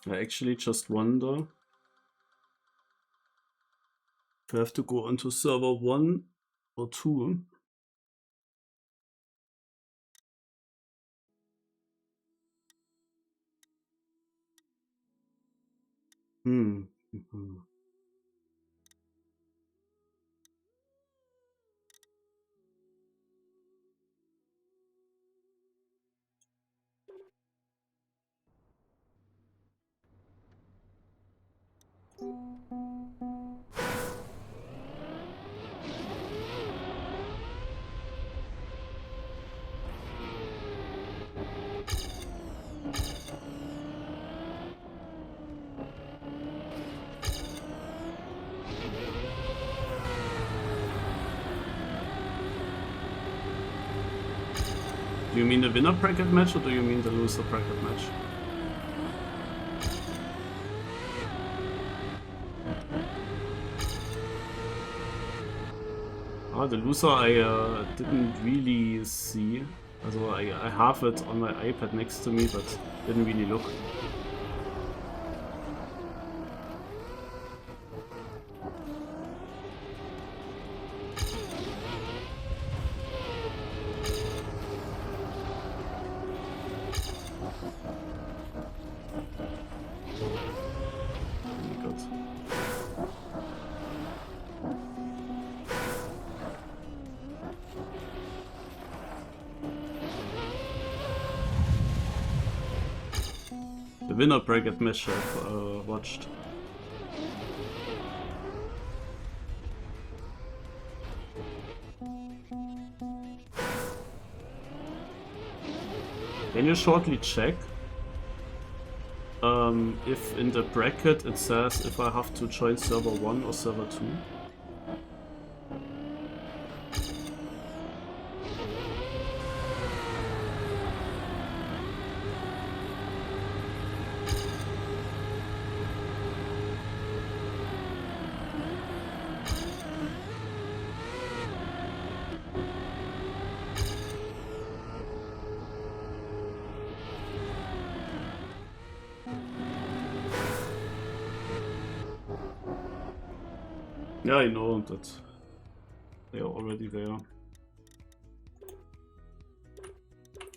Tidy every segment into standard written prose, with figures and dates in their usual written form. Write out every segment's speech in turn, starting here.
I actually just wonder if I have to go onto server 1 or 2. Hmm. Mhm. Do you mean the winner bracket match or do you mean the loser bracket match? Ah, the loser I didn't really see. Also I have it on my iPad next to me, but didn't really look. Oh my god. The winner bracket match I've watched. Can you shortly check if in the bracket it says if I have to join server 1 or server 2? Yeah, I know that they are already there.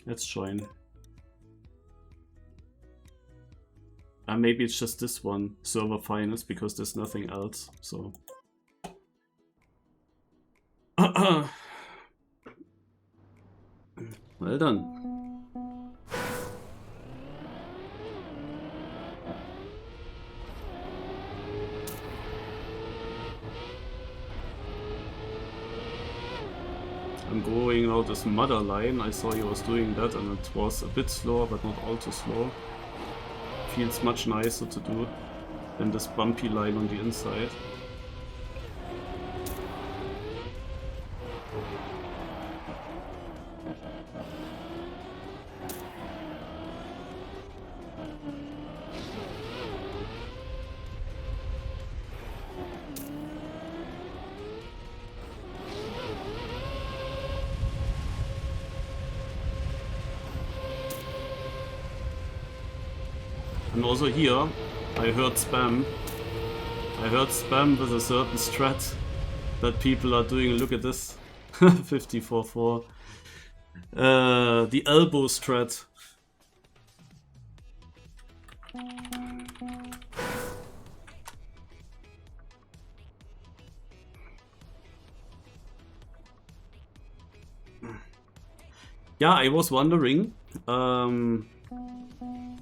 Let's join. Maybe it's just this one, server finals, because there's nothing else, so. Well done. I'm going now this mother line. I saw he was doing that and it was a bit slower, but not all too slow. Feels much nicer to do than this bumpy line on the inside. And also here, I heard spam. I heard spam with a certain strat that people are doing. Look at this. 54-4. The elbow strat. Yeah, I was wondering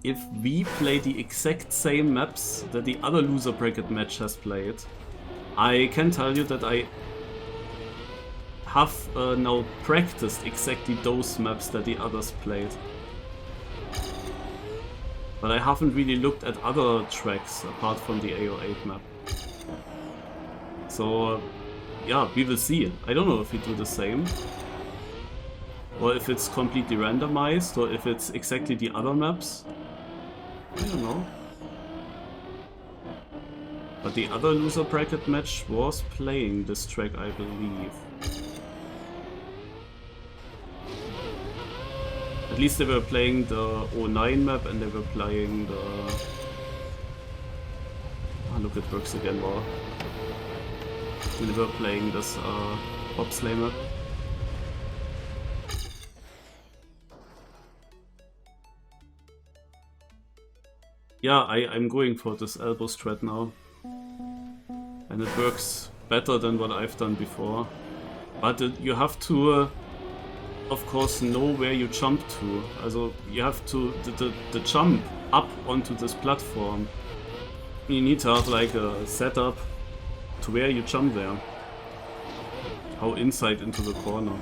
if we play the exact same maps that the other loser bracket match has played. I can tell you that I have now practiced exactly those maps that the others played. But I haven't really looked at other tracks apart from the AO8 map. So yeah, we will see. I don't know if we do the same. Or if it's completely randomized, or if it's exactly the other maps. I don't know. But the other loser bracket match was playing this track, I believe. At least they were playing the 09 map and they were playing the look at works again while we were playing this bobsleigh map. Yeah, I'm going for this elbow strat now. And it works better than what I've done before. But you have to, of course, know where you jump to. Also, you have to, the jump up onto this platform, you need to have like a setup to where you jump there. How inside into the corner.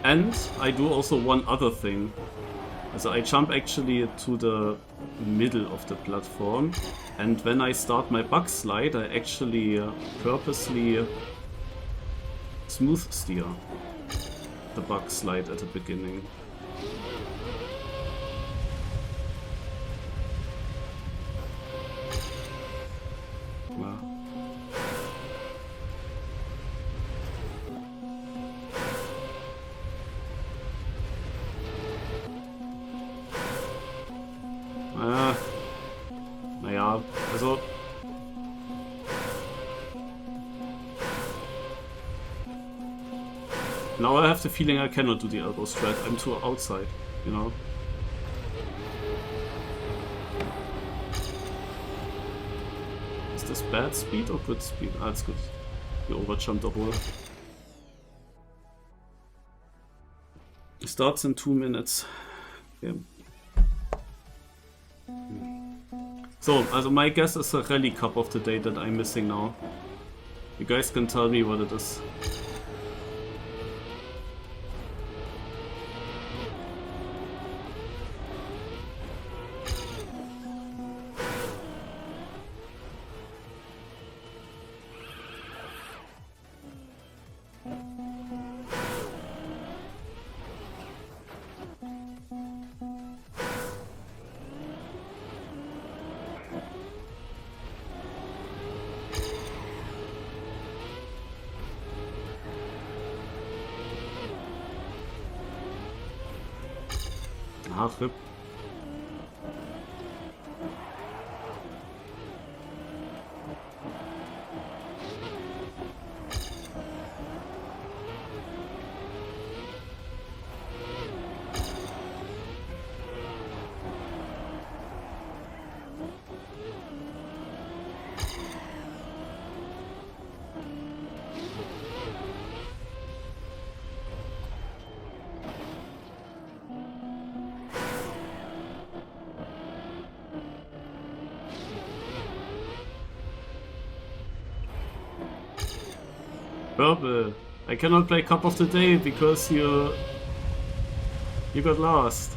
And I do also one other thing. So I jump actually to the middle of the platform, and when I start my bug slide, I actually purposely smooth steer the bug slide at the beginning. Wow. Naja, also... Now I have the feeling I cannot do the elbow strat. I'm too outside, you know? Is this bad speed or good speed? Ah, it's good. You overjumped the hole. It starts in 2 minutes. Okay. So, also my guess is a rally cup of the day that I'm missing now. You guys can tell me what it is. RIP. Purple. I cannot play Cup of the Day because you got lost.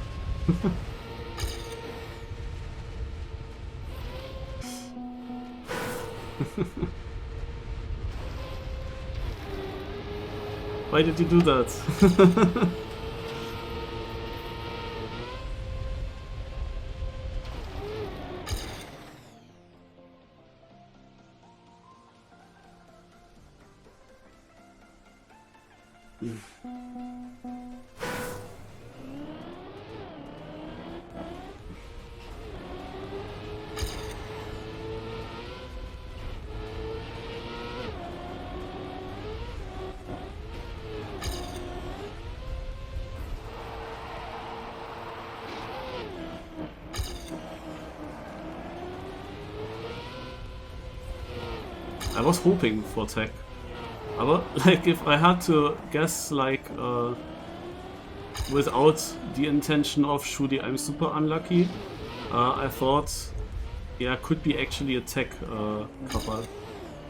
Why did you do that? I was hoping for tech. But like if I had to guess like without the intention of Shudi I'm super unlucky, I thought yeah could be actually a tech kappa.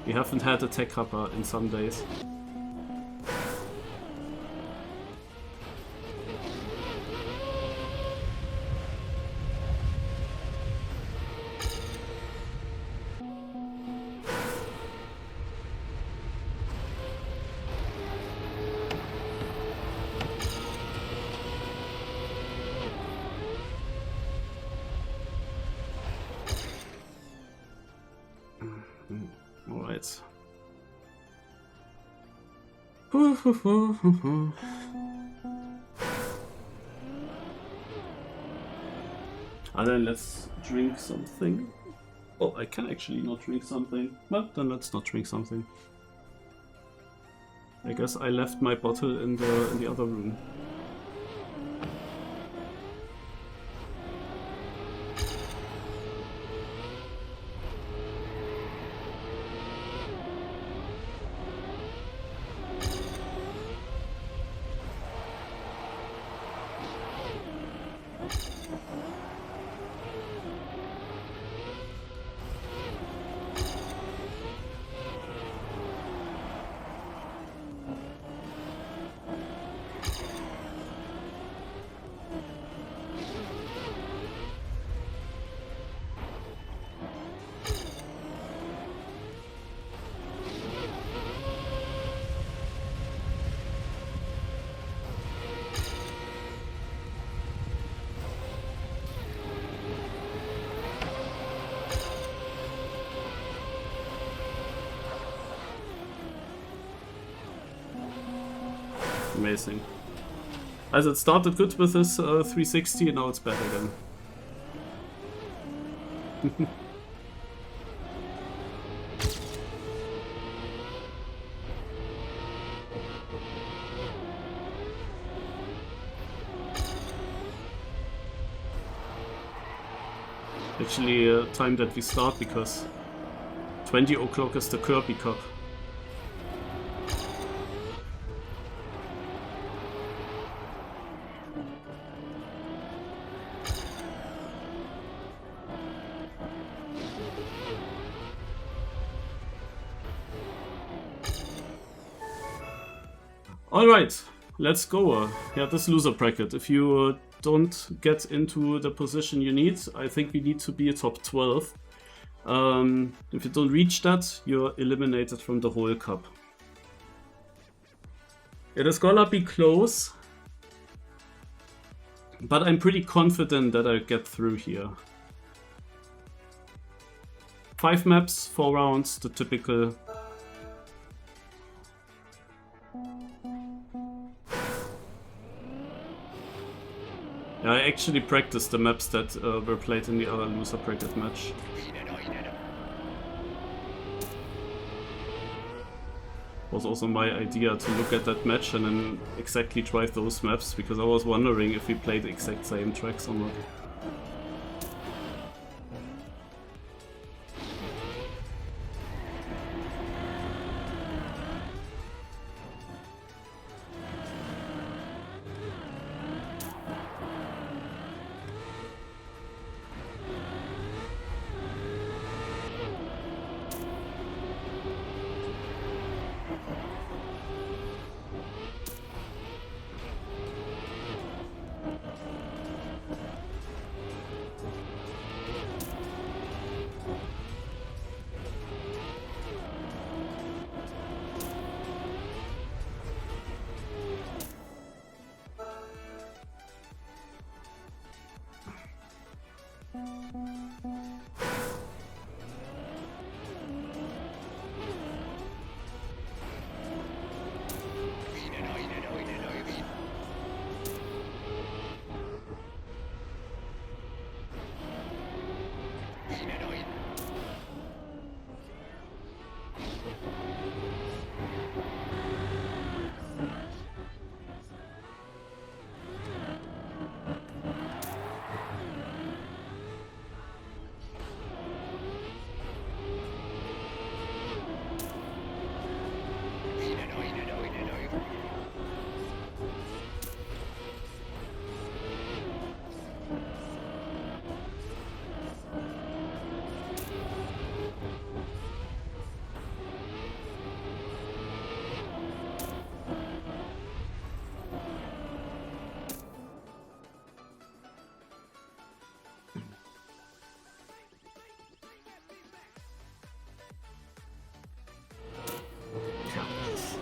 We haven't had a tech kappa in some days. Alright. And then let's drink something. Oh, I can actually not drink something. Well, then let's not drink something. I guess I left my bottle in the other room. Amazing. As it started good with this 360, now it's bad again. Actually, time that we start because 20 o'clock is the Kirby Cup. Alright, let's go. Yeah, this loser bracket. If you don't get into the position you need, I think we need to be a top 12. If you don't reach that, you're eliminated from the whole cup. It is gonna be close, but I'm pretty confident that I'll get through here. 5 maps, 4 rounds, the typical. Yeah, I actually practiced the maps that were played in the other loser bracket match. Was also my idea to look at that match and then exactly try those maps, because I was wondering if we played the exact same tracks or not.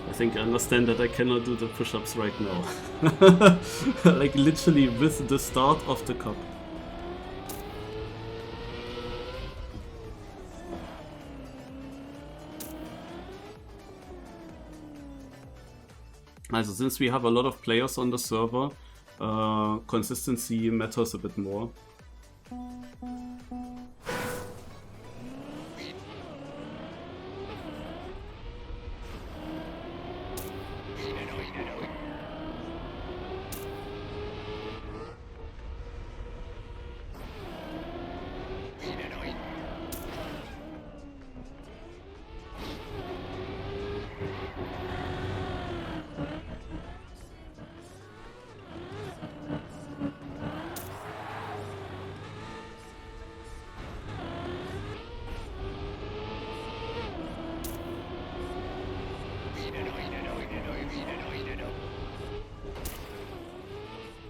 I think I understand that I cannot do the push-ups right now. Like literally with the start of the cup. Also, since we have a lot of players on the server, consistency matters a bit more.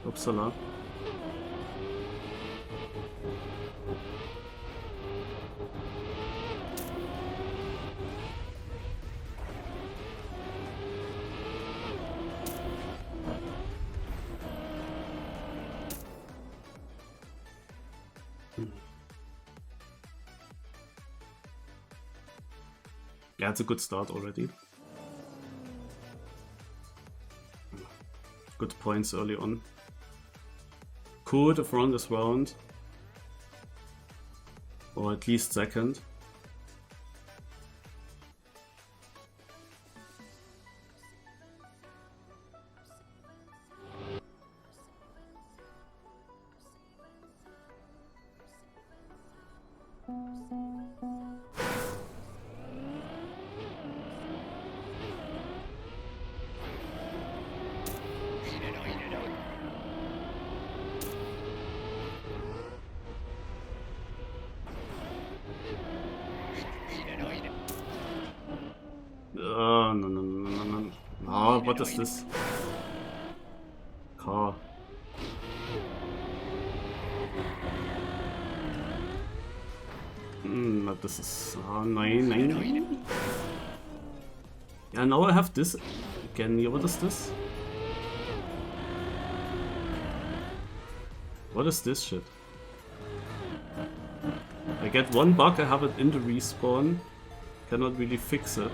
Upsala. Yeah, it's a good start already. Good points early on. Could have run this round. Or at least second. No. Oh, what is this? Car. But this is... nine. Yeah, now I have this again. What is this? What is this shit? I get one bug, I have it in the respawn. Cannot really fix it.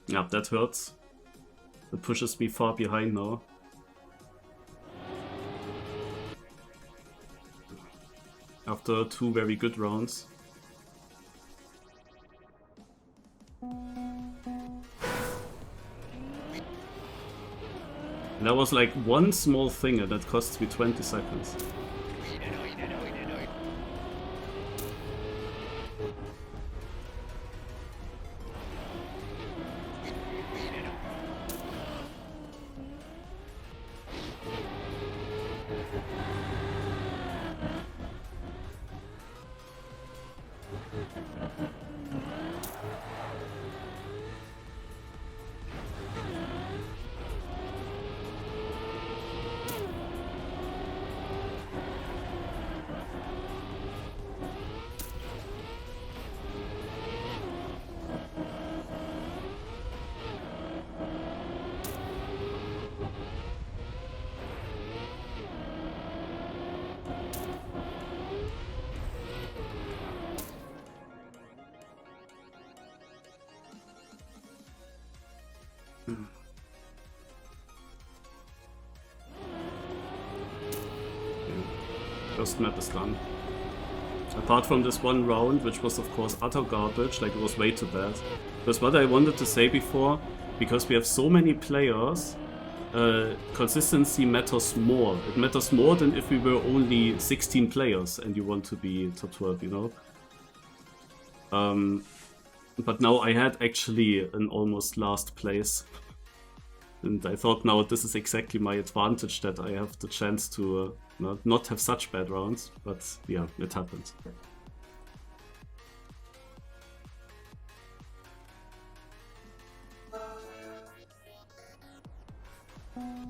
Yeah, that hurts. It pushes me far behind now. After 2 very good rounds. And that was like one small thing and that costs me 20 seconds. First map is done. Apart from this one round, which was of course utter garbage, like it was way too bad. That's what I wanted to say before, because we have so many players, consistency matters more. It matters more than if we were only 16 players and you want to be top 12, you know? But now I had actually an almost last place. And I thought now this is exactly my advantage, that I have the chance to not have such bad rounds, but yeah, it happened.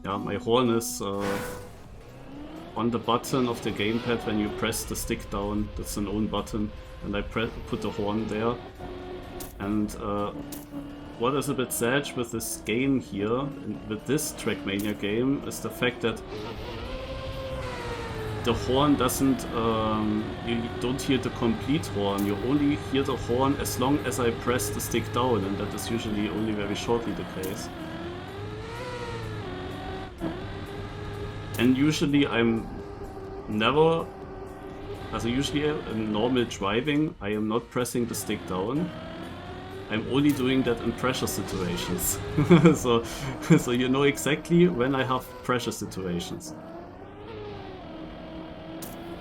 Yeah, my horn is on the button of the gamepad when you press the stick down. That's an own button, and I put the horn there. And what is a bit sad with this game here, with this Trackmania game, is the fact that the horn doesn't, you don't hear the complete horn, you only hear the horn as long as I press the stick down, and that is usually only very shortly the case. And usually I'm never, usually in normal driving, I am not pressing the stick down. I'm only doing that in pressure situations. so you know exactly when I have pressure situations.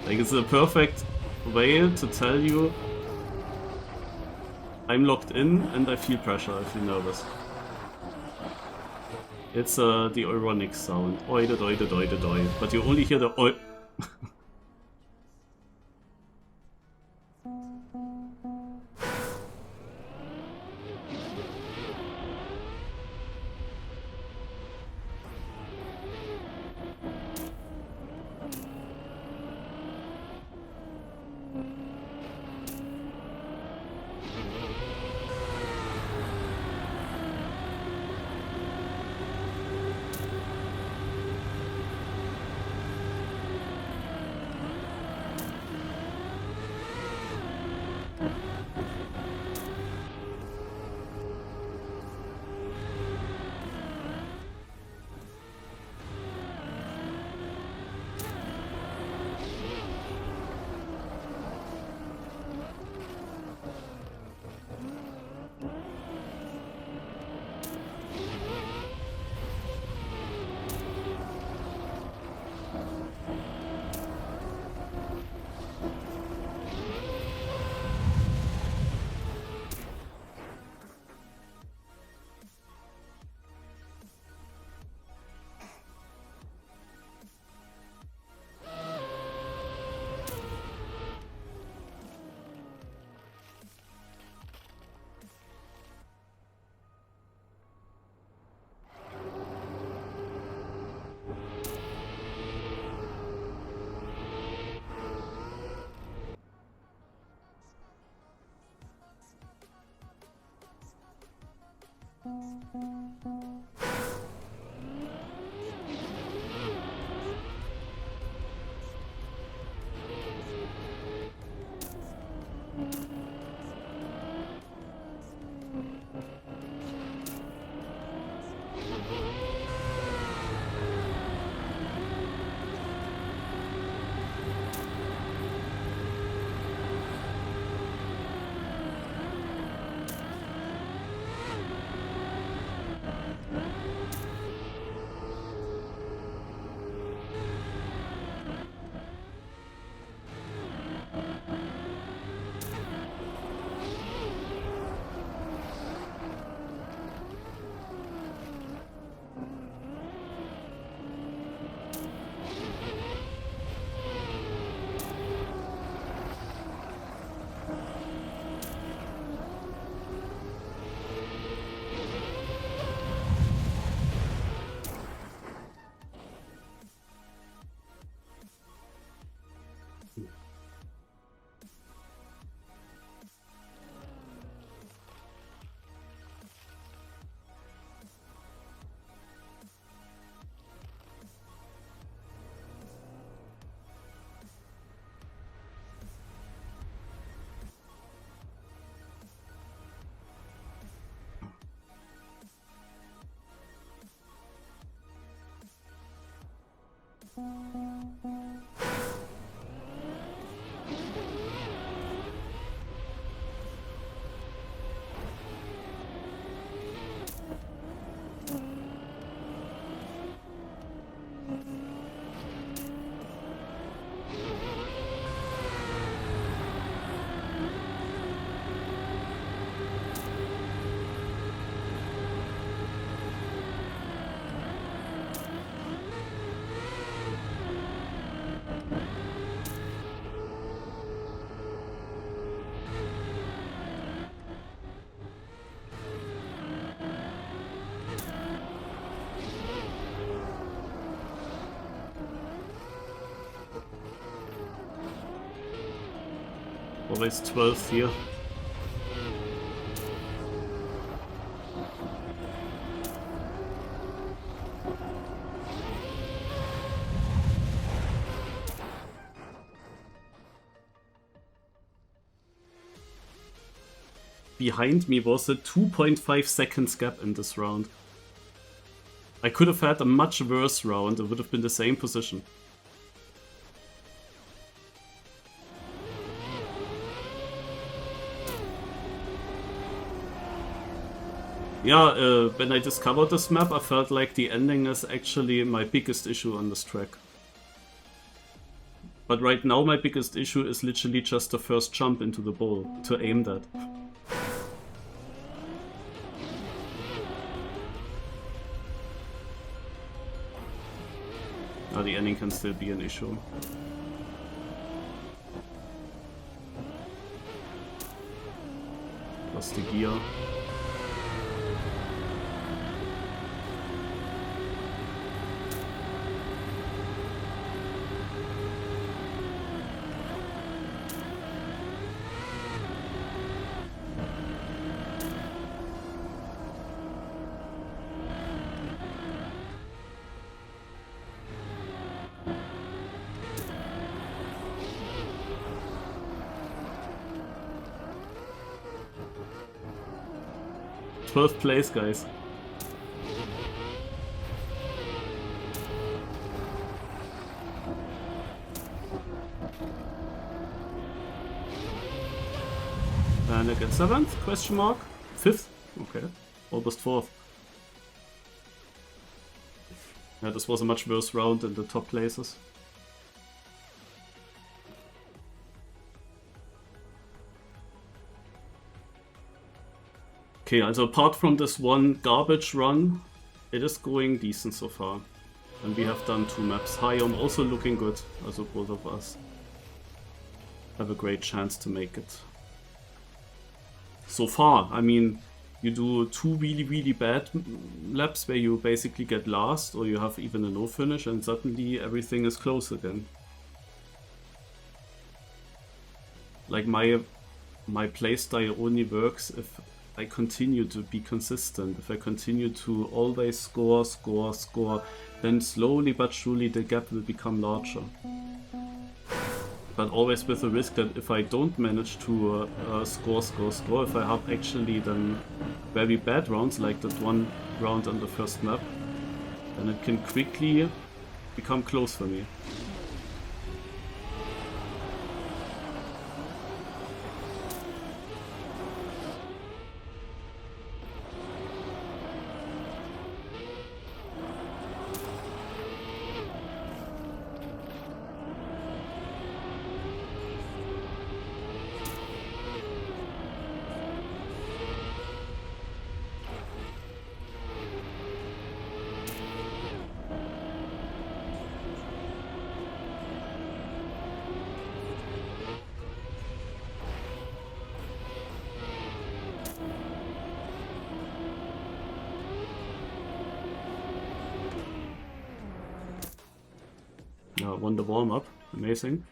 Like, it's a perfect way to tell you I'm locked in and I feel pressure, I feel nervous. It's the ironic sound. Oi da doi da doi da doi. But you only hear the oi. Always 12th here. Behind me was a 2.5 seconds gap in this round. I could have had a much worse round, it would have been the same position. Yeah, when I discovered this map, I felt like the ending is actually my biggest issue on this track. But right now my biggest issue is literally just the first jump into the bowl, to aim that. Oh, the ending can still be an issue. Plus the gear. First place, guys. And again 7th, question mark? 5th? Okay, almost 4th. Yeah, this was a much worse round in the top places. Okay, also apart from this one garbage run, it is going decent so far. And we have done 2 maps. Hayom also looking good, also both of us have a great chance to make it. So far, I mean, you do 2 really bad laps where you basically get last, or you have even a no finish, and suddenly everything is close again. Like my playstyle only works if I continue to be consistent. If I continue to always score, then slowly but surely the gap will become larger. But always with the risk that if I don't manage to score, if I have actually then very bad rounds, like that one round on the first map, then it can quickly become close for me. Won the warm-up. Amazing.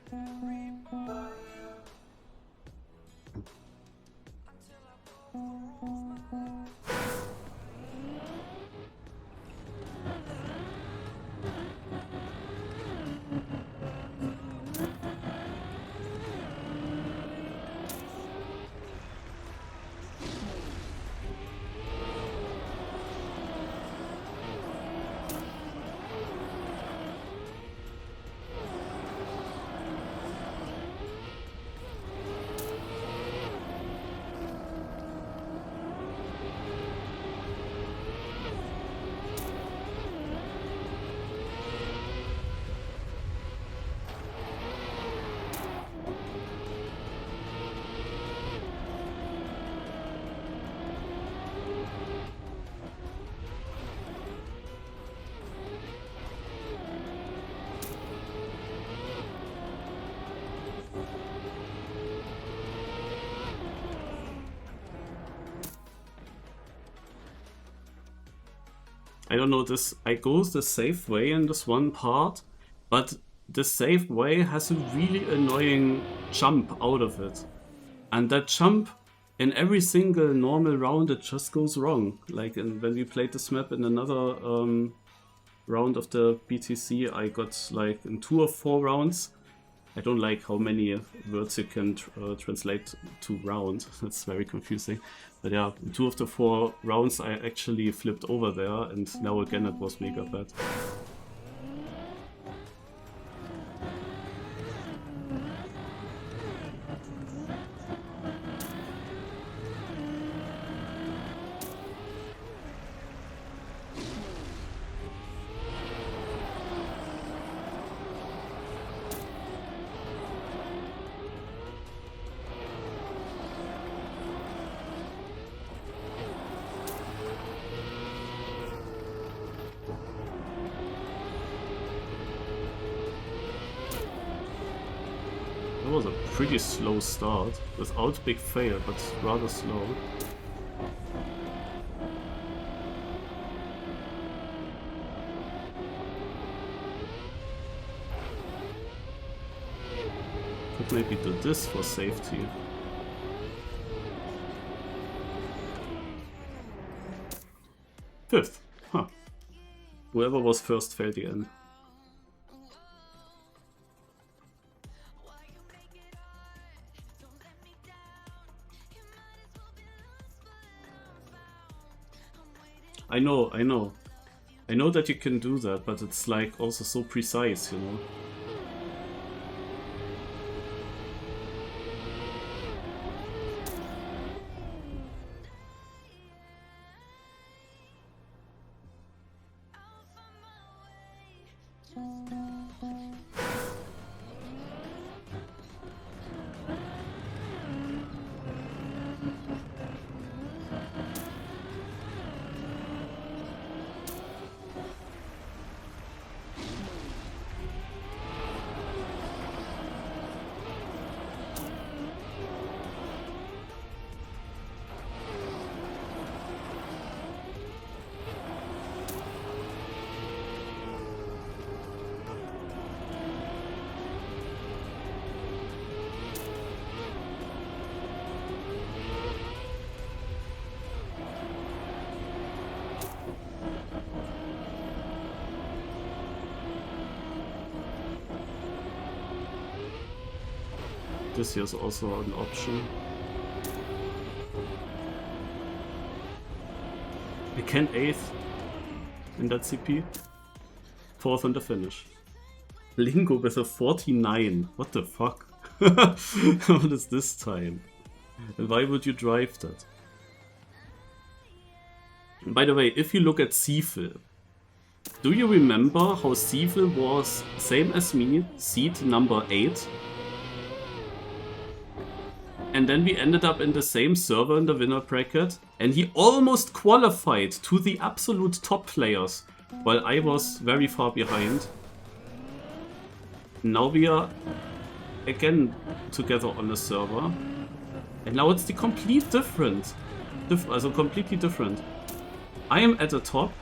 I don't know, I go the safe way in this one part, but the safe way has a really annoying jump out of it. And that jump, in every single normal round, it just goes wrong. Like when we played this map in another round of the BTC, I got like in 2 or 4 rounds. I don't like how many words you can translate to round. That's very confusing. But yeah, in 2 of the 4 rounds I actually flipped over there, and now again it was mega bad. That was a pretty slow start, without big fail, but rather slow. Could maybe do this for safety. Fifth. Huh. Whoever was first failed again. I know. I know that you can do that, but it's like also so precise, you know. This here is also an option. Again 8th in that CP. 4th on the finish. Lingo with a 49. What the fuck? What is this time? And why would you drive that? By the way, if you look at Seafil, do you remember how Seafil was same as me, seed number 8? And then we ended up in the same server in the winner bracket, and he almost qualified to the absolute top players, while I was very far behind. Now we are again together on the server, and now it's the complete different. Also completely different. I am at the top,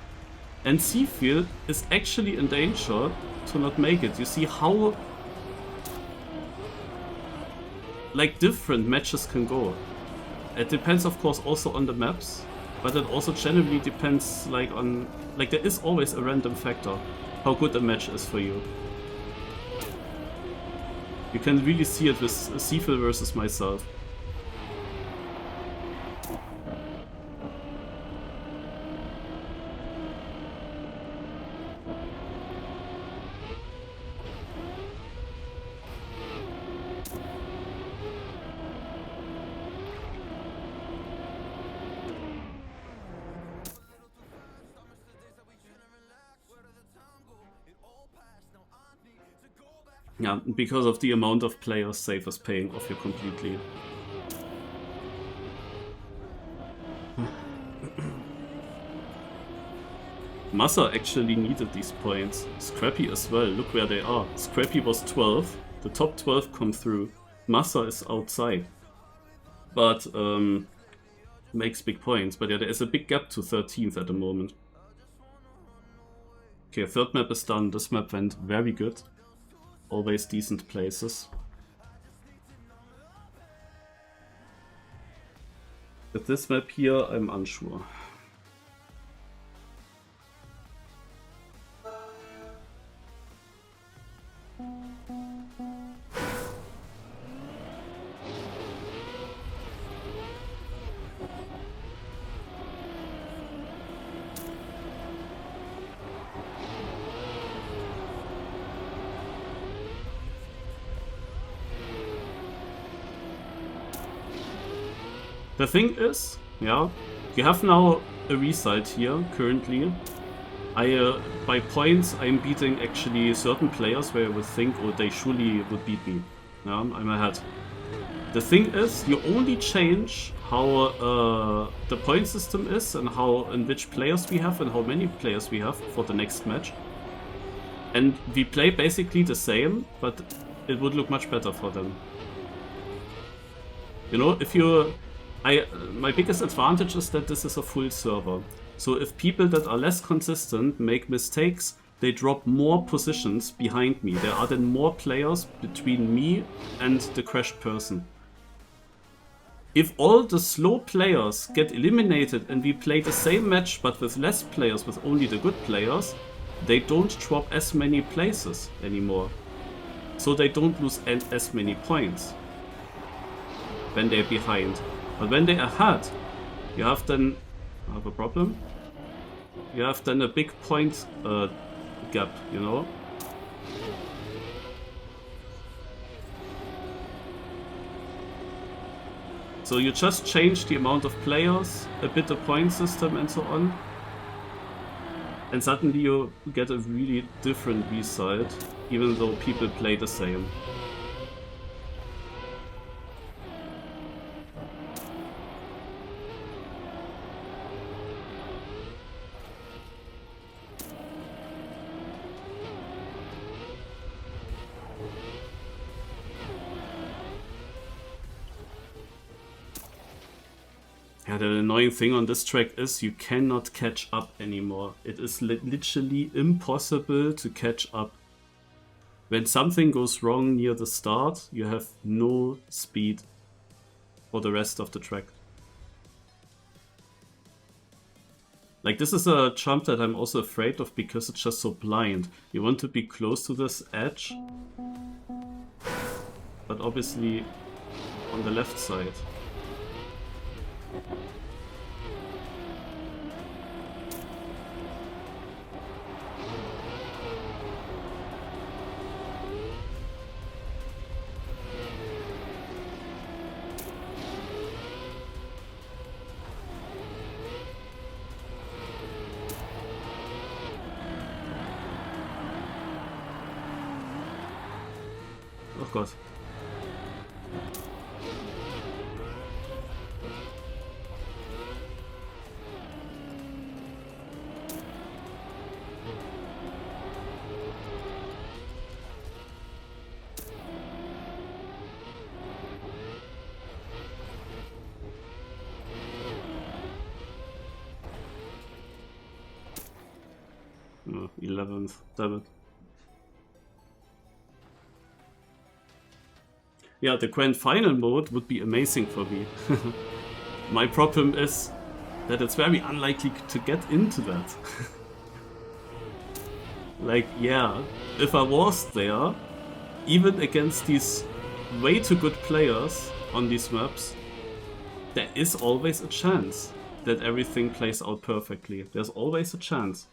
and Seafield is actually in danger to not make it. You see how like different matches can go. It depends of course also on the maps, but it also generally depends like on, like there is always a random factor how good a match is for you. You can really see it with Seafil versus myself. Yeah, because of the amount of players, Save is paying off you completely. Massa actually needed these points. Scrappy as well, look where they are. Scrappy was 12, the top 12 come through. Massa is outside. But makes big points. But yeah, there is a big gap to 13th at the moment. Okay, third map is done. This map went very good. Always decent places. With this map here, I'm unsure. The thing is, yeah, you have now a result here currently. By points, I'm beating actually certain players where I would think, oh, they surely would beat me. Yeah, I'm ahead. The thing is, you only change how the point system is and which players we have and how many players we have for the next match. And we play basically the same, but it would look much better for them. You know, if you... my biggest advantage is that this is a full server. So if people that are less consistent make mistakes, they drop more positions behind me. There are then more players between me and the crashed person. If all the slow players get eliminated and we play the same match but with less players, with only the good players, they don't drop as many places anymore. So they don't lose as many points when they're behind. But when they're ahead, you have then... I have a problem? You have then a big point gap, you know? So you just change the amount of players, a bit the point system and so on. And suddenly you get a really different result, even though people play the same. Yeah, the annoying thing on this track is you cannot catch up anymore. It is literally impossible to catch up. When something goes wrong near the start, you have no speed for the rest of the track. Like, this is a jump that I'm also afraid of because it's just so blind. You want to be close to this edge, but obviously on the left side. Oh Gott. Oh, 11th, damn it. Yeah, the grand final mode would be amazing for me. My problem is that it's very unlikely to get into that. Like, yeah, if I was there, even against these way too good players on these maps, there is always a chance that everything plays out perfectly. There's always a chance.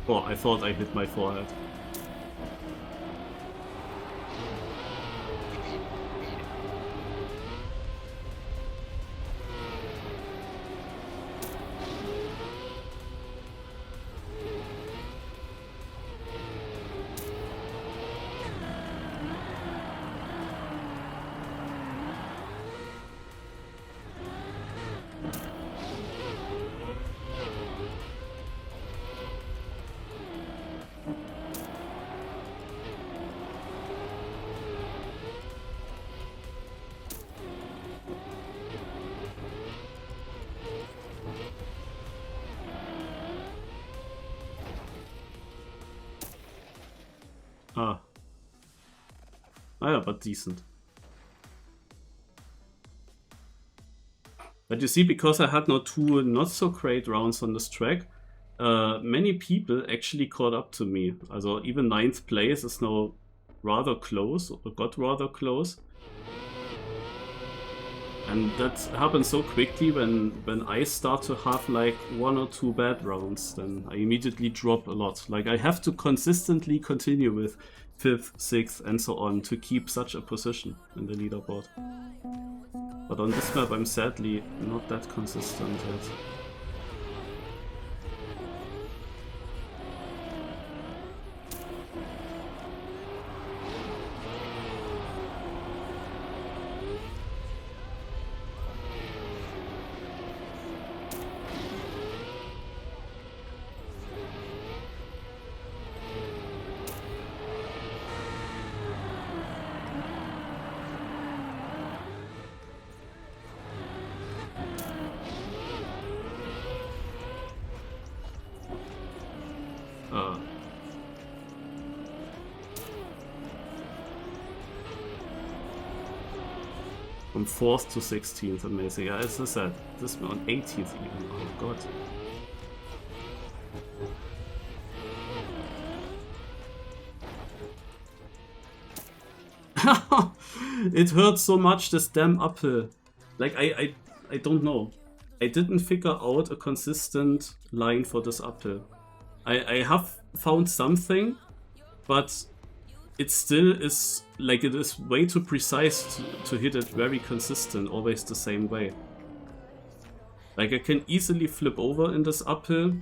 Oh, I thought I hit my forehead. Ah. Ah ja, but decent. But you see, because I had now 2 not so great rounds on this track, many people actually caught up to me. Also even 9th place is now rather close, or got rather close. And that happens so quickly when I start to have like 1 or 2 bad rounds, then I immediately drop a lot. Like I have to consistently continue with 5th, 6th and so on to keep such a position in the leaderboard. But on this map I'm sadly not that consistent yet. From 4th to 16th, amazing. Yeah, as I said, this one on 18th even. Oh god. It hurts so much, this damn uphill. Like, I don't know. I didn't figure out a consistent line for this uphill. I have found something, but it still is, like, it is way too precise to hit it very consistent, always the same way. Like, I can easily flip over in this uphill,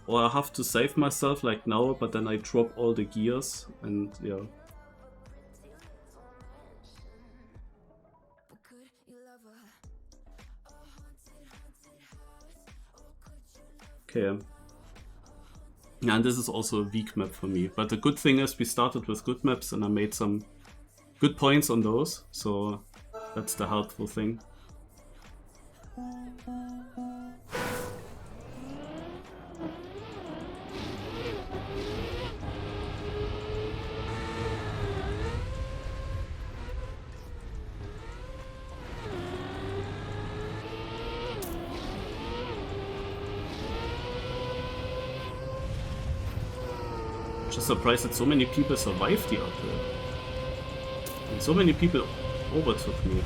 or I have to save myself like now, but then I drop all the gears, and yeah. Okay. Yeah, and this is also a weak map for me. But the good thing is we started with good maps and I made some good points on those. So that's the helpful thing. Just surprised that so many people survived the uphill. And so many people overtook me.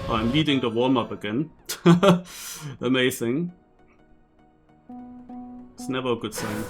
Oh, I'm leading the warm-up again. Amazing. It's never a good sign.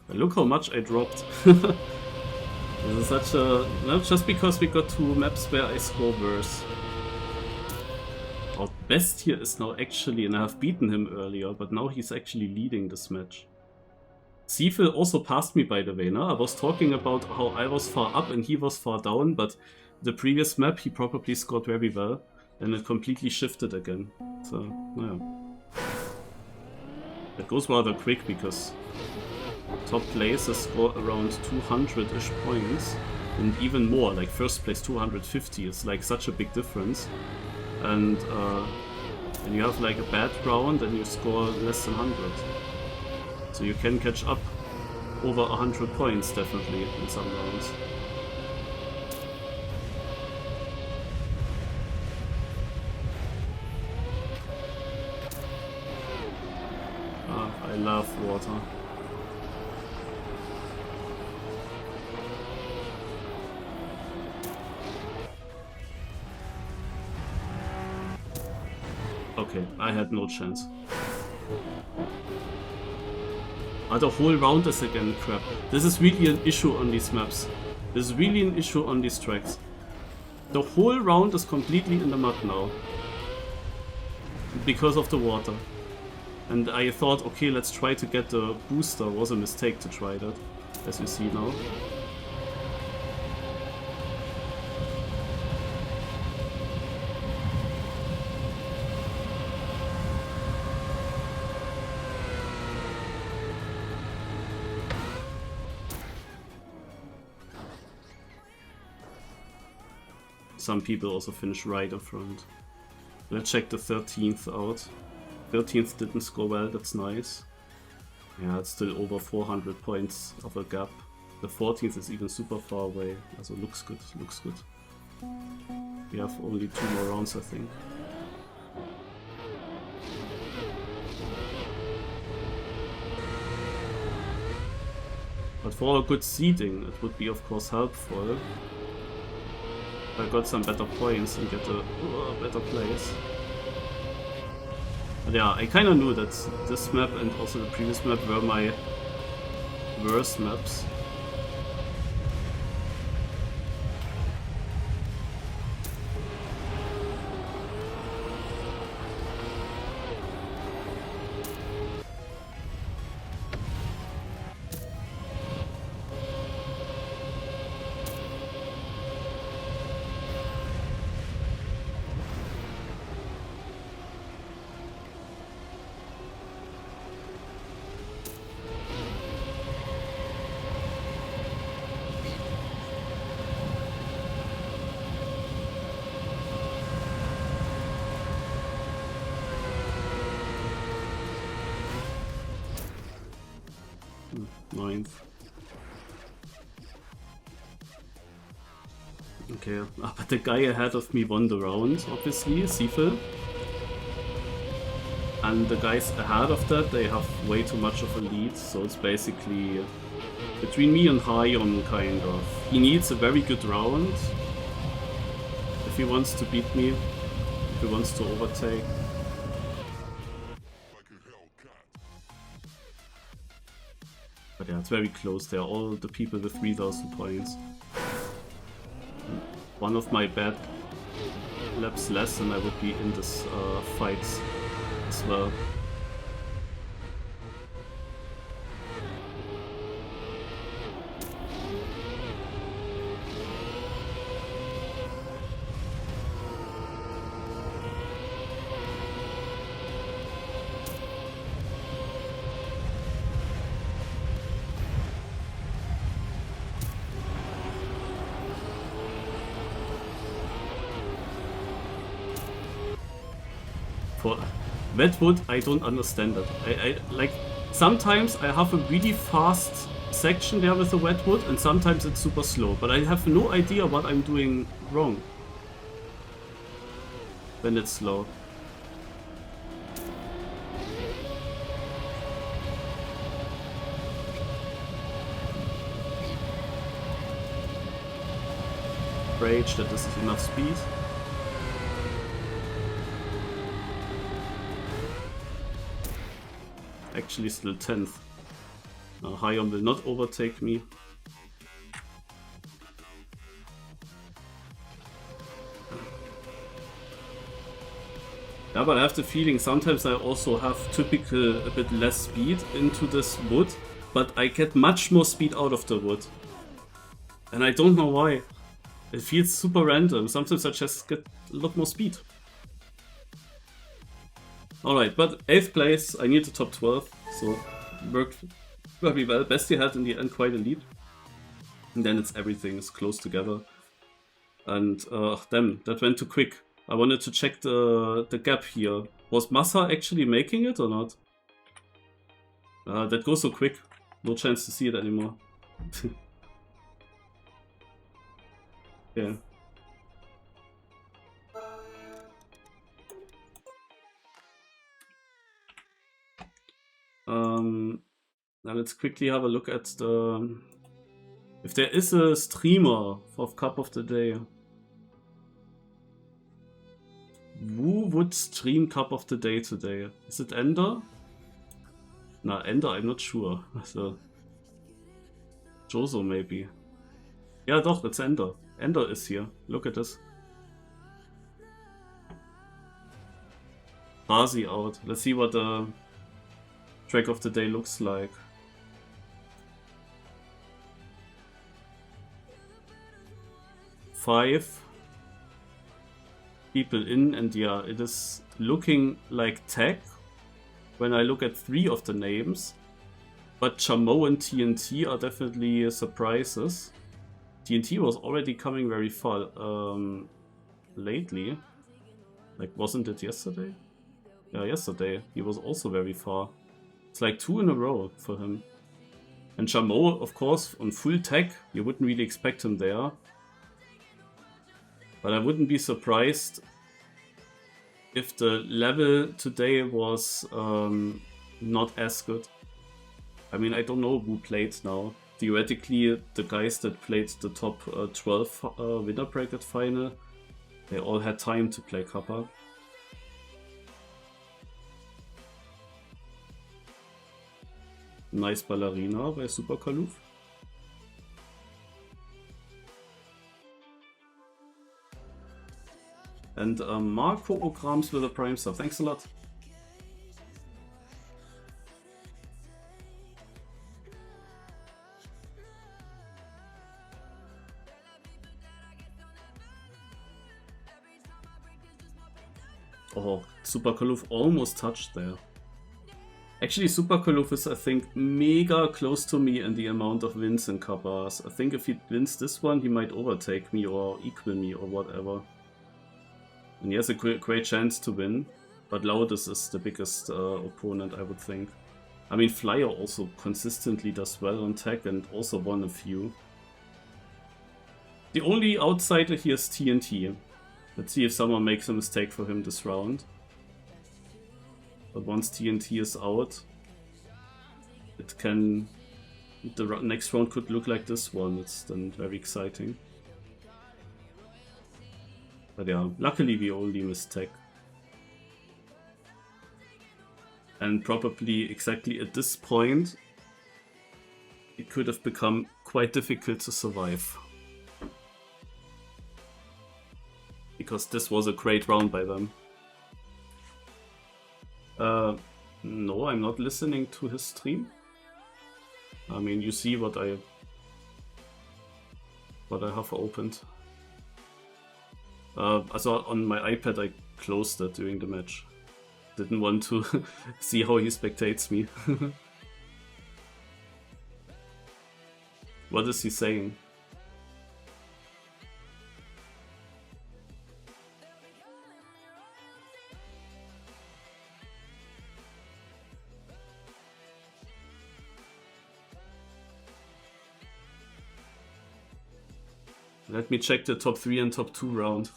Look how much I dropped. This is such a... No, just because we got 2 maps where I score worse. Our best here is now actually, and I have beaten him earlier, but now he's actually leading this match. Seafil also passed me, by the way, no? I was talking about how I was far up and he was far down, but the previous map he probably scored very well, and it completely shifted again. So, yeah. It goes rather quick because top places score around 200-ish points, and even more, like first place 250 is like such a big difference. And you have like a bad round and you score less than 100. So you can catch up over 100 points definitely in some rounds. I love water. Okay, I had no chance. The whole round is again crap. This is really an issue on these maps. This is really an issue on these tracks. The whole round is completely in the mud now. Because of the water. And I thought, okay, let's try to get the booster. It was a mistake to try that, as you see now. Some people also finish right in front. Let's check the 13th out. 13th didn't score well, that's nice. Yeah, it's still over 400 points of a gap. The 14th is even super far away, also looks good, looks good. We have only 2 more rounds, I think. But for a good seeding, it would be of course helpful. I got some better points and get a better place. But yeah, I kinda knew that this map and also the previous map were my worst maps. Ninth. Okay, but the guy ahead of me won the round, obviously, Seafil. And the guys ahead of that, they have way too much of a lead, so it's basically between me and Hayon, kind of. He needs a very good round if he wants to beat me, if he wants to overtake. But yeah, it's very close. They're all the people with 3000 points. One of my bad laps less and I would be in this fight as well. For Wetwood, I don't understand it. I like sometimes I have a really fast section there with the Wetwood and sometimes it's super slow, but I have no idea what I'm doing wrong when it's slow. Rage that this is enough speed. Actually still 10th. Hayon will not overtake me. Yeah, but I have the feeling sometimes I also have typical a bit less speed into this wood but I get much more speed out of the wood. And I don't know why. It feels super random. Sometimes I just get a lot more speed. Alright, but 8th place, I need the top 12, so worked very well. Bestie had in the end quite a lead. And then everything is close together. And damn, that went too quick. I wanted to check the gap here. Was Massa actually making it or not? That goes so quick. No chance to see it anymore. Yeah. Now let's quickly have a look at the... If there is a streamer for Cup of the Day. Who would stream Cup of the Day today? Is it Ender? Nah, Ender, I'm not sure. So, Jozo maybe. Yeah, doch, it's Ender. Ender is here. Look at this. Razi out. Let's see what the track of the day looks like. Five people in, and yeah, it is looking like tech when I look at 3 of the names. But Chamo and TNT are definitely surprises. TNT was already coming very far lately. Like, wasn't it yesterday? Yeah, yesterday. He was also very far. It's like 2 in a row for him. And Chamo, of course, on full tech, you wouldn't really expect him there. But I wouldn't be surprised if the level today was not as good. I mean, I don't know who played now. Theoretically, the guys that played the top 12 winner bracket final, they all had time to play Kappa. Nice Ballerina by Super Kaluf. And Marco Ograms with a Prime Sub. Thanks a lot. Oh, Super Kaluf almost touched there. Actually, Super Kaluf is, I think, mega close to me in the amount of wins in Kappas. I think if he wins this one, he might overtake me or equal me or whatever. And he has a great chance to win, but Loudus is the biggest opponent, I would think. I mean, Flyer also consistently does well on tech and also won a few. The only outsider here is TNT. Let's see if someone makes a mistake for him this round. But once TNT is out, it can... the next round could look like this one. It's then very exciting. But yeah, luckily we only missed tech. And probably exactly at this point, it could have become quite difficult to survive. Because this was a great round by them. No, I'm not listening to his stream. I mean, you see what I have opened. Also on my iPad I closed it during the match. Didn't want to see how he spectates me. What is he saying? Let me check the top 3 and top 2 round.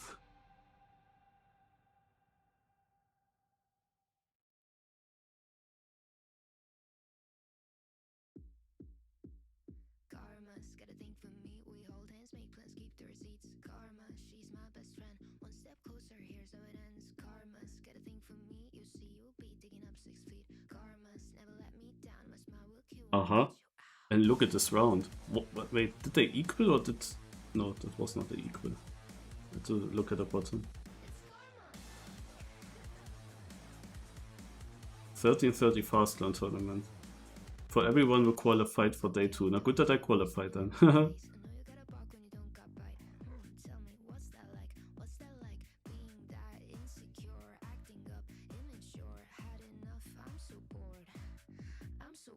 And look at this round. What, wait, did they equal or did... No, that was not the equal. Let's look at the bottom. 1330 Fastland tournament. for everyone who qualified for day 2. Na good that I qualified then.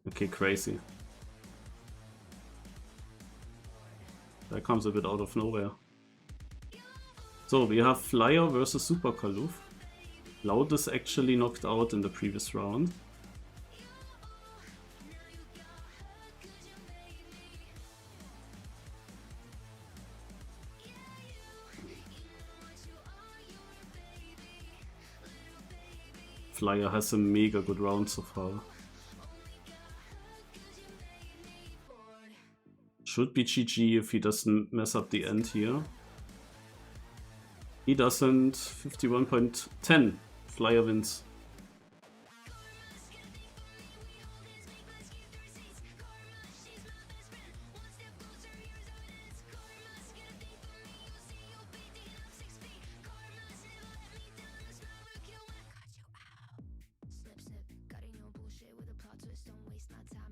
Okay, crazy. That comes a bit out of nowhere. So we have Flyer versus Super Kaloof. Loud is actually knocked out in the previous round. Flyer has a mega good round so far. Should be GG if he doesn't mess up the end here. He doesn't. 51.10. Flyer wins.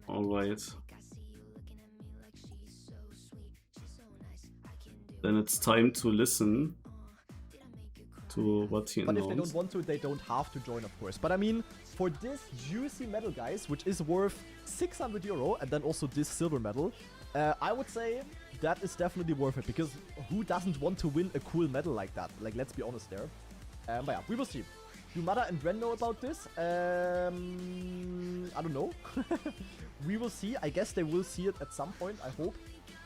Alright. Then it's time to listen to what he announced. But if they don't want to, they don't have to join, of course. But I mean, for this juicy medal, guys, which is worth 600 euro, and then also this silver medal, I would say that is definitely worth it, because who doesn't want to win a cool medal like that? Like, let's be honest there. But yeah, we will see. Do Mada and Ren know about this? I don't know. We will see. I guess they will see it at some point, I hope.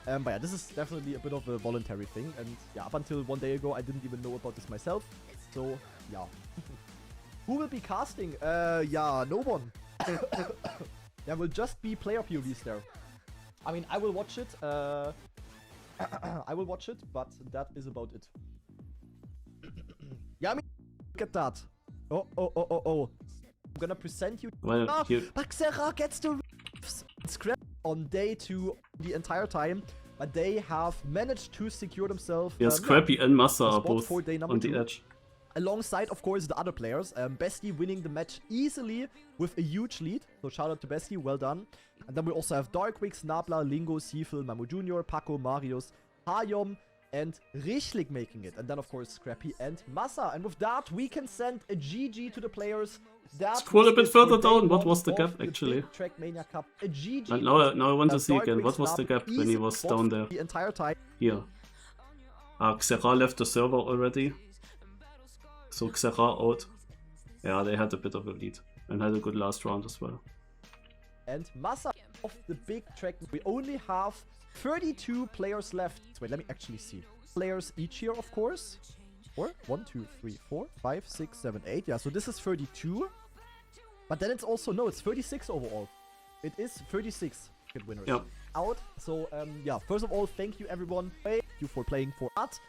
But yeah, this is definitely a bit of a voluntary thing. And yeah, up until 1 day ago, I didn't even know about this myself. So, yeah. Who will be casting? Yeah, no one. There will just be player POVs there. I mean, I will watch it. I will watch it, but that is about it. Yeah, I mean, look at that. Oh. I'm gonna present you. Well, but Xera gets the scrap on day 2 the entire time, but they have managed to secure themselves. Yeah, Scrappy and Massa are both for day on the 2. edge. Alongside, of course, the other players. Bestie winning the match easily with a huge lead. So shout out to Bestie, well done. And then we also have Darkwix, Nabla, Lingo, Seafil, Mamu Jr., Paco, Marius, Hayom, and Richlik making it. And then, of course, Scrappy and Massa. And with that, we can send a GG to the players. Scroll a bit further down. What was the gap, actually? Trackmania Cup. A GG. And now I want to see again. What was the gap when he was down there? The entire time. Here. Xera left the server already. So Xera out. Yeah, they had a bit of a lead. And had a good last round as well. And Massa of the big track. We only have 32 players left. Wait, let me actually see. Players each here, of course. 4, 1, 2, 3, 4, 5, 6, 7, 8. Yeah, so this is 32. But then it's also, no, it's 36 overall. It is 36 winners out. So, yeah, first of all, thank you everyone. Thank you for playing for us.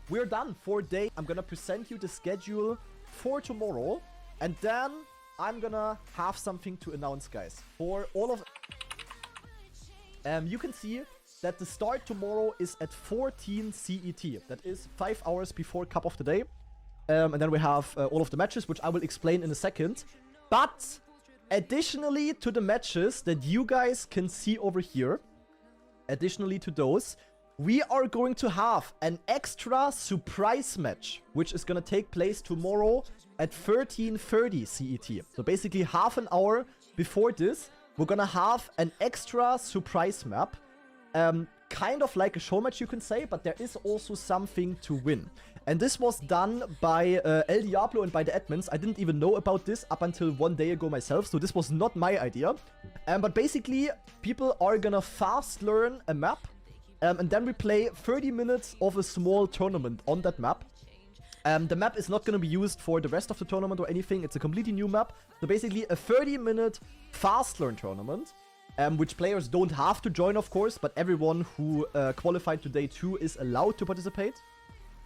We're done for day. I'm gonna present you the schedule for tomorrow. And then I'm gonna have something to announce, guys. For all of... you can see that the start tomorrow is at 14 CET. That is 5 hours before Cup of the Day. And then we have all of the matches, which I will explain in a second. But additionally to the matches that you guys can see over here, additionally to those, we are going to have an extra surprise match, which is going to take place tomorrow at 13:30 CET. So basically half an hour before this, we're going to have an extra surprise map. Kind of like a show match, you can say, but there is also something to win. And this was done by El Diablo and by the admins. I didn't even know about this up until 1 day ago myself, so this was not my idea. But basically, people are gonna fast learn a map, and then we play 30 minutes of a small tournament on that map. The map is not gonna be used for the rest of the tournament or anything. It's a completely new map. So basically, a 30-minute fast learn tournament. Which players don't have to join, of course, but everyone who qualified to day 2 is allowed to participate.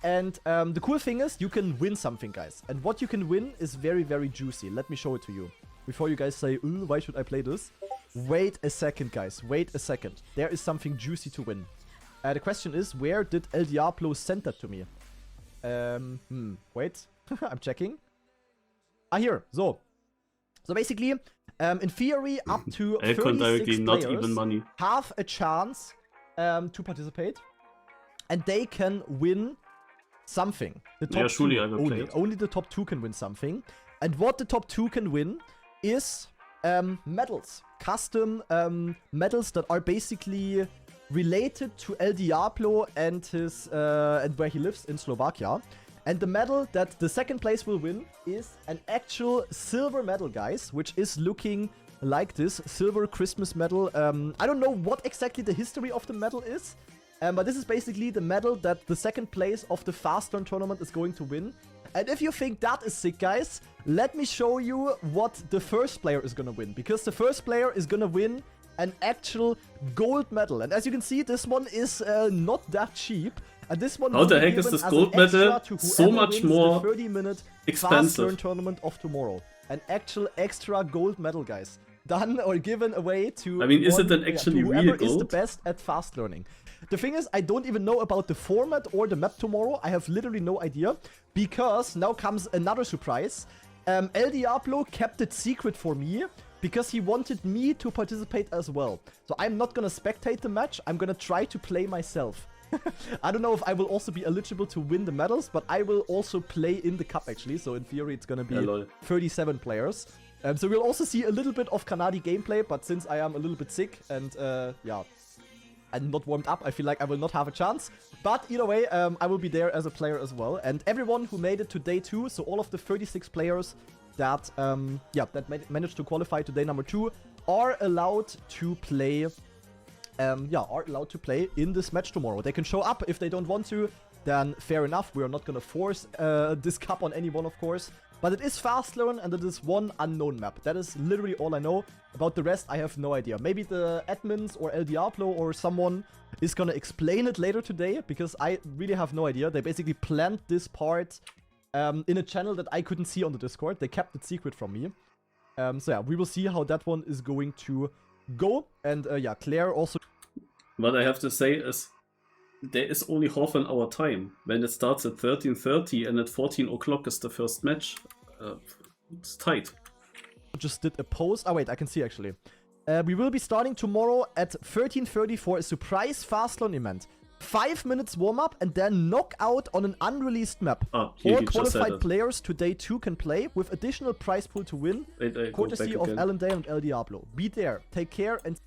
And the cool thing is, you can win something, guys. And what you can win is very, very juicy. Let me show it to you. Before you guys say, ooh, why should I play this? Wait a second, guys. Wait a second. There is something juicy to win. The question is, where did El Diablo send that to me? Wait. I'm checking. Ah, here. So. So basically, in theory, up to Elcon 36 directly, not players even money. have a chance to participate, and they can win something. The top Yeah, surely two I will play only. it. Only the top 2 can win something. And what the top 2 can win is medals. Custom medals that are basically related to El Diablo and his and where he lives in Slovakia. And the medal that the second place will win is an actual silver medal, guys, which is looking like this silver Christmas medal. I don't know what exactly the history of the medal is, but this is basically the medal that the second place of the Fast Turn tournament is going to win. And if you think that is sick, guys, let me show you what the first player is gonna win. Because the first player is gonna win an actual gold medal. And as you can see, this one is not that cheap. And this one How the heck is this gold medal so much more 30-minute expensive? Fast Turn tournament of tomorrow. An actual extra gold medal, guys. Done or given away to. I mean, is it then actually to real whoever is the gold? best at fast learning. The thing is, I don't even know about the format or the map tomorrow. I have literally no idea. Because now comes another surprise. El Diablo kept it secret for me because he wanted me to participate as well. So I'm not gonna spectate the match. I'm gonna try to play myself. I don't know if I will also be eligible to win the medals, but I will also play in the cup actually. So in theory, it's gonna be 37 players. So we'll also see a little bit of Kanadi gameplay, but since I am a little bit sick and yeah, I'm not warmed up, I feel like I will not have a chance. But either way, I will be there as a player as well. And everyone who made it to day 2, so all of the 36 players that managed to qualify to day number 2, are allowed to play. Are allowed to play in this match tomorrow. They can show up if they don't want to. Then fair enough. We are not gonna force this cup on anyone, of course. But it is fast learn and it is one unknown map. That is literally all I know. About the rest, I have no idea. Maybe the admins or El Diablo or someone is gonna explain it later today, because I really have no idea. They basically planned this part in a channel that I couldn't see on the Discord. They kept it secret from me. So yeah, we will see how that one is going to go. And yeah, Claire also. What I have to say is, there is only half an hour time. When it starts at 13:30 and at 14 o'clock is the first match, it's tight. Just did a post. Oh wait, I can see actually. We will be starting tomorrow at 13:30 for a surprise fast learn event. 5 minutes warm up and then knockout on an unreleased map. All qualified players to day 2 can play with additional prize pool to win, courtesy of Allendale and El Diablo. Be there, take care, and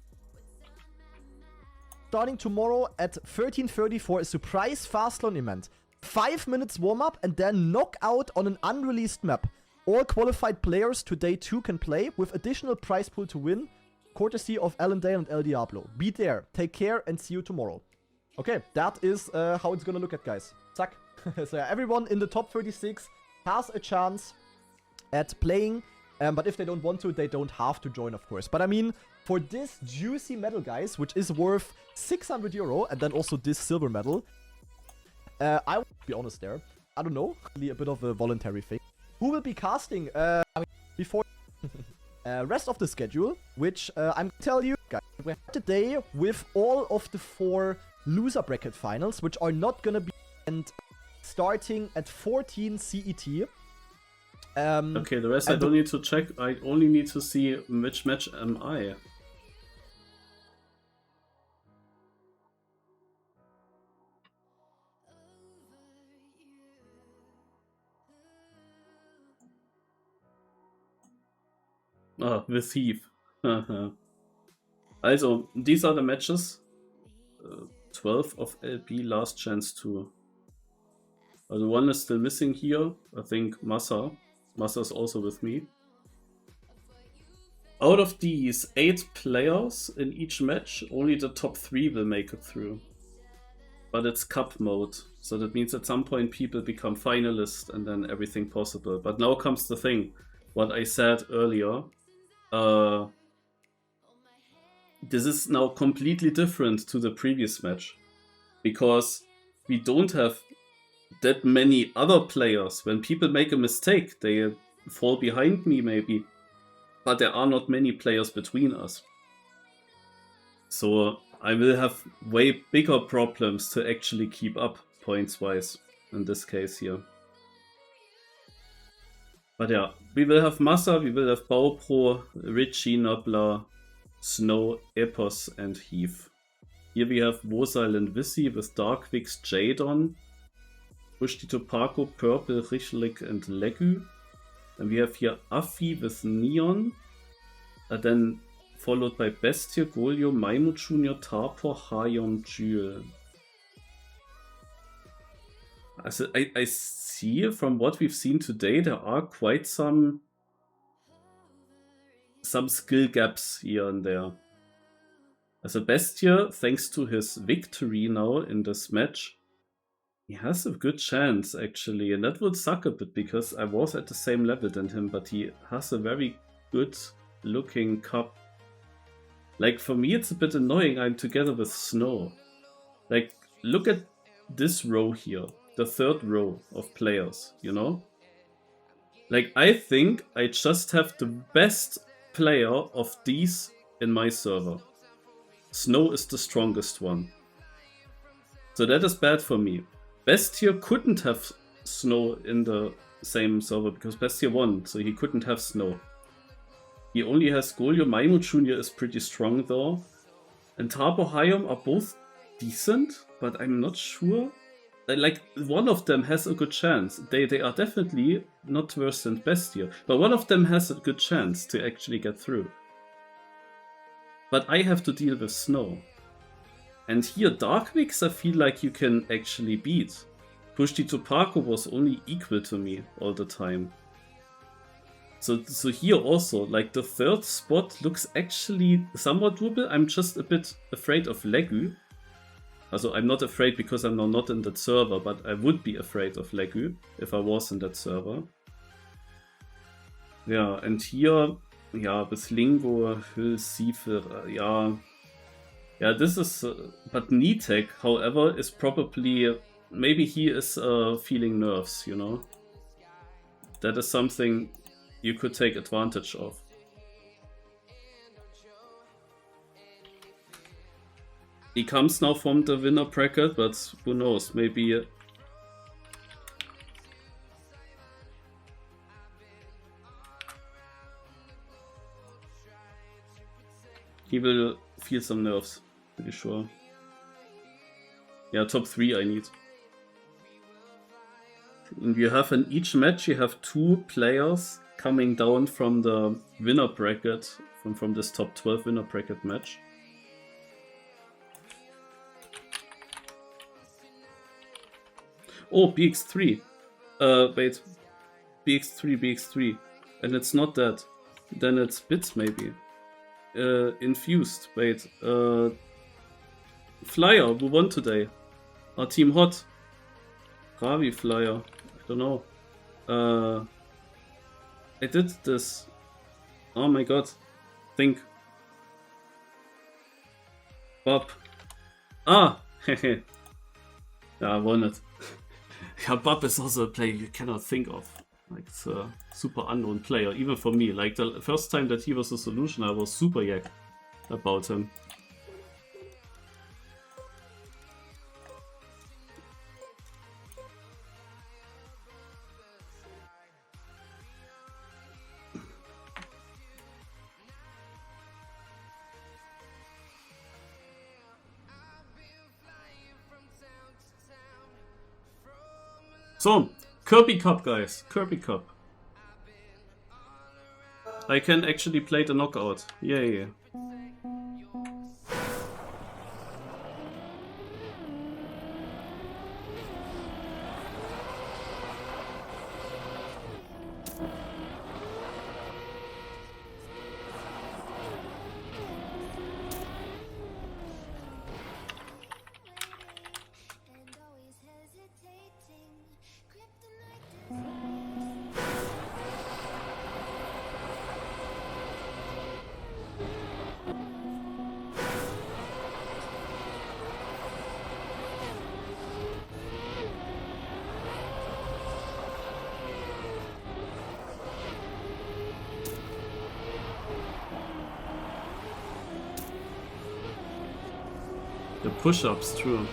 starting tomorrow at 13:30 for a surprise fast learn event. 5 minutes warm up and then knockout on an unreleased map. All qualified players to day 2 can play with additional prize pool to win, courtesy of Allendale and El Diablo. Be there, take care, and see you tomorrow. Okay, that is how it's gonna look at, guys. Zack. So yeah, everyone in the top 36 has a chance at playing. But if they don't want to, they don't have to join, of course. But I mean, for this juicy medal, guys, which is worth 600 euro, and then also this silver medal, I will be honest there. I don't know, really a bit of a voluntary thing. Who will be casting before rest of the schedule, which I'm gonna tell you, guys, we have today with all of the 4 loser bracket finals, which are not gonna be starting at 14 CET. Okay, the rest I don't need to check. I only need to see which match am I. Ah, the Thief. Also, these are the matches. 12 of LP, last chance to. The one is still missing here. I think Massa. Massa is also with me. Out of these 8 players in each match, only the top 3 will make it through. But it's cup mode, so that means at some point people become finalists and then everything possible. But now comes the thing, what I said earlier. This is now completely different to the previous match, because we don't have that many other players. When people make a mistake, they fall behind me maybe, but there are not many players between us. So I will have way bigger problems to actually keep up points wise in this case here. But yeah, we will have Massa, we will have Baupro, Richie, Nobler, Snow, Epos, and Heath. Here we have Wosile and Visi with Darkwix, Jadon, Pushti Topako, Purple, Richlik, and Legu. And we have here Affi with Neon, and then followed by Bestia, Golio, Maimut Jr., Tarpor, Hayon, Jewel. Also, I see from what we've seen today, there are quite some skill gaps here and there. As a Bestia, thanks to his victory now in this match, he has a good chance actually, and that would suck a bit because I was at the same level than him, but he has a very good looking cup. Like for me it's a bit annoying I'm together with Snow. Like look at this row here. The third row of players, you know? Like, I think I just have the best player of these in my server. Snow is the strongest one. So that is bad for me. Bestia couldn't have Snow in the same server because Bestia won, so he couldn't have Snow. He only has Golio. Maimut Jr. is pretty strong though. And Tabo Hayom are both decent, but I'm not sure. Like, one of them has a good chance. They are definitely not worse than Bestia, but one of them has a good chance to actually get through. But I have to deal with Snow. And here Darkwix I feel like you can actually beat. Pushti Topako was only equal to me all the time. So here also, like the third spot looks actually somewhat doable. I'm just a bit afraid of Legu. Also, I'm not afraid because I'm now not in that server, but I would be afraid of Legu if I was in that server. Yeah, and here, yeah, with Lingo, Hill, Seifer, yeah, this is, but Nitek, however, is probably, maybe he is feeling nerves, you know? That is something you could take advantage of. He comes now from the winner bracket, but who knows, maybe... he will feel some nerves, pretty sure. Yeah, top 3 I need. And you have in each match, you have 2 players coming down from the winner bracket, from this top 12 winner bracket match. Oh, BX3. Wait. BX3. And it's not that. Then it's Bits, maybe. Infused. Wait. Flyer, who won today? Our Team Hot. Ravi Flyer. I don't know. I did this. Oh my god. Think. Bob. Ah! Hehe. Yeah, I won it. Yeah, Bob is also a player you cannot think of. Like, it's a super unknown player, even for me. Like, the first time that he was a solution, I was super yak about him. So, Kirby Cup, guys. Kirby Cup. I can actually play the knockout. Yay. The push-ups, true.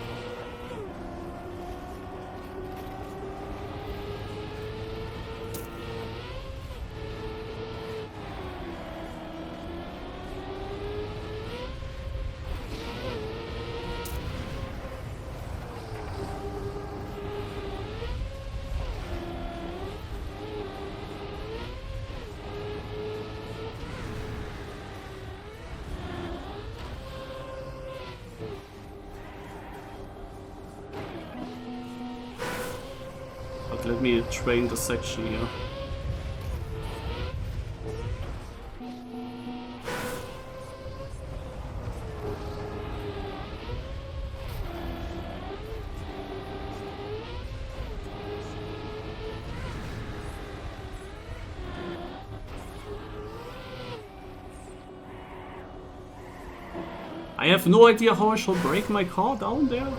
let me train the section here. I have no idea how I shall break my car down there.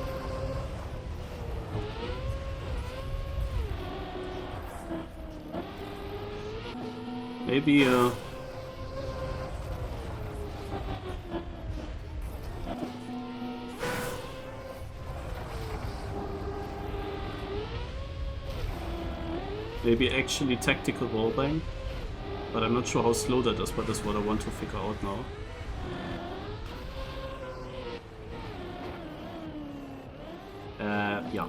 Maybe maybe actually tactical wallbang, but I'm not sure how slow that is, but that's what I want to figure out now. Yeah.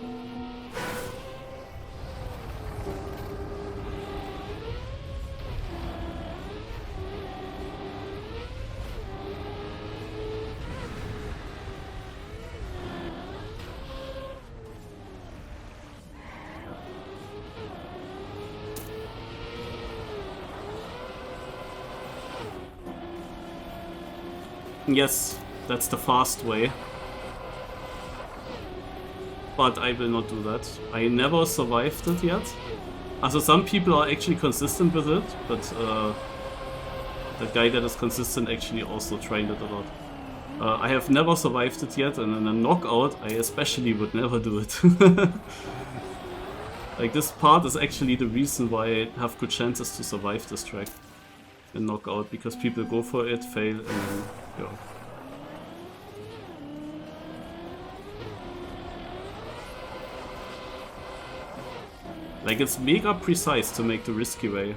Yes, that's the fast way. But I will not do that. I never survived it yet. Also, some people are actually consistent with it, but the guy that is consistent actually also trained it a lot. I have never survived it yet, and in a knockout, I especially would never do it. Like, this part is actually the reason why I have good chances to survive this track in knockout, because people go for it, fail, and then go. Like, it's mega precise to make the risky way.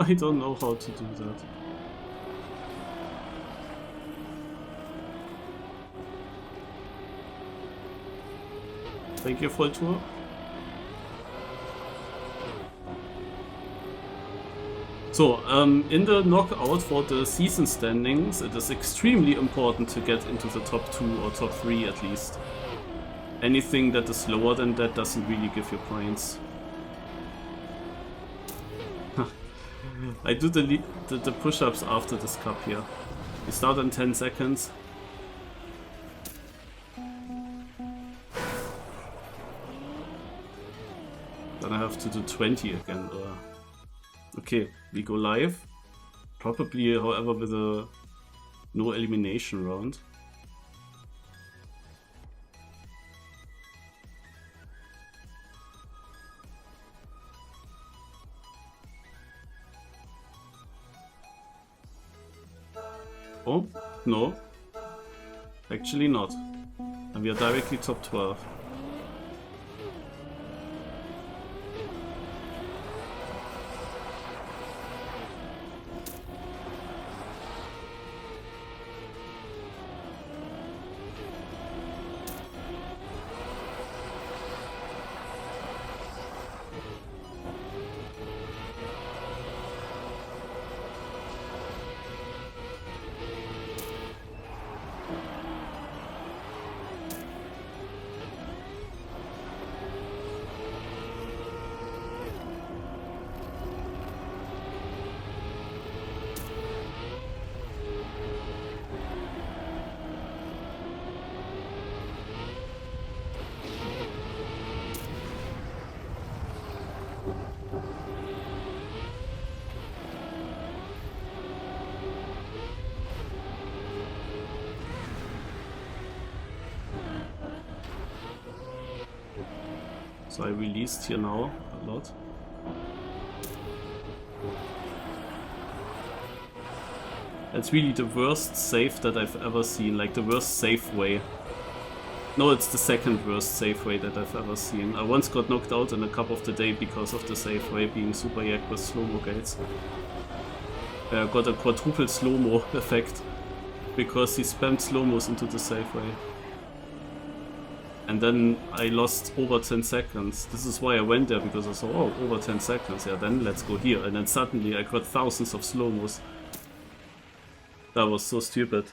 I don't know how to do that. Thank you, full tour. So, in the knockout for the season standings, it is extremely important to get into the top 2 or top 3 at least. Anything that is lower than that doesn't really give you points. I do the push-ups after this cup here. We start in 10 seconds. Then I have to do 20 again. Okay, we go live. Probably, however, with a no elimination round. Oh, no. Actually not. And we are directly top 12. So I released here now a lot. It's really the worst save that I've ever seen, like the worst save way. No, it's the second worst save way that I've ever seen. I once got knocked out in a cup of the day because of the save way being super yak with slow-mo gates. Got a quadruple slow-mo effect because he spammed slow-mos into the save way. And then I lost over 10 seconds. This is why I went there, because I saw, oh, over 10 seconds. Yeah, then let's go here. And then suddenly I got thousands of slow-mos. That was so stupid.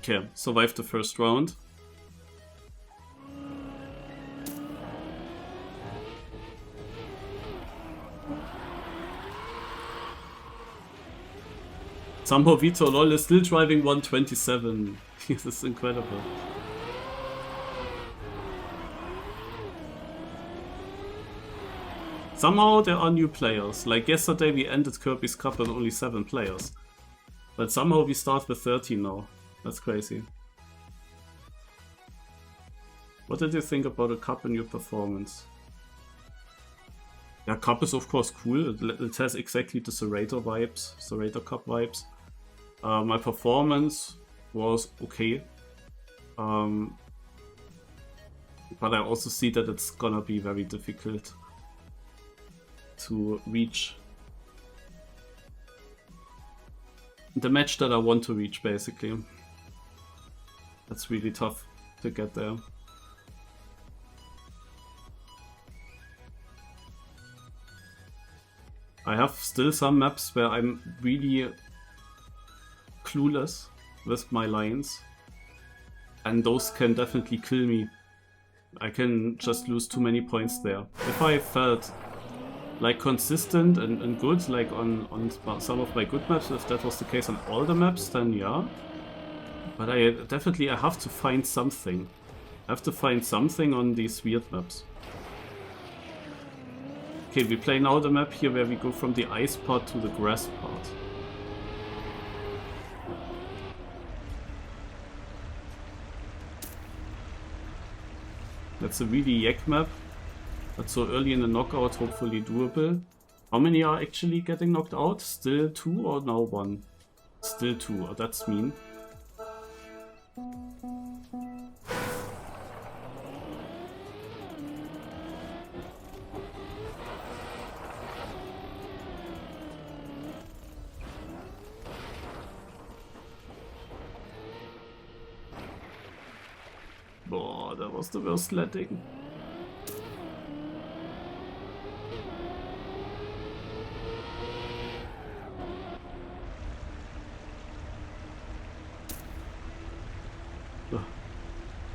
Okay, survived the first round. Somehow Vito LOL is still driving 127. This is incredible. Somehow there are new players. Like yesterday we ended Kirby's Cup with only 7 players. But somehow we start with 13 now. That's crazy. What did you think about a Cup in your performance? Yeah, Cup is of course cool. It has exactly the Serrator vibes, Serrator Cup vibes. My performance was okay. But I also see that it's gonna be very difficult to reach the match that I want to reach, basically. That's really tough to get there. I have still some maps where I'm really clueless with my lines, and those can definitely kill me. I can just lose too many points there. If I felt like consistent and good, like on some of my good maps, if that was the case on all the maps, then yeah. But I have to find something. I have to find something on these weird maps. Okay, we play now the map here where we go from the ice part to the grass part. That's a really yak map, but so early in the knockout, hopefully doable. How many are actually getting knocked out? Still 2 or now 1? Still 2, oh, that's mean. Boah, that was the worst letting.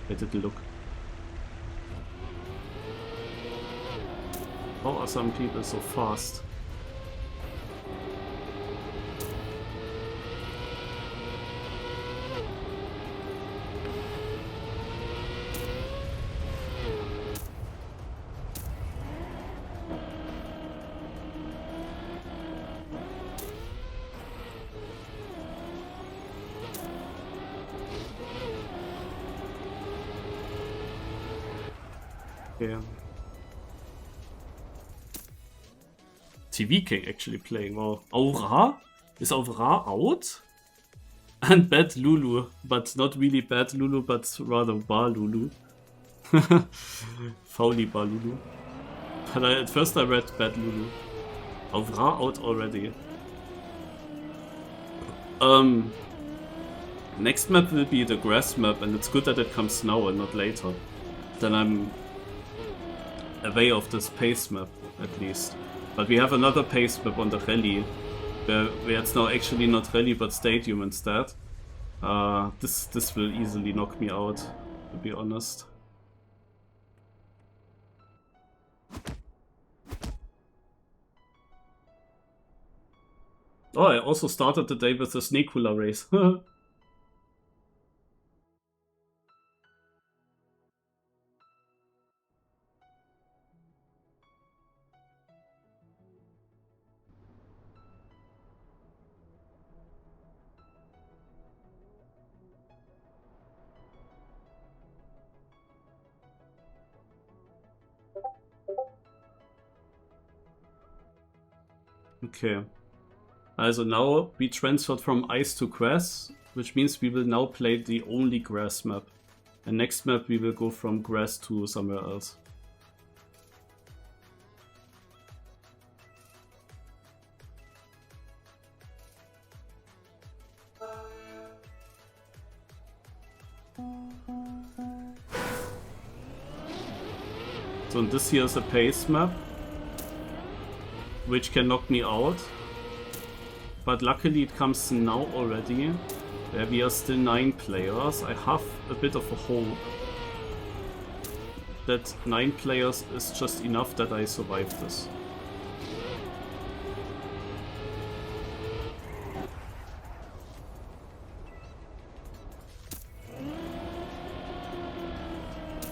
I didn't look. How are some people so fast? Yeah. TV King actually playing. Wow. Aura? Is Aura out? And Bad Lulu. But not really Bad Lulu, but rather Bar Lulu. Fowly Bar Lulu. But at first I read Bad Lulu. Aura out already. Next map will be the grass map, and it's good that it comes now and not later. Then I'm away of this pace map, at least. But we have another pace map on the rally, where it's now actually not rally but stadium instead. This will easily knock me out, to be honest. Oh, I also started the day with a snake hula race. Okay. Also now we transferred from ice to grass, which means we will now play the only grass map. And next map we will go from grass to somewhere else. So and this here is a pace map, which can knock me out. But luckily it comes now already, where we are still 9 players. I have a bit of a hope that 9 players is just enough that I survive this.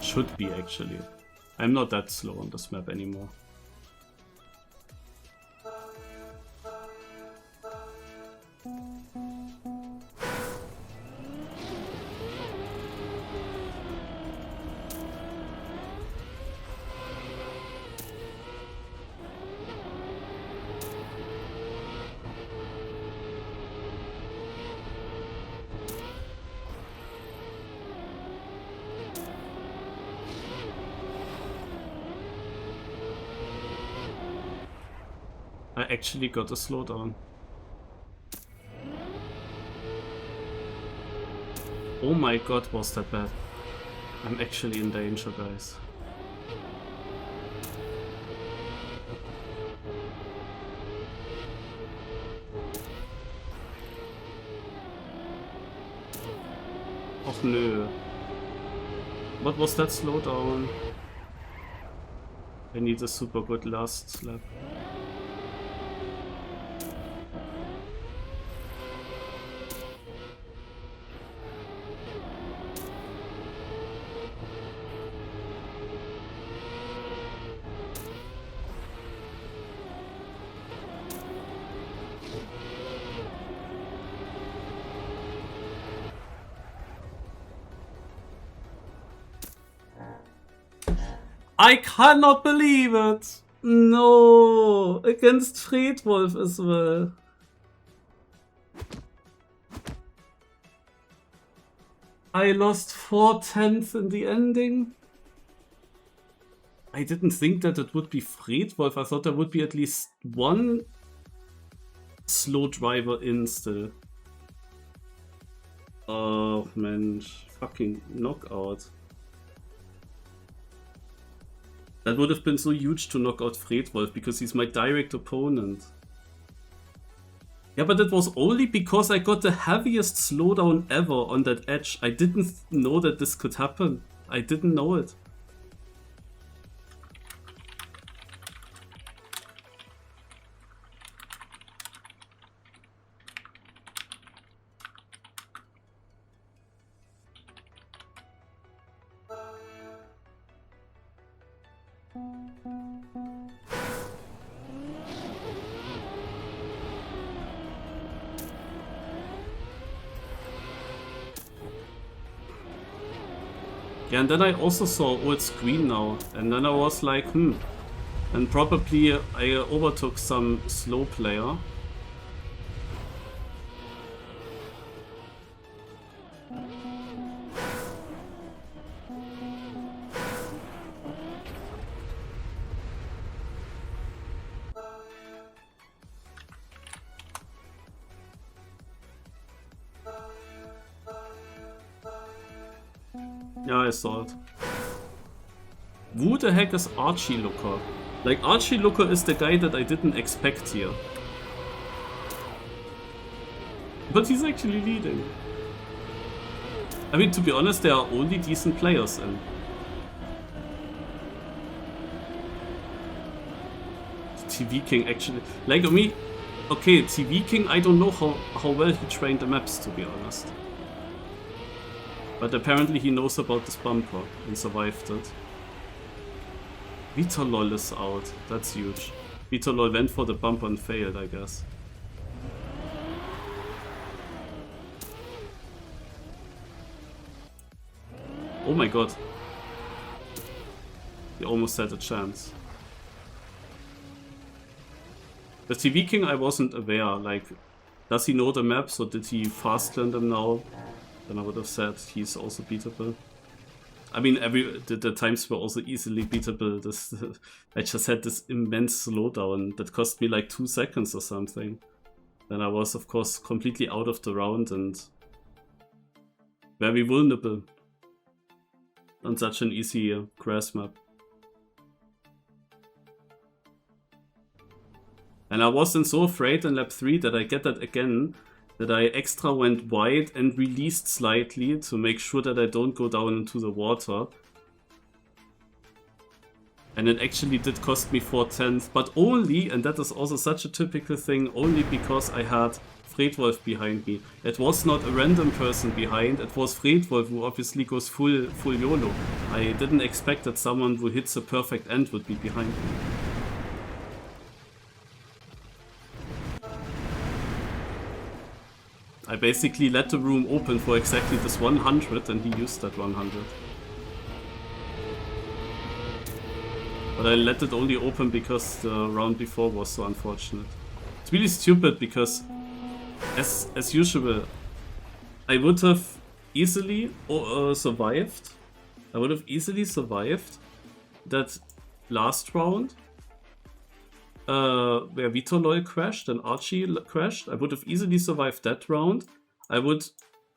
Should be actually. I'm not that slow on this map anymore. I actually got a slowdown. Oh my god, was that bad. I'm actually in danger, guys. Och nö. What was that slowdown? I need a super good last lap. I cannot believe it! No! Against Friedwolf as well. I lost 4/10 in the ending. I didn't think that it would be Friedwolf. I thought there would be at least one slow driver in still. Oh man, fucking knockout. That would have been so huge to knock out Friedwolf because he's my direct opponent. Yeah, but it was only because I got the heaviest slowdown ever on that edge. I didn't know that this could happen. I didn't know it. Yeah, and then I also saw, oh, it's green now. And then I was like, And probably I overtook some slow player. Yeah, I saw it. Who the heck is Archie Looker? Like, Archie Looker is the guy that I didn't expect here. But he's actually leading. I mean, to be honest, there are only decent players in. TV King actually... Like, me... Okay, TV King, I don't know how well he trained the maps, to be honest. But apparently he knows about this bumper and survived it. Vitalol is out. That's huge. Vitalol went for the bumper and failed, I guess. Oh my god. He almost had a chance. The TV King I wasn't aware, like, does he know the maps or did he fast learn them now? Then I would have said he's also beatable. I mean, the times were also easily beatable. I just had this immense slowdown that cost me like 2 seconds or something. Then I was, of course, completely out of the round and very vulnerable on such an easy grass map. And I wasn't so afraid in lap 3 that I get that again, that I extra went wide and released slightly to make sure that I don't go down into the water. And it actually did cost me 4/10, but only, and that is also such a typical thing, only because I had Fredwolf behind me. It was not a random person behind, it was Fredwolf who obviously goes full YOLO. I didn't expect that someone who hits a perfect end would be behind me. I basically let the room open for exactly this 100 and he used that 100. But I let it only open because the round before was so unfortunate. It's really stupid because, as usual, I would have easily survived. I would have easily survived that last round where Vitor crashed and Archie crashed. I would have easily survived that round. I would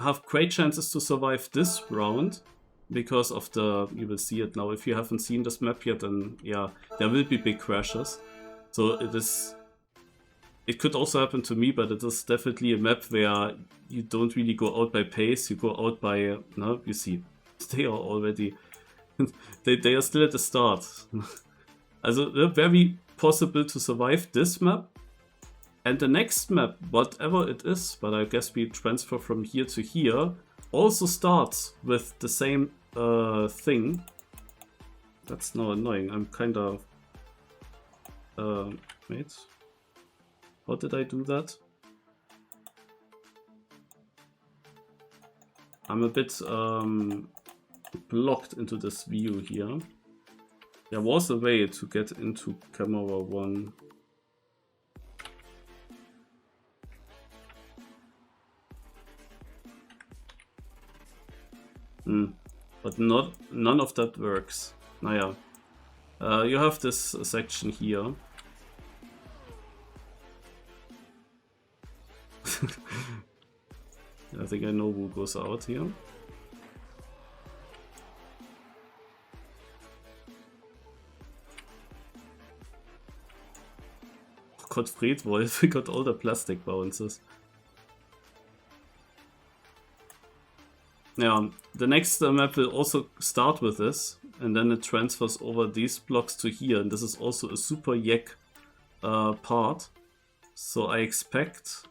have great chances to survive this round because of the, you will see it now. If you haven't seen this map yet, then yeah, there will be big crashes. So it could also happen to me, but it is definitely a map where you don't really go out by pace, you go out by, no, you see, they are already, they are still at the start. Also, they're very possible to survive this map and the next map, whatever it is, but I guess we transfer from here to here, also starts with the same thing. That's now annoying. I'm kind of wait, how did I do that? I'm a bit blocked into this view here. There was a way to get into camera 1. But none of that works. Naja. You have this section here. I think I know who goes out here. God, Fredwolf, we got all the plastic bounces. Yeah, the next map will also start with this, and then it transfers over these blocks to here, and this is also a super yak part. So I expect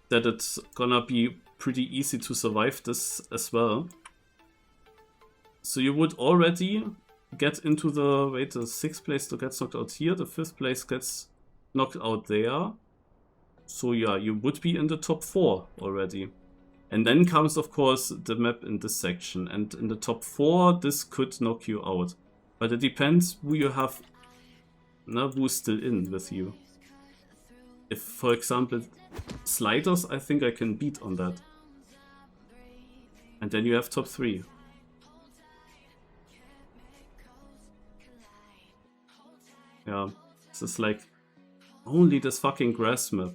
that it's gonna be pretty easy to survive this as well. So you would already get into the, wait, the 6th place gets knocked out here, the 5th place gets knocked out there. So yeah, you would be in the top 4 already. And then comes, of course, the map in this section. And in the top 4, this could knock you out. But it depends who you have, who's still in with you. If, for example, Sliders, I think I can beat on that. And then you have top 3. Yeah, this is like only this fucking grass map.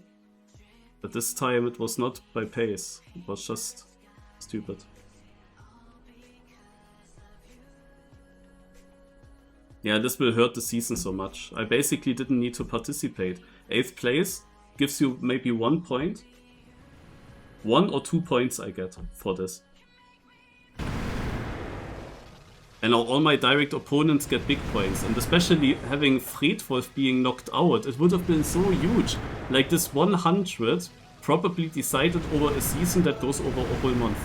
But this time it was not by pace, it was just stupid. Yeah, this will hurt the season so much. I basically didn't need to participate. 8th place gives you maybe 1 point. 1 or 2 points I get for this. And now all my direct opponents get big points, and especially having Fredwolf being knocked out, it would have been so huge. Like this 100 probably decided over a season that goes over a whole month.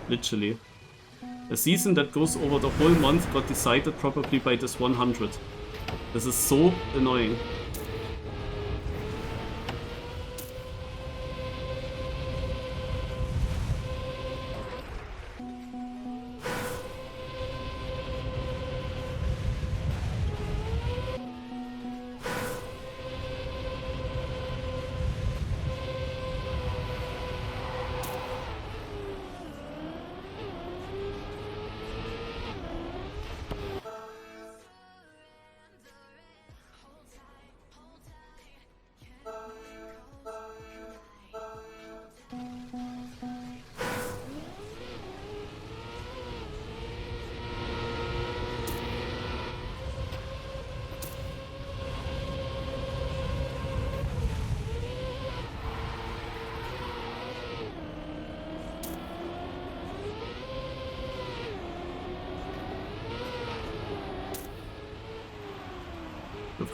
Literally. A season that goes over the whole month got decided probably by this 100. This is so annoying.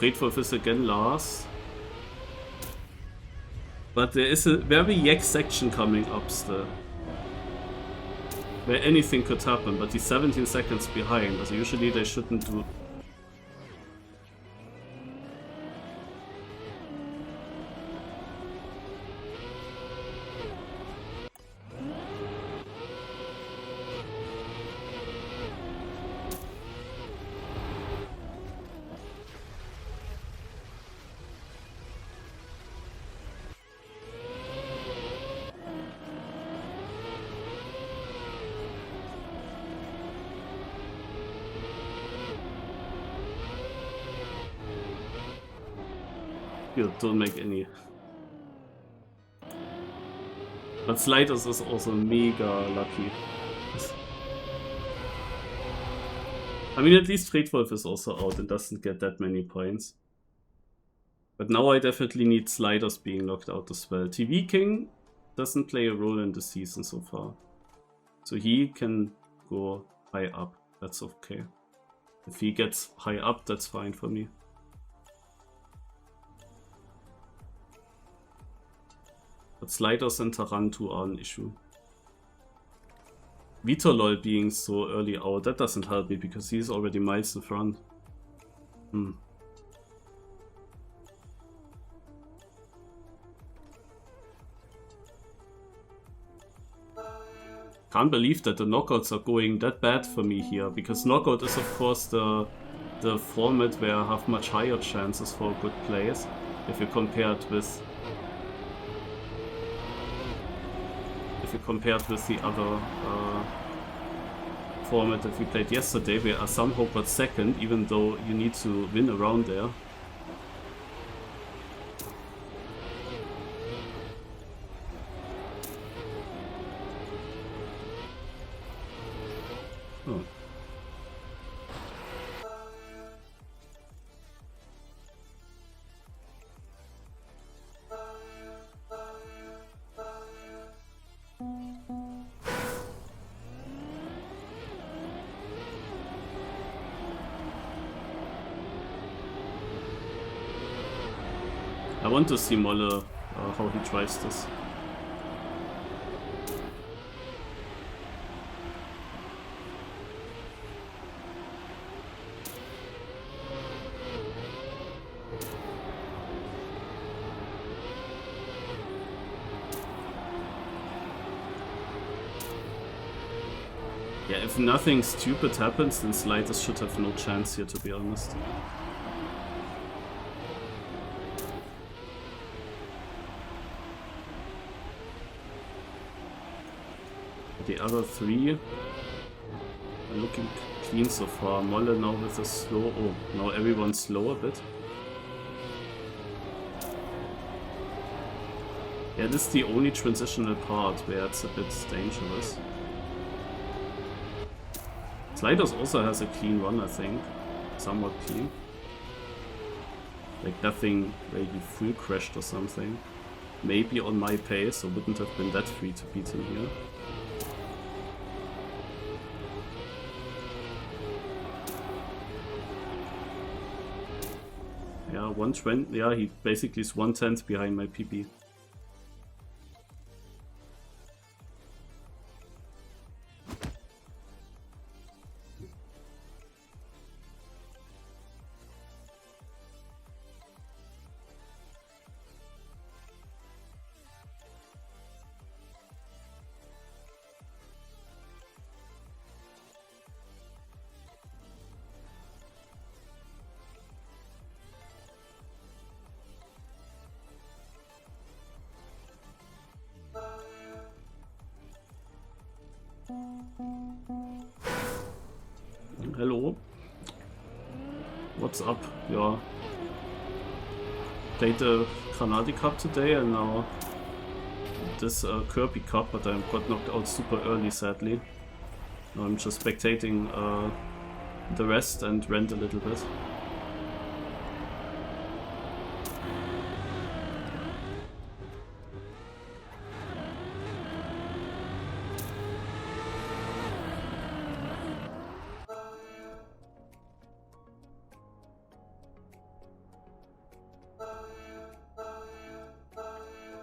Fredwolf is again last. But there is a very yak section coming up still. Where anything could happen, but he's 17 seconds behind. So usually they shouldn't do... You don't make any. But Sliders is also mega lucky. I mean, at least Fredwolf is also out and doesn't get that many points. But now I definitely need Sliders being knocked out as well. TV King doesn't play a role in the season so far. So he can go high up. That's okay. If he gets high up, that's fine for me. But Sliders and Tarantu are an issue. Vitorlol being so early out, that doesn't help me because he's already miles in front. Can't believe that the knockouts are going that bad for me here, because knockout is of course the format where I have much higher chances for good plays if you compare it with the other format that we played yesterday, where I somehow got second, even though you need to win around there. Oh. I want to see Molle, how he tries this. Yeah, if nothing stupid happens, then Sliders should have no chance here, to be honest. The other three are looking clean so far. Molle now with a slow... Oh, now everyone's slow a bit. Yeah, this is the only transitional part where it's a bit dangerous. Sliders also has a clean run, I think. Somewhat clean. Like nothing where he full crashed or something. Maybe on my pace, so wouldn't have been that free to beat him here. Yeah, 120. Yeah, he basically is 1/10 behind my PB. Hello. What's up? Yeah. Played the Granadi Cup today and now this Kirby Cup, but I got knocked out super early, sadly. Now I'm just spectating the rest and rent a little bit.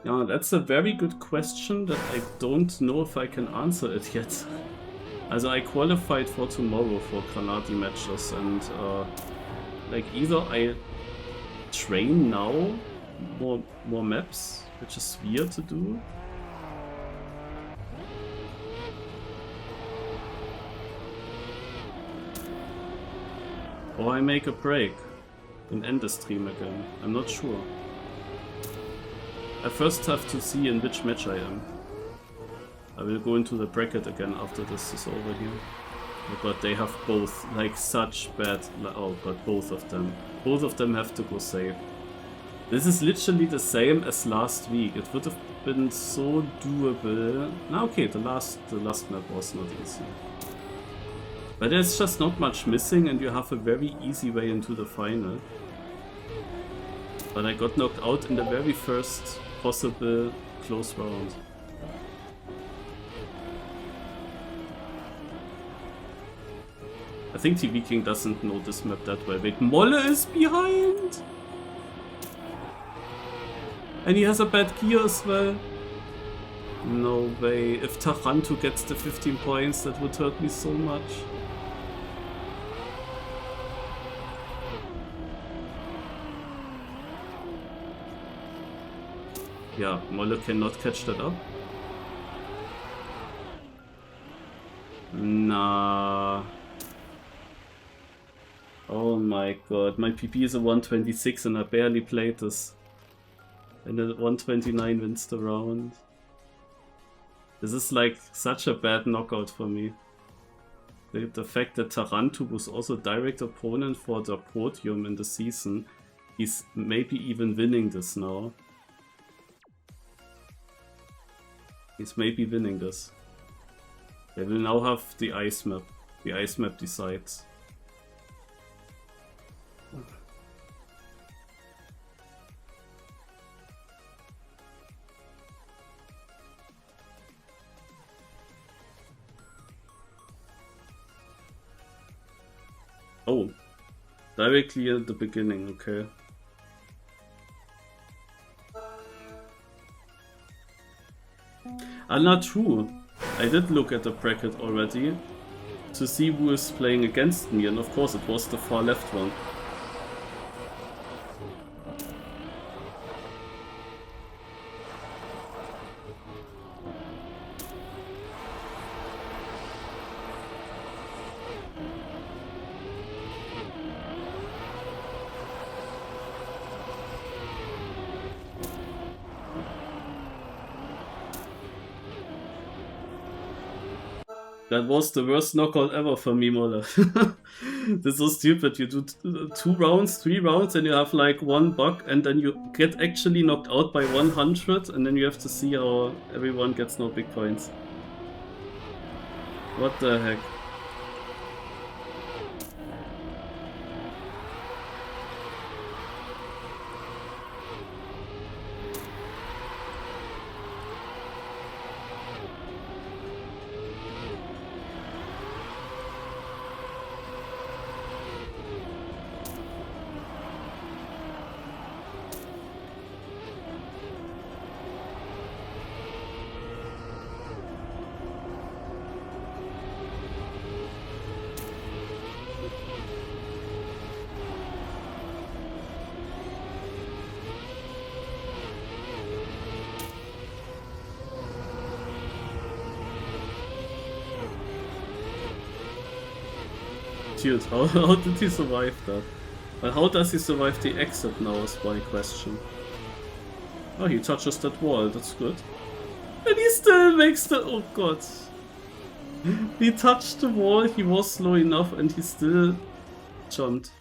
Yeah, that's a very good question that I don't know if I can answer it yet. Also I qualified for tomorrow for Granati matches and like either I train now more maps, which is weird to do. Or I make a break and end the stream again. I'm not sure. I first have to see in which match I am. I will go into the bracket again after this is over here. But they have both, like, such bad... Oh, but both of them. Both of them have to go safe. This is literally the same as last week. It would have been so doable. Now, okay, the last map was not easy. But there's just not much missing and you have a very easy way into the final. But I got knocked out in the very first possible close round. I think TV King doesn't know this map that well. Wait, Molle is behind! And he has a bad gear as well. No way. If Taranto gets the 15 points, that would hurt me so much. Yeah, Molle cannot catch that up. Nah. Oh my god, my PP is a 126 and I barely played this. And a 129 wins the round. This is like such a bad knockout for me. The fact that Taranto was also a direct opponent for the podium in the season, he's maybe even winning this now. He's maybe winning this. They will now have the ice map. The ice map decides. Oh, directly at the beginning, okay. Not true. I did look at the bracket already to see who is playing against me, and of course it was the far left one. That was the worst knockout ever for me, Molle. This is so stupid. You do 2 rounds, 3 rounds, and you have like 1 bug, and then you get actually knocked out by 100, and then you have to see how everyone gets no big points. What the heck? Dude, how did he survive that? But how does he survive the exit now is my question. Oh, he touches that wall, that's good. And he still makes the... Oh god. He touched the wall, he was slow enough, and he still jumped.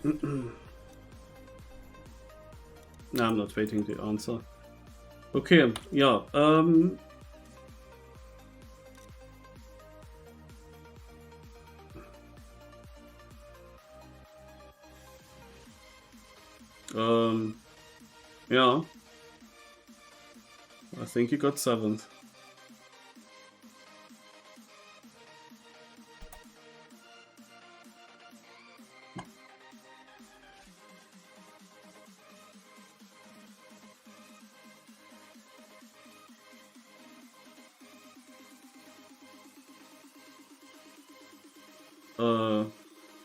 No, I'm not waiting the answer. Okay, yeah. Yeah. I think you got 7th.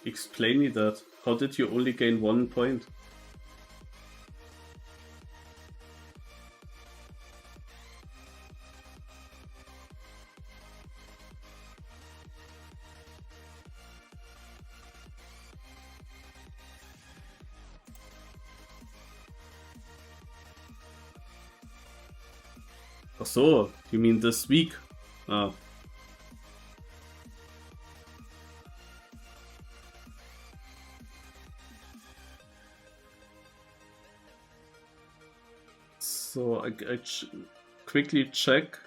Explain me that. How did you only gain 1 point? Ach so, you mean this week? Ah. So I quickly check.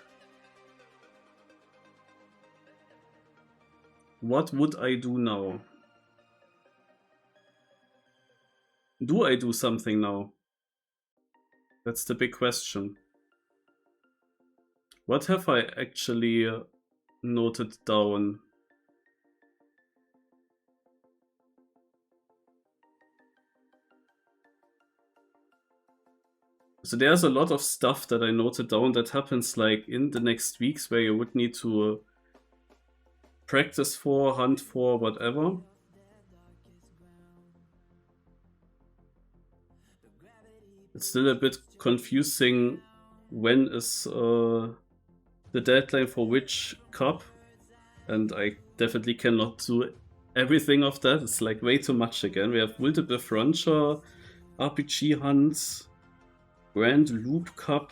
What would I do now? Do I do something now? That's the big question. What have I actually noted down? So there's a lot of stuff that I noted down that happens like in the next weeks where you would need to practice for, hunt for, whatever. It's still a bit confusing when is the deadline for which cup, and I definitely cannot do everything of that. It's like way too much again. We have multiple frontier, RPG hunts, Grand Loop Cup.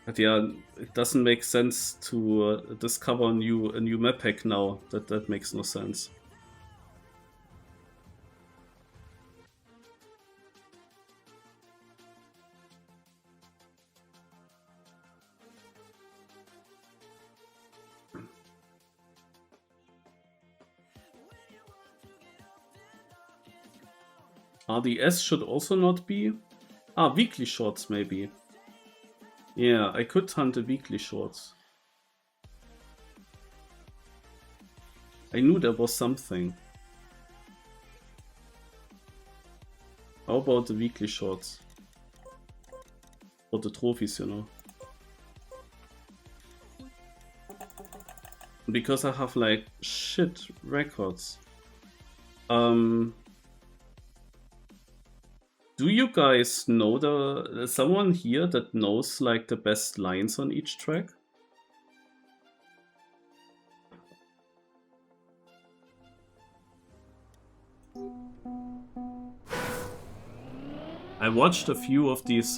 But yeah, it doesn't make sense to discover a new map pack now. That makes no sense. RDS should also not be. Weekly shorts maybe. Yeah, I could hunt the weekly shorts. I knew there was something. How about the weekly shorts? Or the trophies, you know. Because I have like shit records. Do you guys know someone here that knows like the best lines on each track? I watched a few of these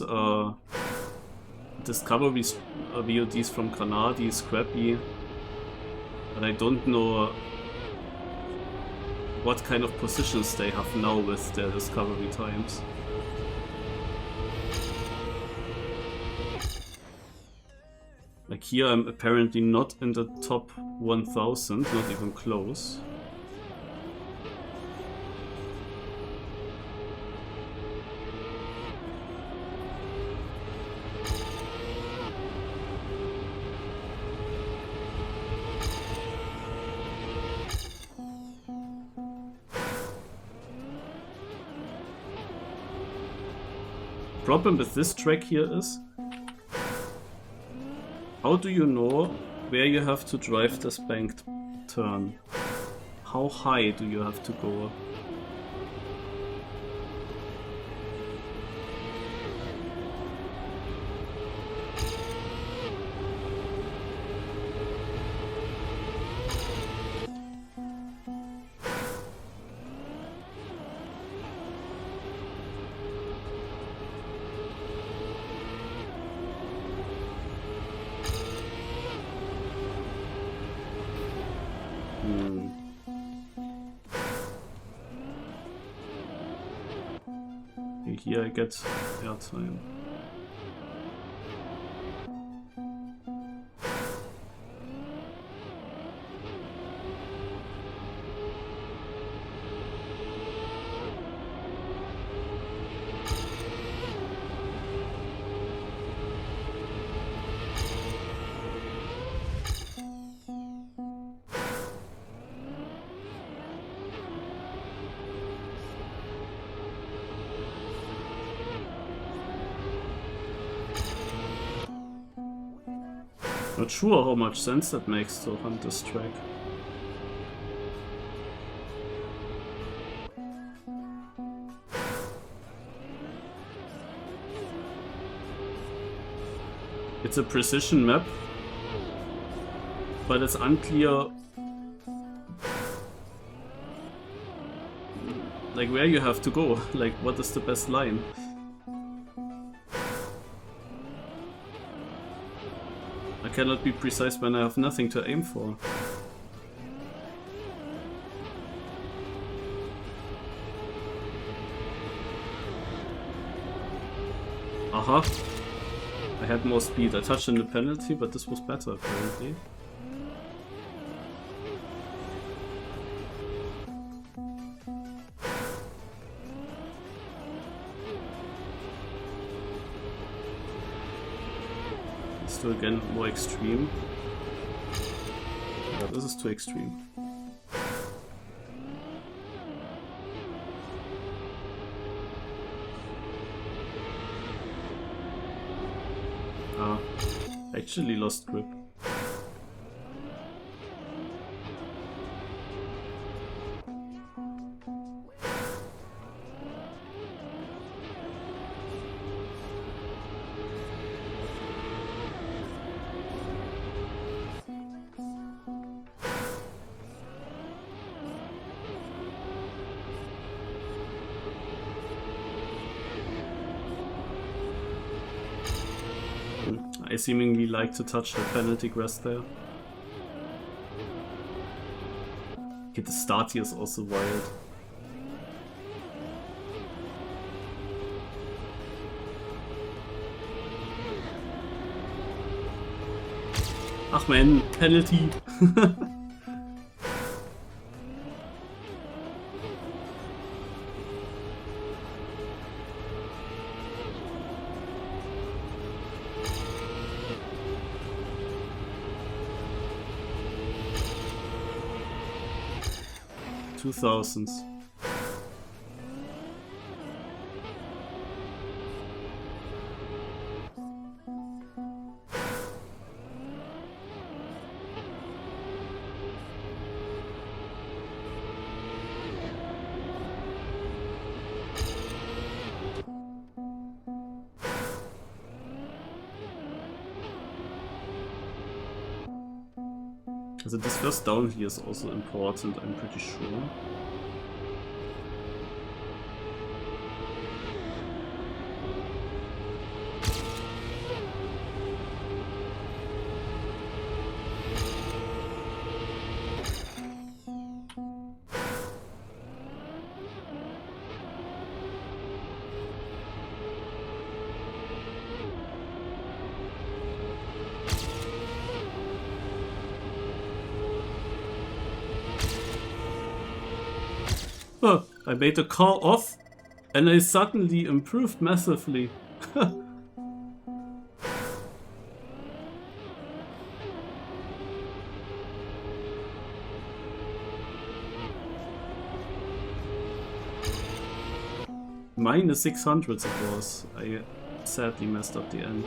Discovery VODs from Kanadi, Scrappy, but I don't know what kind of positions they have now with their discovery times. Like here I'm apparently not in the top 1000, not even close. Problem with this track here is, how do you know where you have to drive this banked turn? How high do you have to go? Okay, here I get airtime. Not sure how much sense that makes to hunt this track. It's a precision map, but it's unclear like where you have to go, like what is the best line. I cannot be precise when I have nothing to aim for. Aha! I had more speed. I touched in the penalty, but this was better apparently. Let's do again more extreme. Yeah, this is too extreme. Ah, actually lost grip. I seemingly like to touch the penalty grass there. Okay, the start here is also wild. Ach man, penalty! 2000s. Also this first down here is also important, I'm pretty sure. I made the car off and I suddenly improved massively. Minus 600 it was. I sadly messed up the end.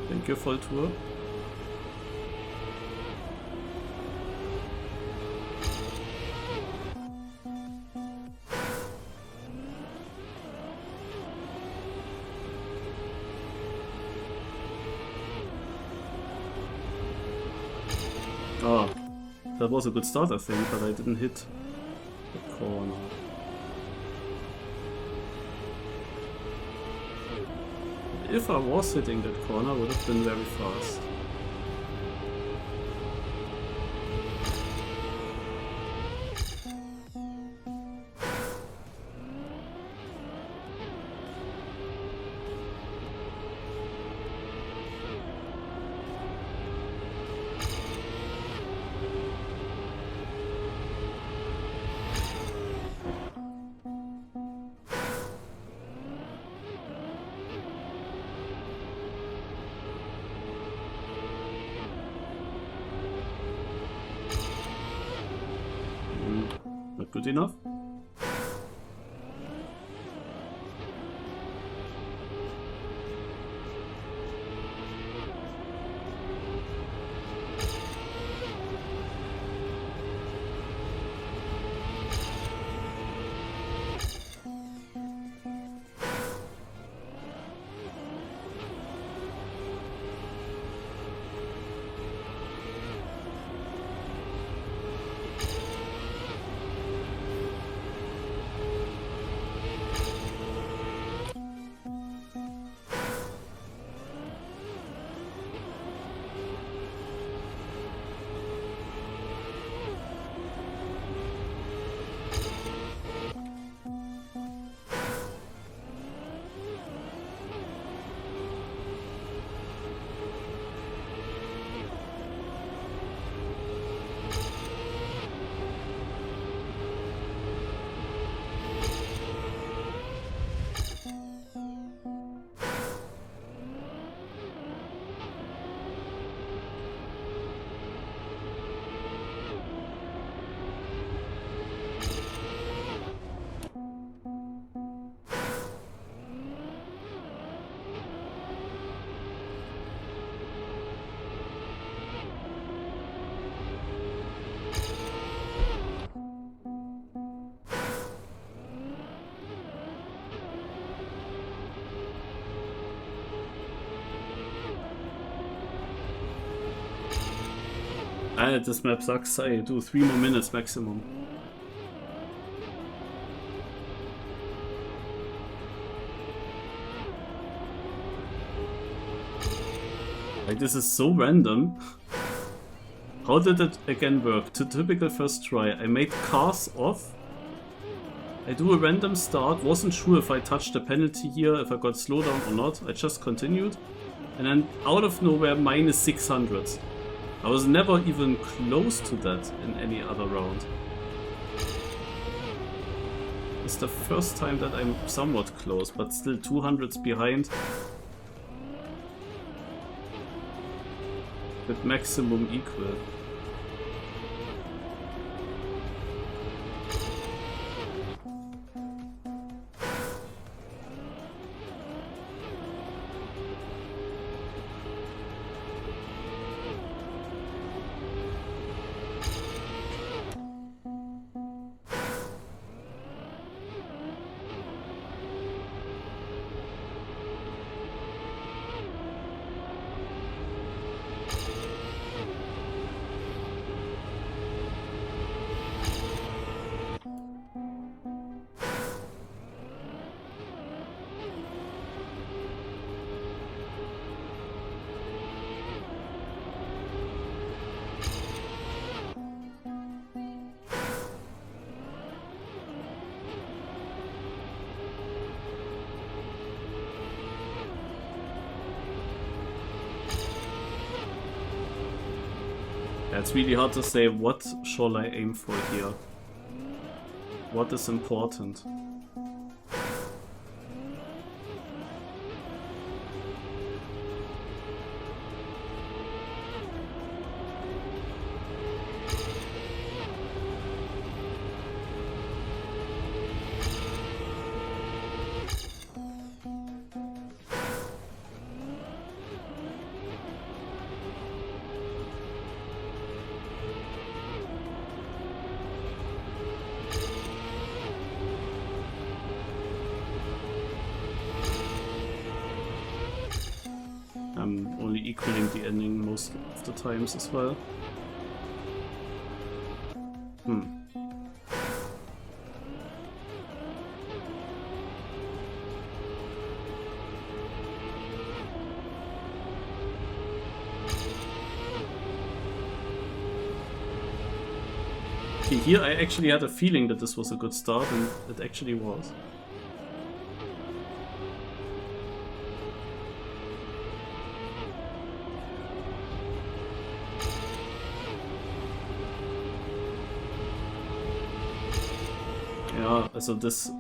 Thank you, Volltour. Oh, that was a good start, I think, but I didn't hit the corner. If I was hitting that corner, I would have been very fast. Not good enough. This map sucks. I do 3 more minutes maximum. Like, this is so random. How did it again work? Typical first try. I made cars off. I do a random start. Wasn't sure if I touched the penalty here, if I got slowed down or not. I just continued. And then out of nowhere, minus 600. I was never even close to that in any other round. It's the first time that I'm somewhat close, but still 200s behind. With maximum equal. It's really hard to say what shall I aim for here. What is important? I'm only equaling the ending most of the times as well. Okay, here I actually had a feeling that this was a good start, and it actually was. Ja, also das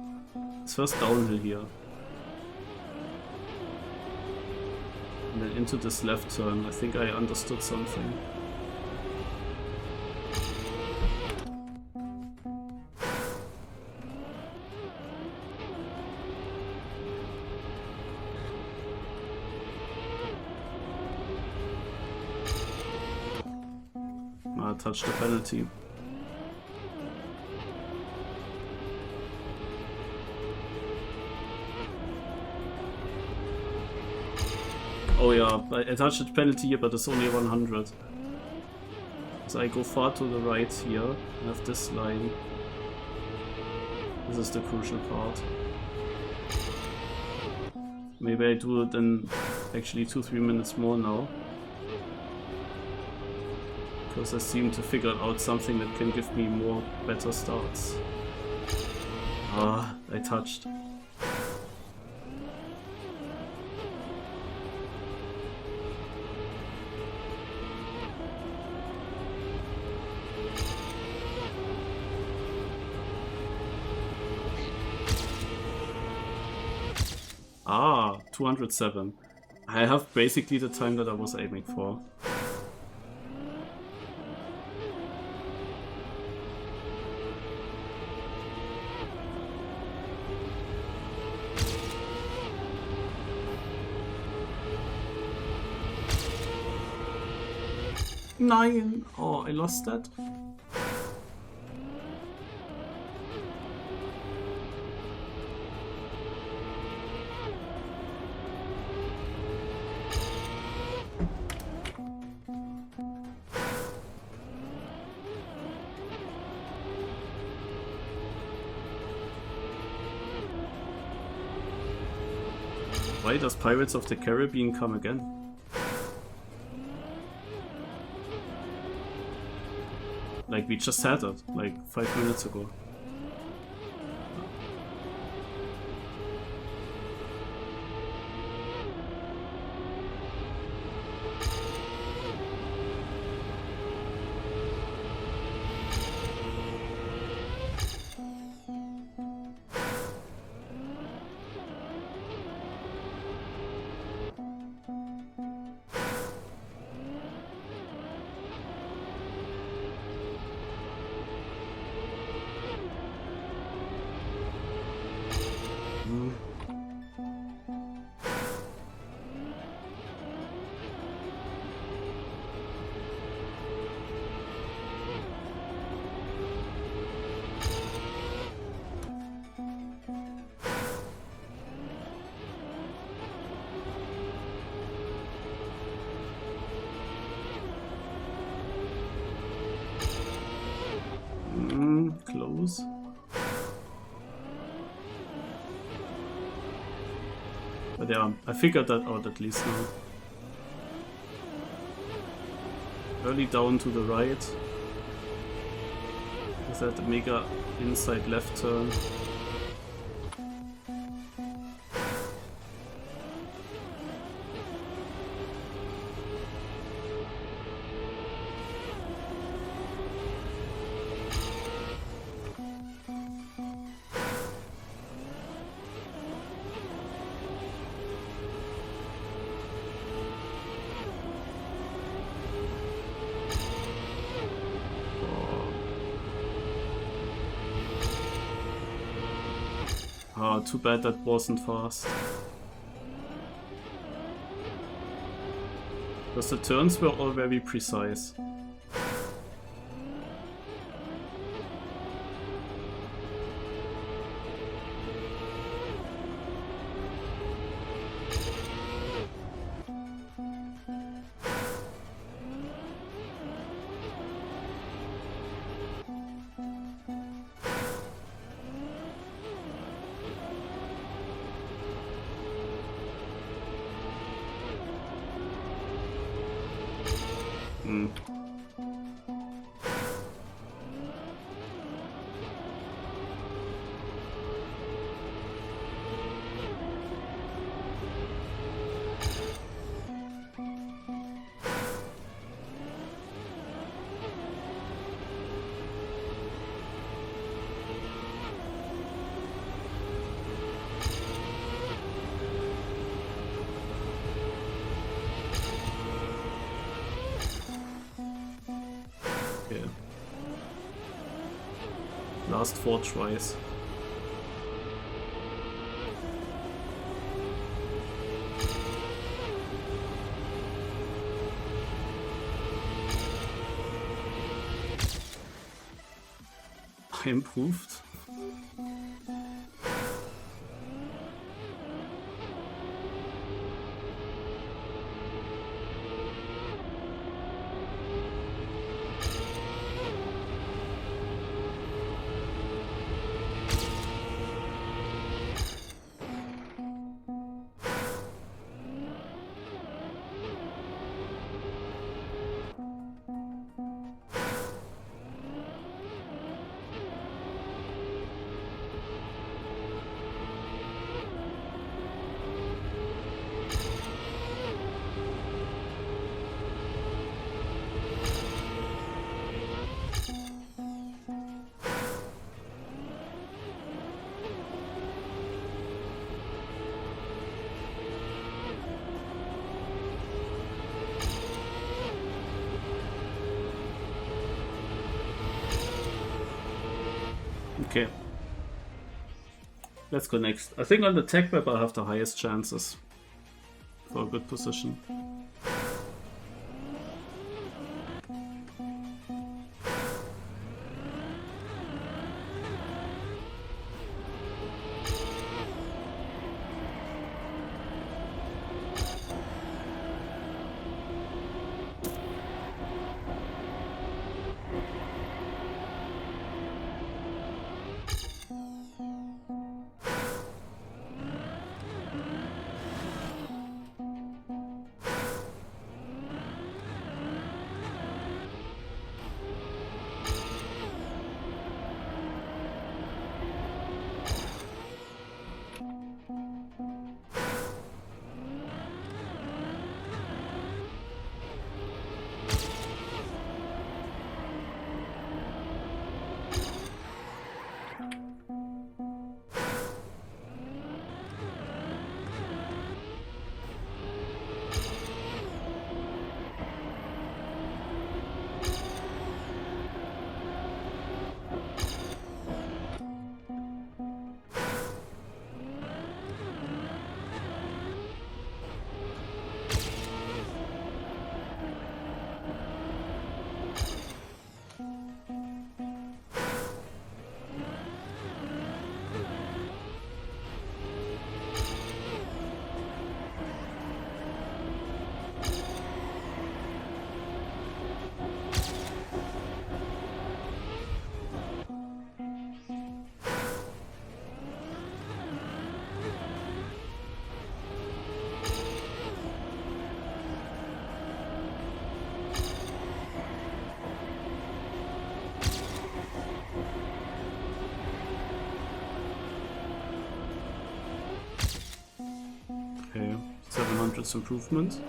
ist first downhill here. And then into this left turn. I think I understood something. I touched the penalty. Oh yeah, I touched the penalty here, but it's only 100. So I go far to the right here. I have this line. This is the crucial part. Maybe I do it in actually 2-3 minutes more now. Because I seem to figure out something that can give me more better starts. Ah, I touched. Ah, 207. I have basically the time that I was aiming for. Nein! Oh, I lost that. Why does Pirates of the Caribbean come again? Like we just had it, like 5 minutes ago. Close. But yeah, I figured that out at least now. Early down to the right. Is that the mega inside left turn? Ah, too bad that wasn't fast. Because the turns were all very precise. Okay. Last 4 tries. I improved. Okay. Let's go next. I think on the tech map I have the highest chances for a good position. Okay, 700 improvement.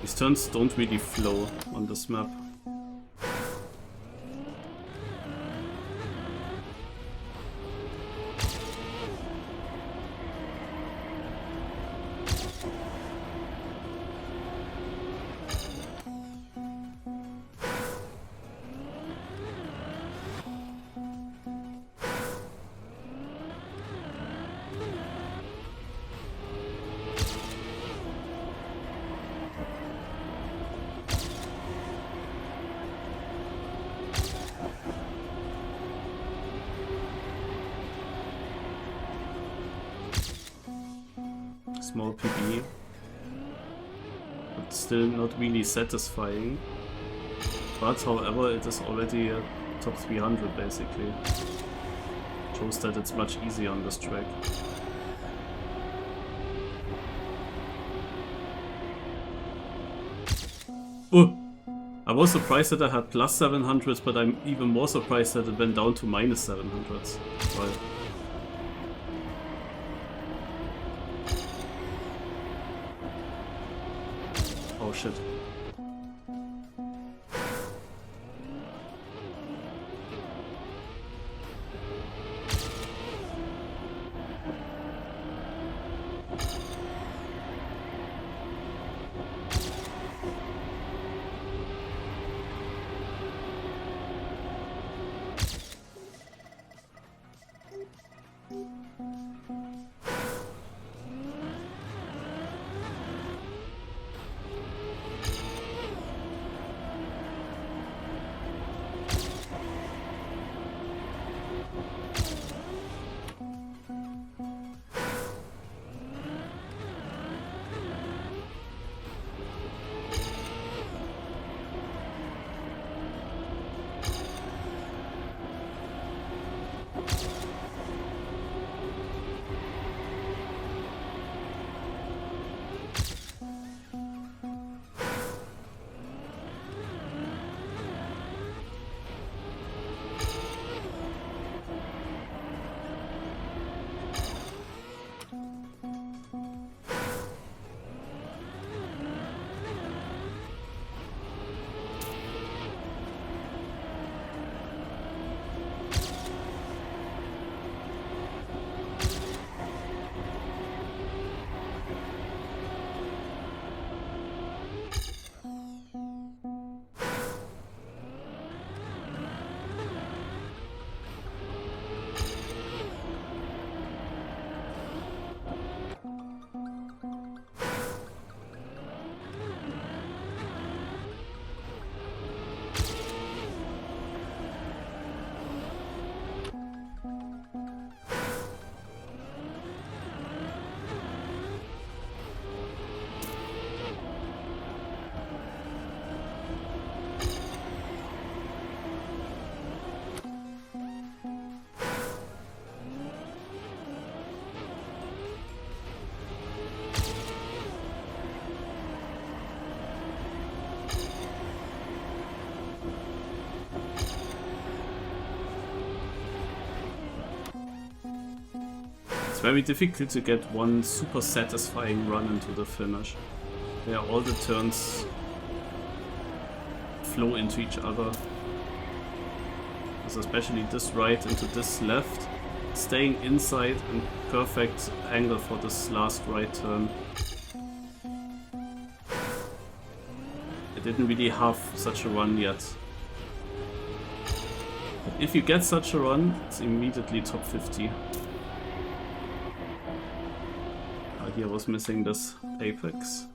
These turns don't really flow on this map. small PB. But still not really satisfying. But however, it is already a top 300 basically. Shows that it's much easier on this track. Oh! I was surprised that I had plus 700s, but I'm even more surprised that it went down to minus 700s. Right. Oh shit. It's very difficult to get one super satisfying run into the finish, where all the turns flow into each other. There's especially this right into this left, staying inside and perfect angle for this last right turn. I didn't really have such a run yet. But if you get such a run, it's immediately top 50. Here was missing this apex.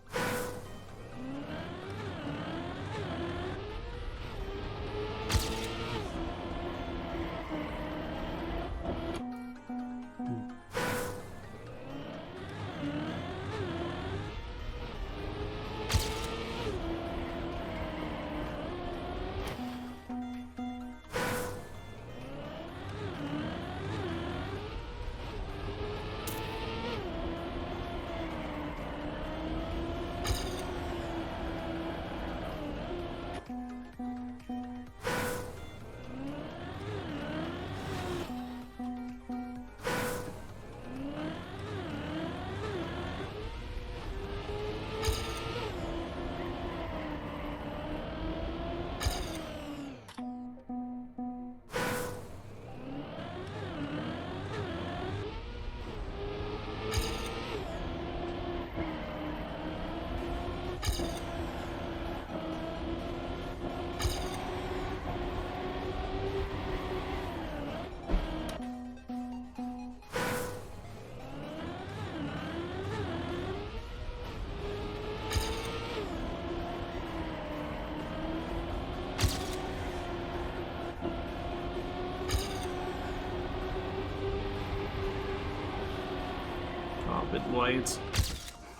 A bit wide.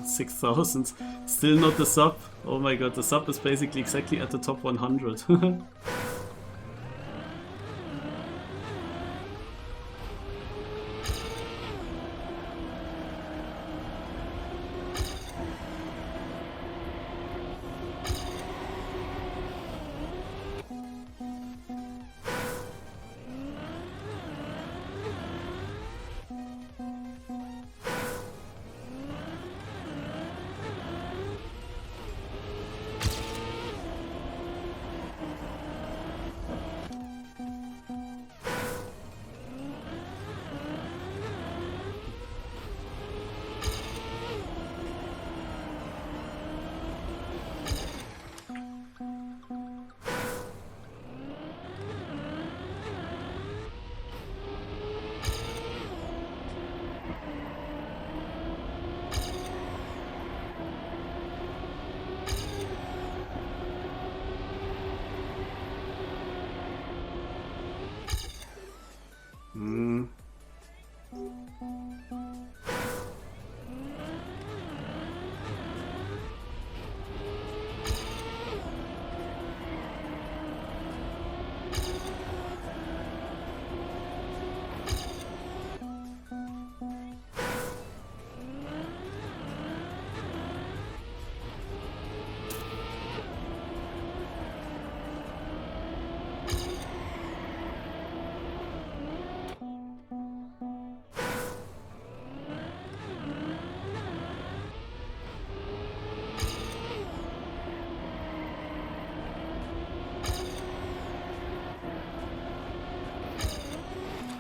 6,000. Still not the sub. Oh my god, the sub is basically exactly at the top 100. Hmm.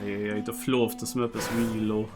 Yeah, the flow of this map is really low.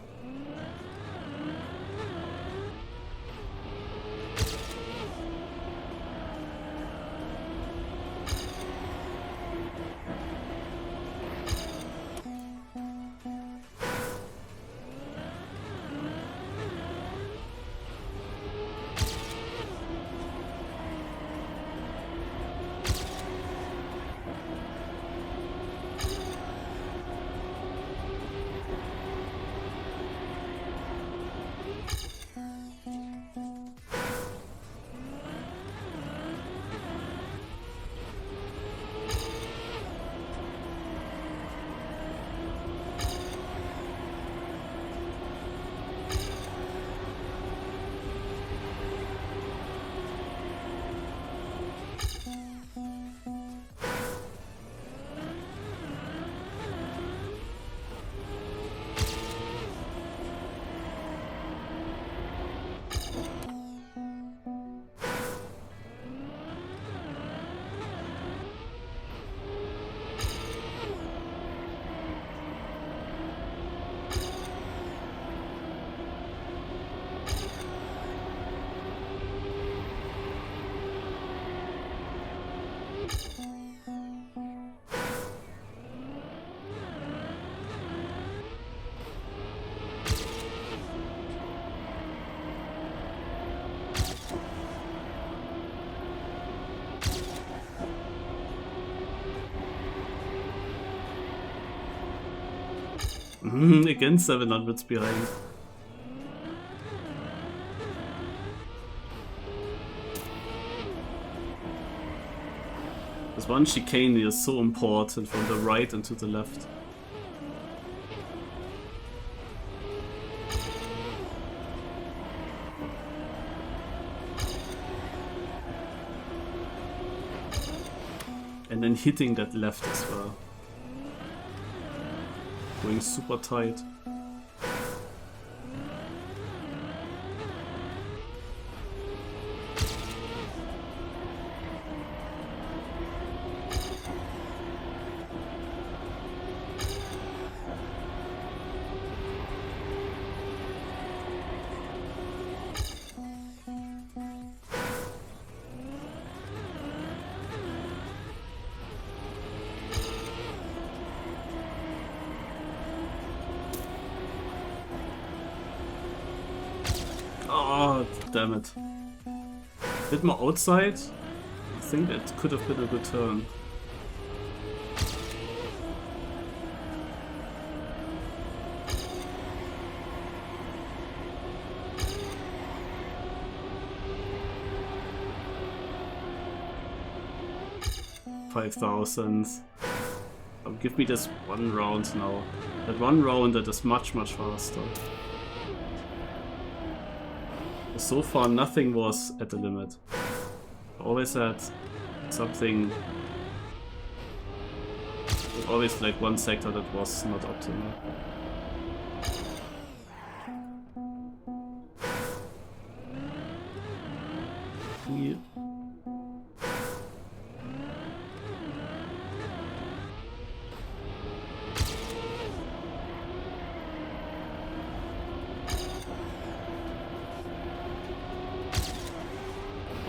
Again 700s behind. This one chicane is so important from the right and to the left. And then hitting that left as well. Going super tight. Oh, damn it. Bit more outside. I think that could have been a good turn. 5,000. Give me this one round now. That one round that is much faster. So far nothing was at the limit. I always had something... always like one sector that was not optimal. Yeah.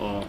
Oh.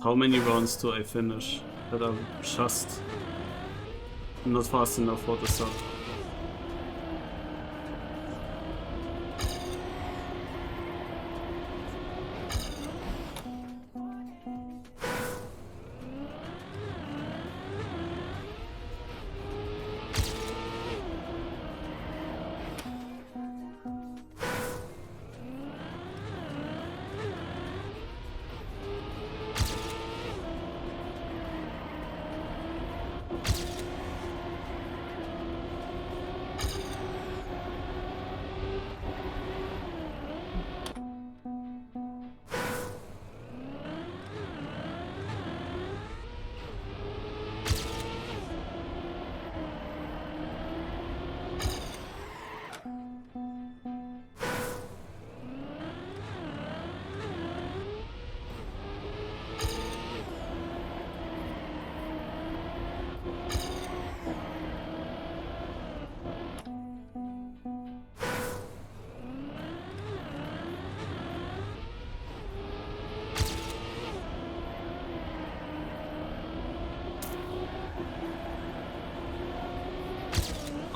How many rounds do I finish that are just not fast enough for the sub?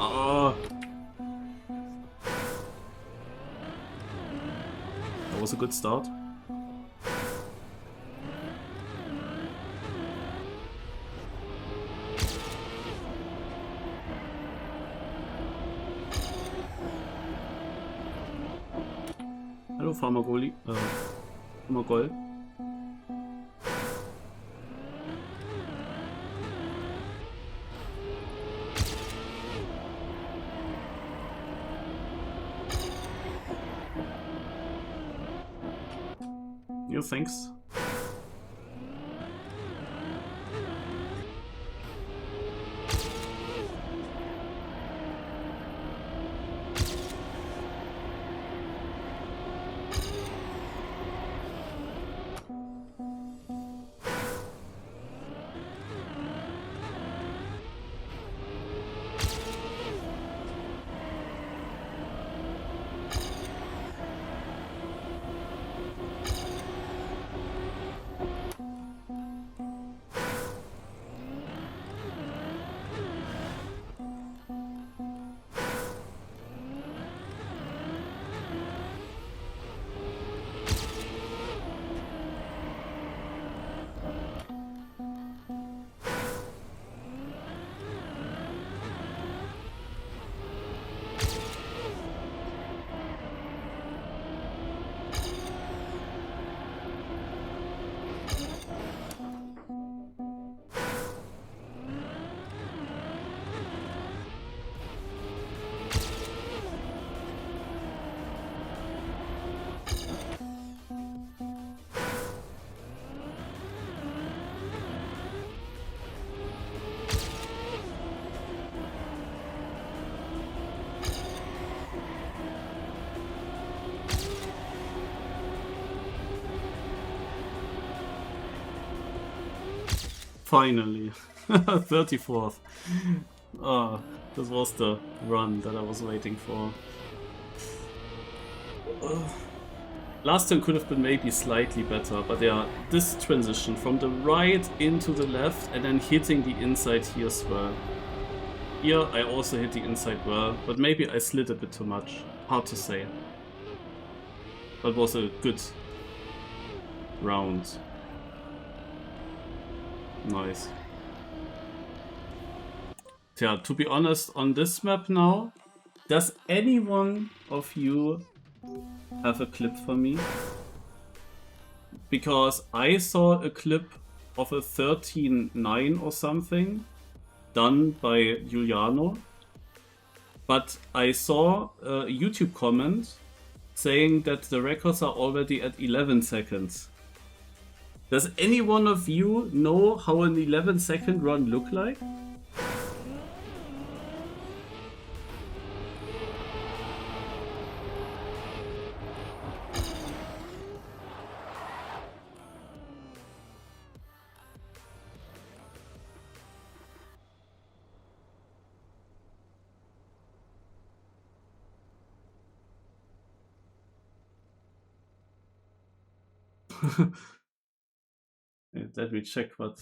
Oh. That was a good start. Hallo Pharmagoli. Pharmagol. Yo, thanks. Finally. 34th. Ah, this was the run that I was waiting for. Last turn could have been maybe slightly better, but yeah, this transition from the right into the left and then hitting the inside here as well. Here I also hit the inside well, but maybe I slid a bit too much. Hard to say. But was a good round. Nice. Yeah, to be honest, on this map now, does any one of you have a clip for me? Because I saw a clip of a 13-9 or something done by Giuliano, but I saw a YouTube comment saying that the records are already at 11 seconds. Does any one of you know how an 11-second run look like? Let me check what.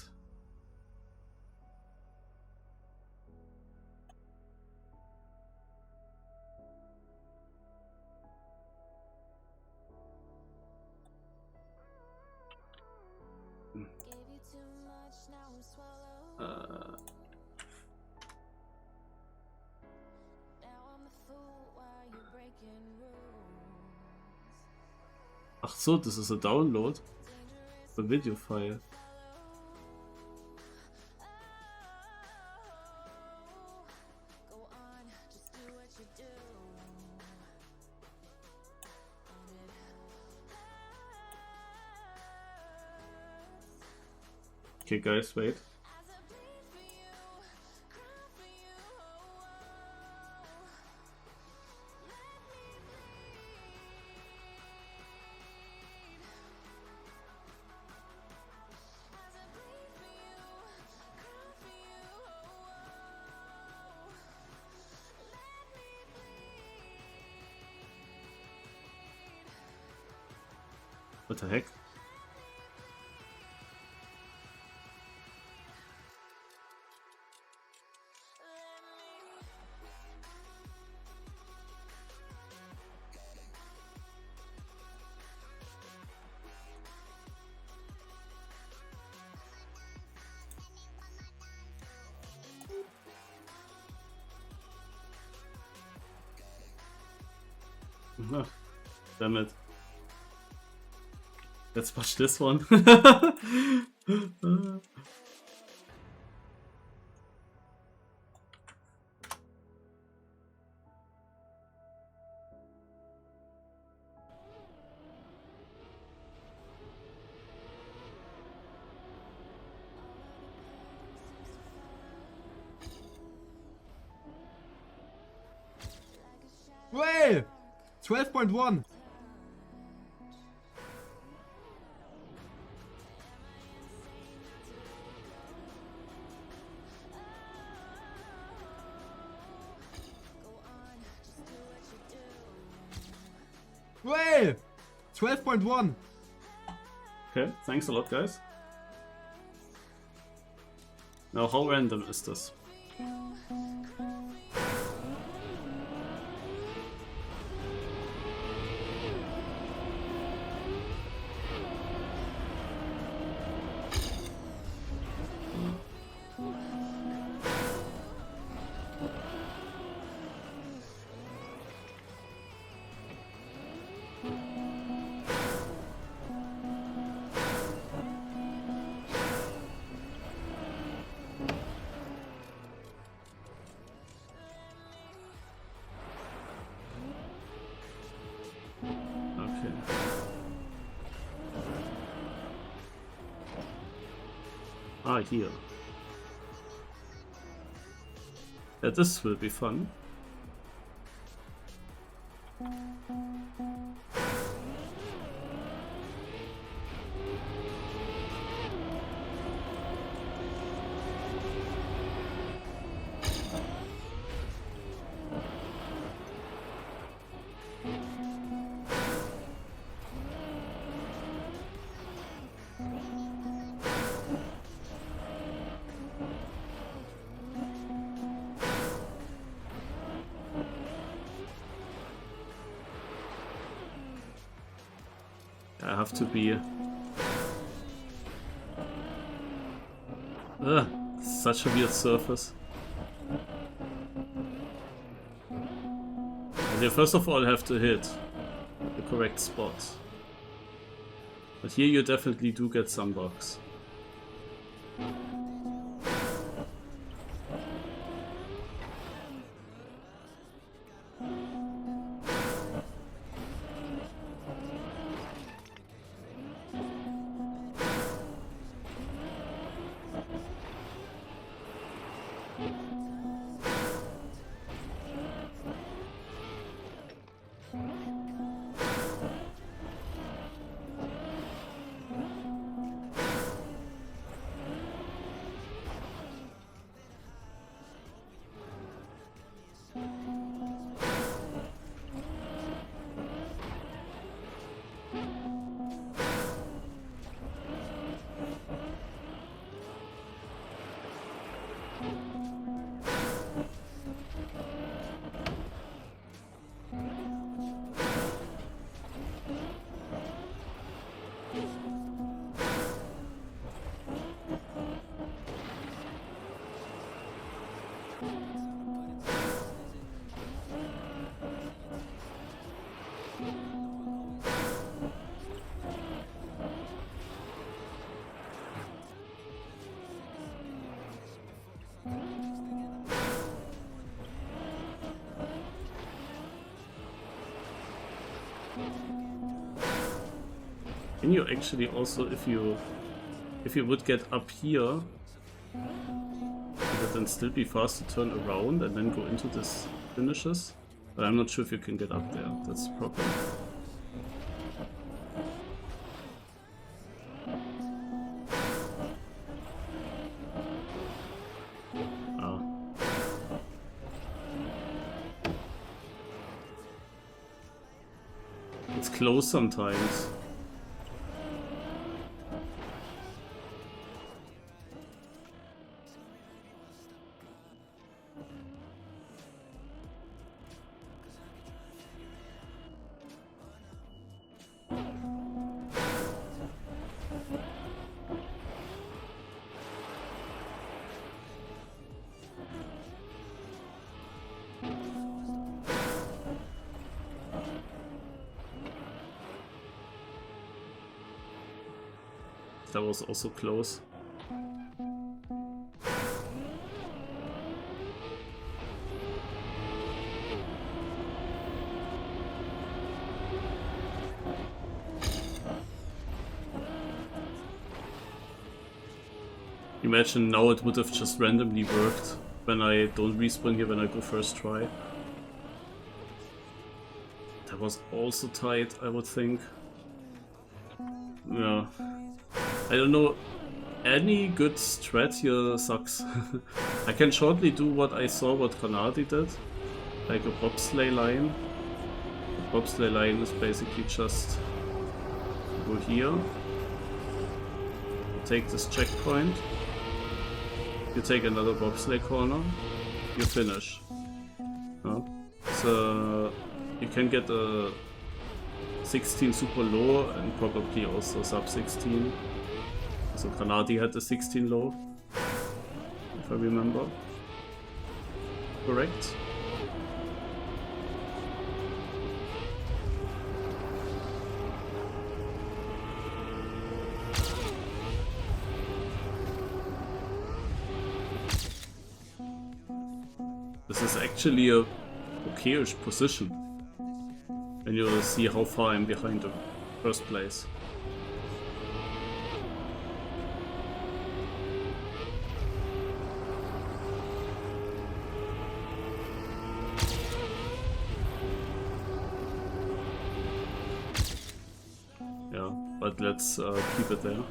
Ach so, this is a download. A video file. Okay, guys, wait. What the heck? Damn it. Let's watch this one. Wait! 12.1! Wait! 12.1! Okay, thanks a lot, guys. Now, how random is this? Ah, here. Yeah, this will be fun. I have to be... such a weird surface. And you first of all have to hit the correct spot. But here you definitely do get some bugs. Can you actually also, if you would get up here, would it then still be fast to turn around and then go into this finishes? But I'm not sure if you can get up there. That's the problem. Ah. It's close sometimes. That was also close. Imagine now it would have just randomly worked when I don't respawn here when I go first try. That was also tight, I would think. Yeah. I don't know, any good strat here sucks. I can shortly do what I saw what Granadi did, like a bobsleigh line. The bobsleigh line is basically just go here, you take this checkpoint, you take another bobsleigh corner, you finish. So you can get a 16 super low and probably also sub 16. So Granadi had the 16 low, if I remember correct. This is actually a okayish position when you see how far I'm behind the first place. Yeah, but let's keep it there.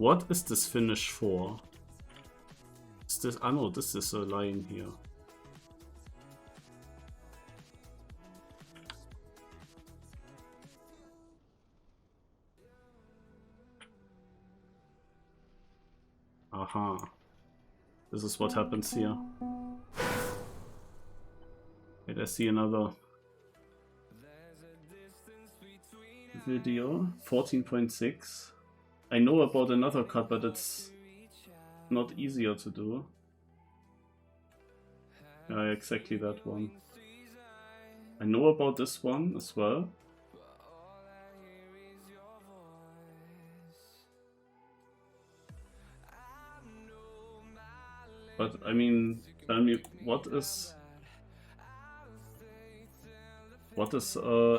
What is this finish for? Is this... Ah no, this is a line here. Aha. This is what happens here. Wait, I see another video. 14.6. I know about another cut, but it's not easier to do. Yeah, exactly that one. I know about this one as well. But I mean, tell me, what is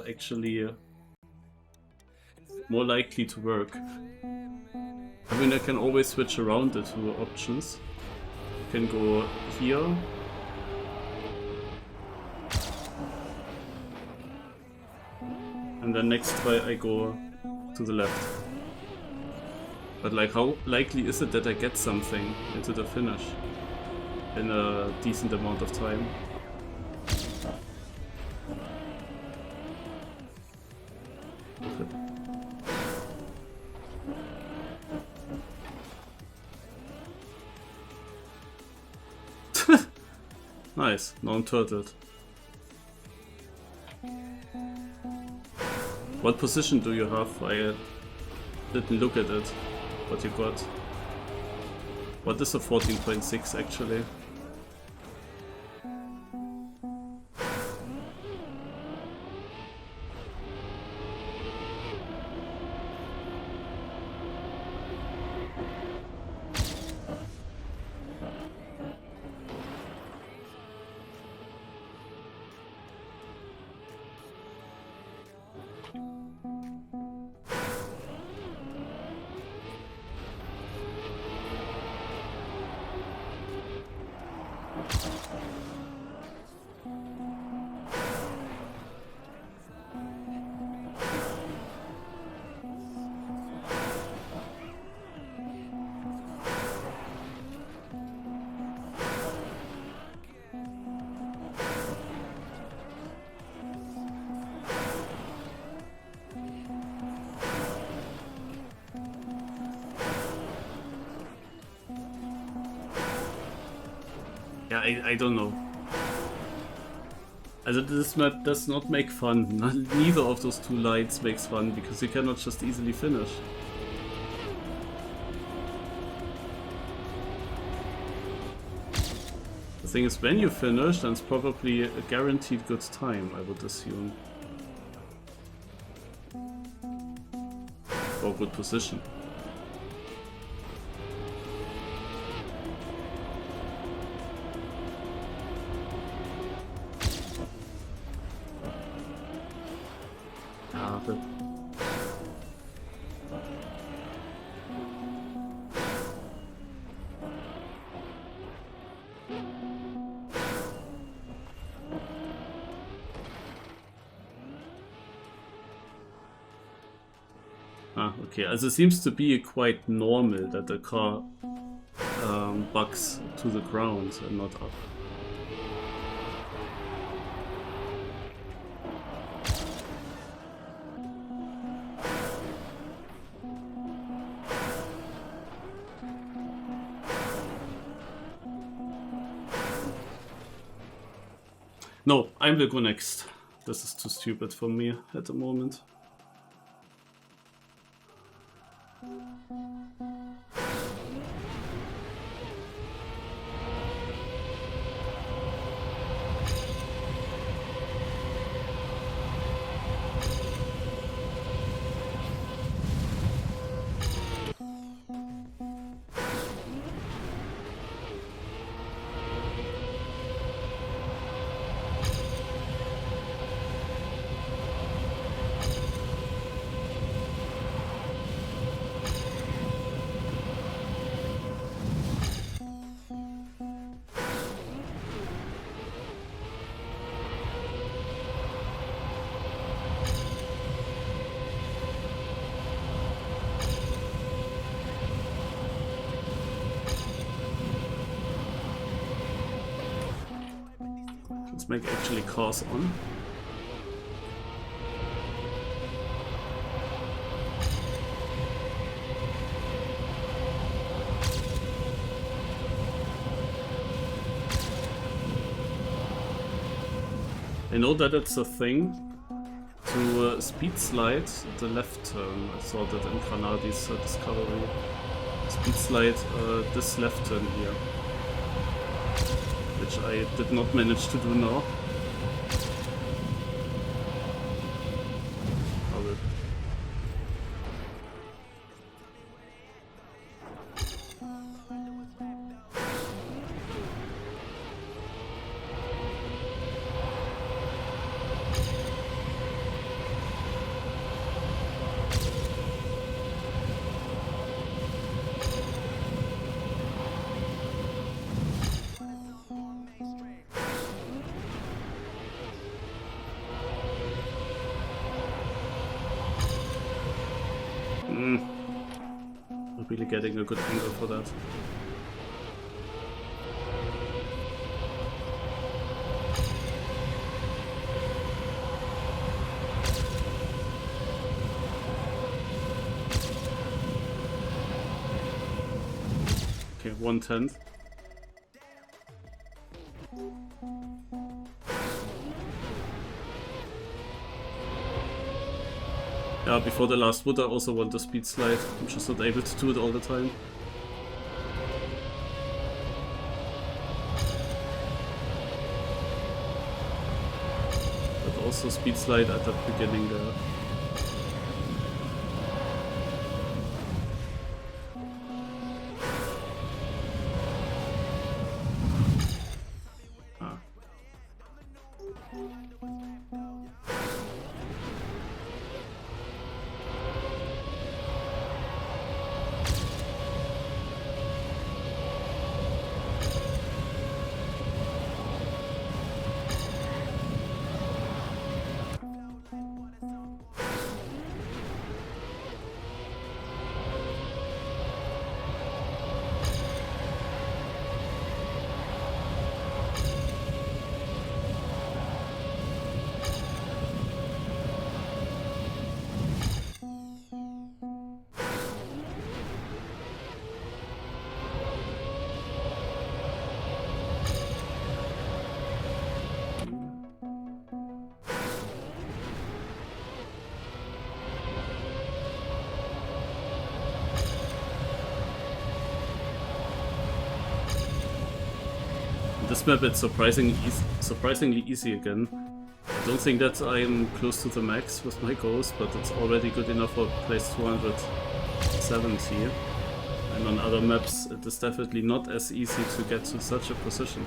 actually more likely to work? I mean, I can always switch around the two options. I can go here. And then next try I go to the left. But like, how likely is it that I get something into the finish in a decent amount of time? Nice, now I'm turtled. What position do you have? I didn't look at it. What you got? What is a 14.6 actually? Yeah, I don't know. Also this map does not make fun. Neither of those two lights makes fun because you cannot just easily finish. The thing is, when you finish, then it's probably a guaranteed good time, I would assume. Or good position. Okay, also it seems to be quite normal that the car bugs to the ground and not up. No, I will go next. This is too stupid for me at the moment. Let's make actually cars on. I know that it's a thing to speed slide the left turn. I saw that in Granadi's discovery. Speed slide this left turn here, which I did not manage to do now. I will. Not really getting a good angle for that. Okay, 1/10. Yeah, before the last wood I also want the speed slide. I'm just not able to do it all the time. But also speed slide at the beginning there. This map it's surprisingly easy again. I don't think that I'm close to the max with my goals, but it's already good enough for place 270. And on other maps it is definitely not as easy to get to such a position.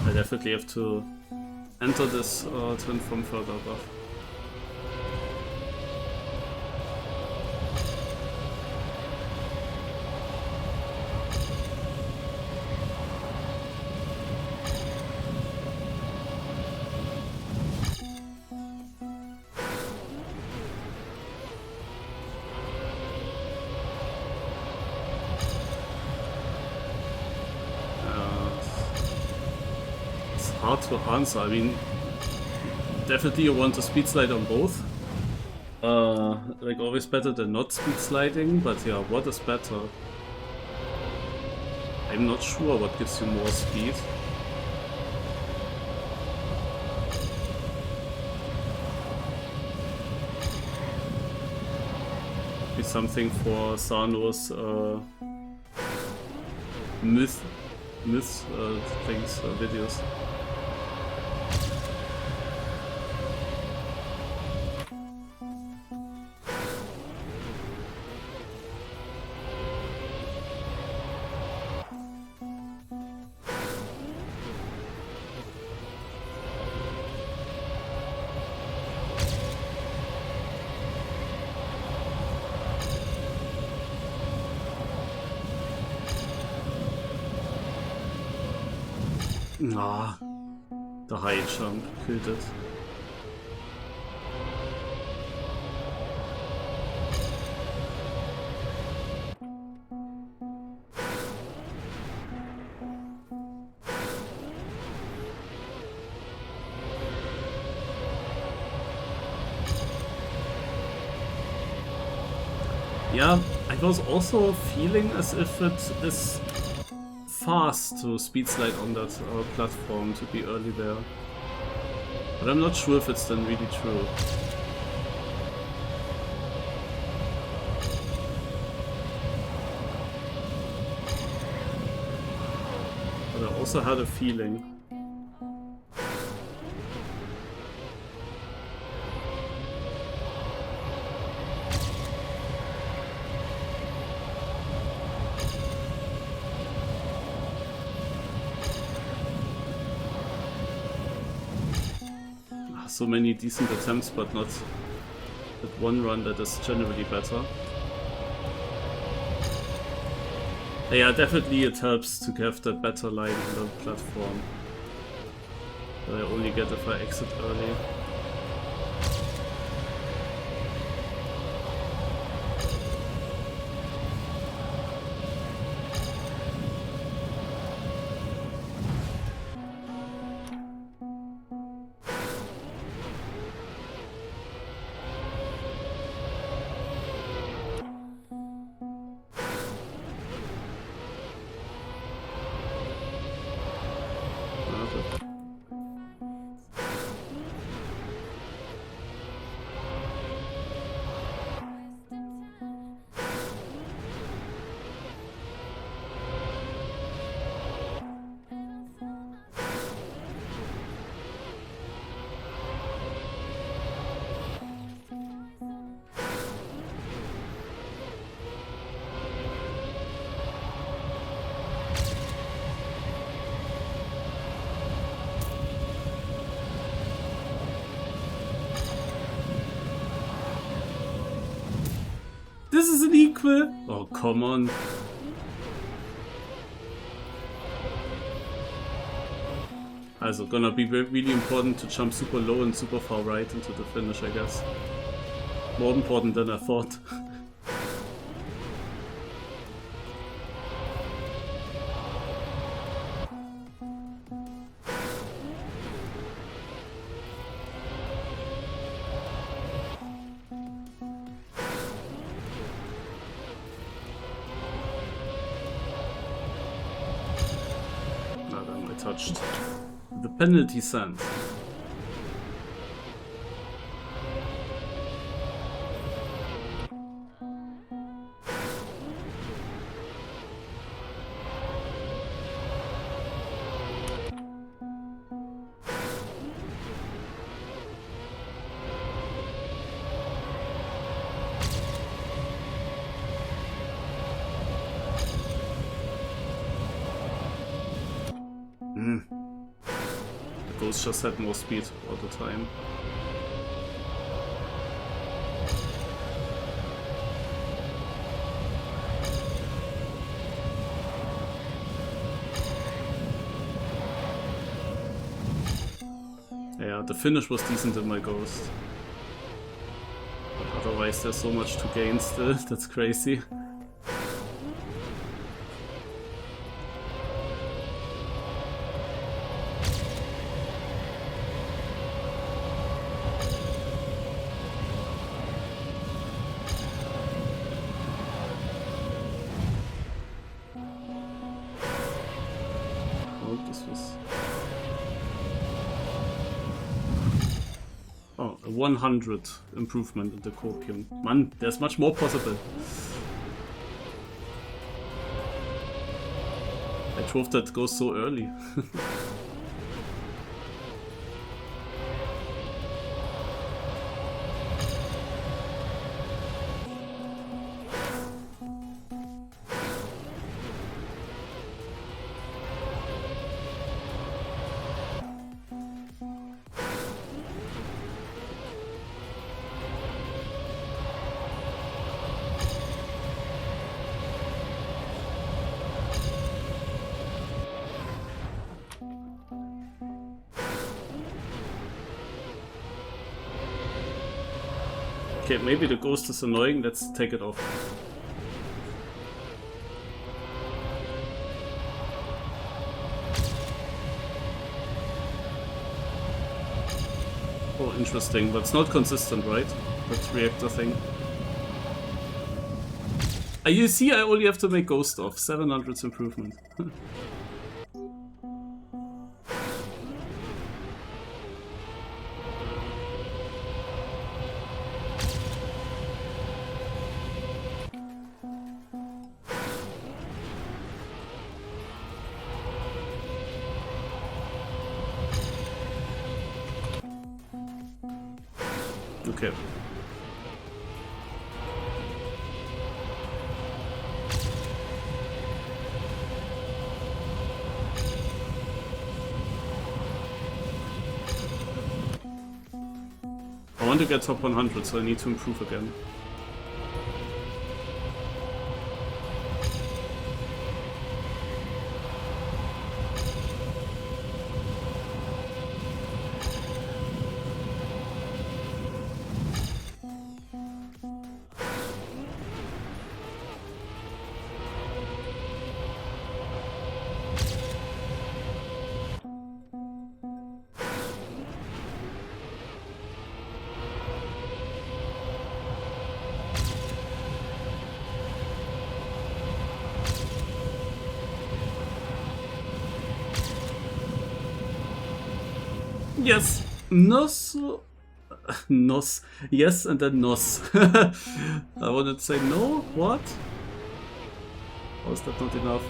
I definitely have to enter this turn from further above. hard to answer. I mean, definitely you want to speed slide on both. Like always better than not speed sliding, but yeah, what is better? I'm not sure what gives you more speed. Be something for Sano's myth things, videos. Ah, the high jump killed it. Yeah, I was also feeling as if it is fast to speed slide on that platform to be early there. But I'm not sure if it's then really true. But I also had a feeling. So many decent attempts, but not that one run that is generally better. Yeah, definitely it helps to have that better line on the platform that I only get if I exit early. This is an equal? Oh, come on. Also, gonna be really important to jump super low and super far right into the finish, I guess. More important than I thought. Touched the penalty sand. Just had more speed all the time. Yeah, the finish was decent in my Ghost. But otherwise there's so much to gain still, that's crazy. 100 improvement in the Copium. Man, there's much more possible. I drove that goes so early. Okay, maybe the ghost is annoying, let's take it off. Oh, interesting, but it's not consistent, right? That reactor thing. You see, I only have to make ghost off. 700's improvement. Okay. I want to get top 100, so I need to improve again. Yes, nos, nos, yes, and then nos. I wanted to say no, what? Or is that not enough?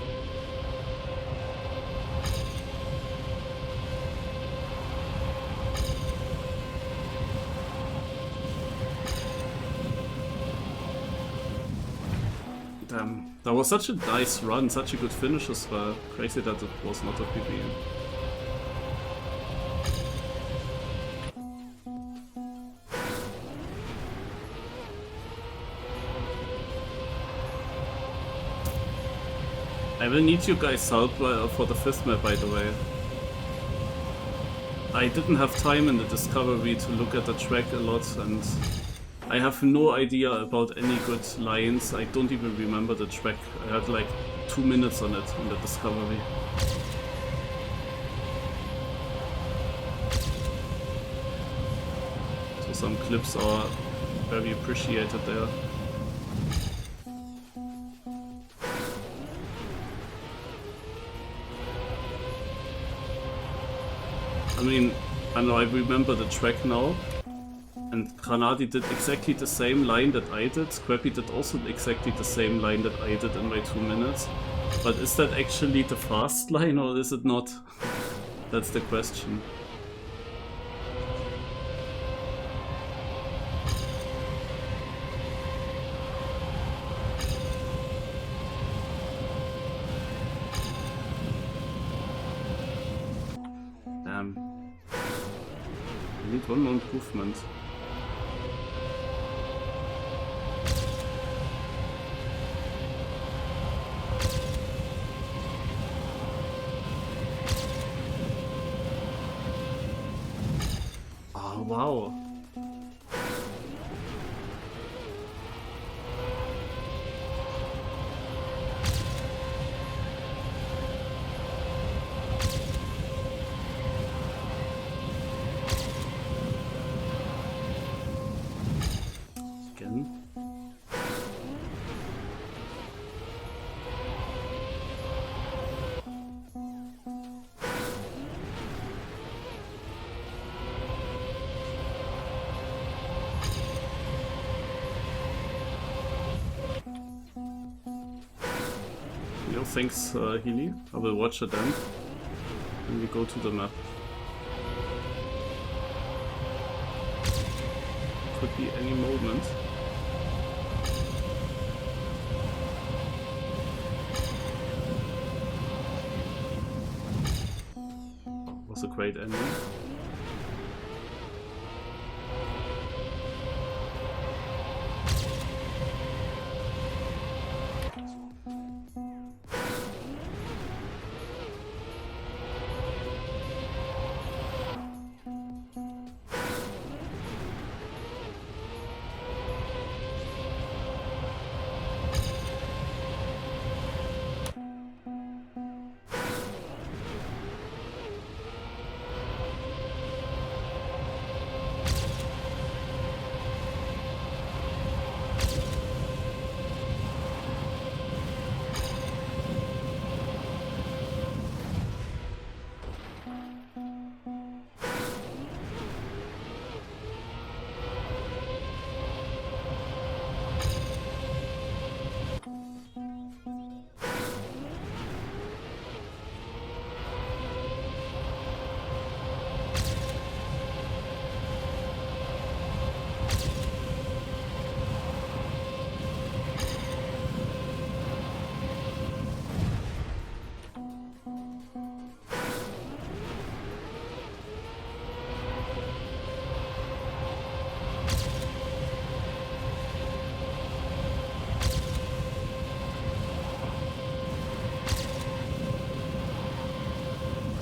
Damn, that was such a nice run, such a good finish as well. Crazy that it was not a PB. I will need you guys' help for the 5th map, by the way. I didn't have time in the discovery to look at the track a lot, and I have no idea about any good lines. I don't even remember the track. I had like 2 minutes on it in the discovery. So some clips are very appreciated there. I mean, I know I remember the track now, and Granadi did exactly the same line that I did. Scrappy did also exactly the same line that I did in my 2 minutes. But is that actually the fast line or is it not? That's the question. Damn. I need one more improvement. Oh, wow. Again. Yo, thanks, Healy. I will watch it then. When we go to the map. Could be any moment. Was a great ending.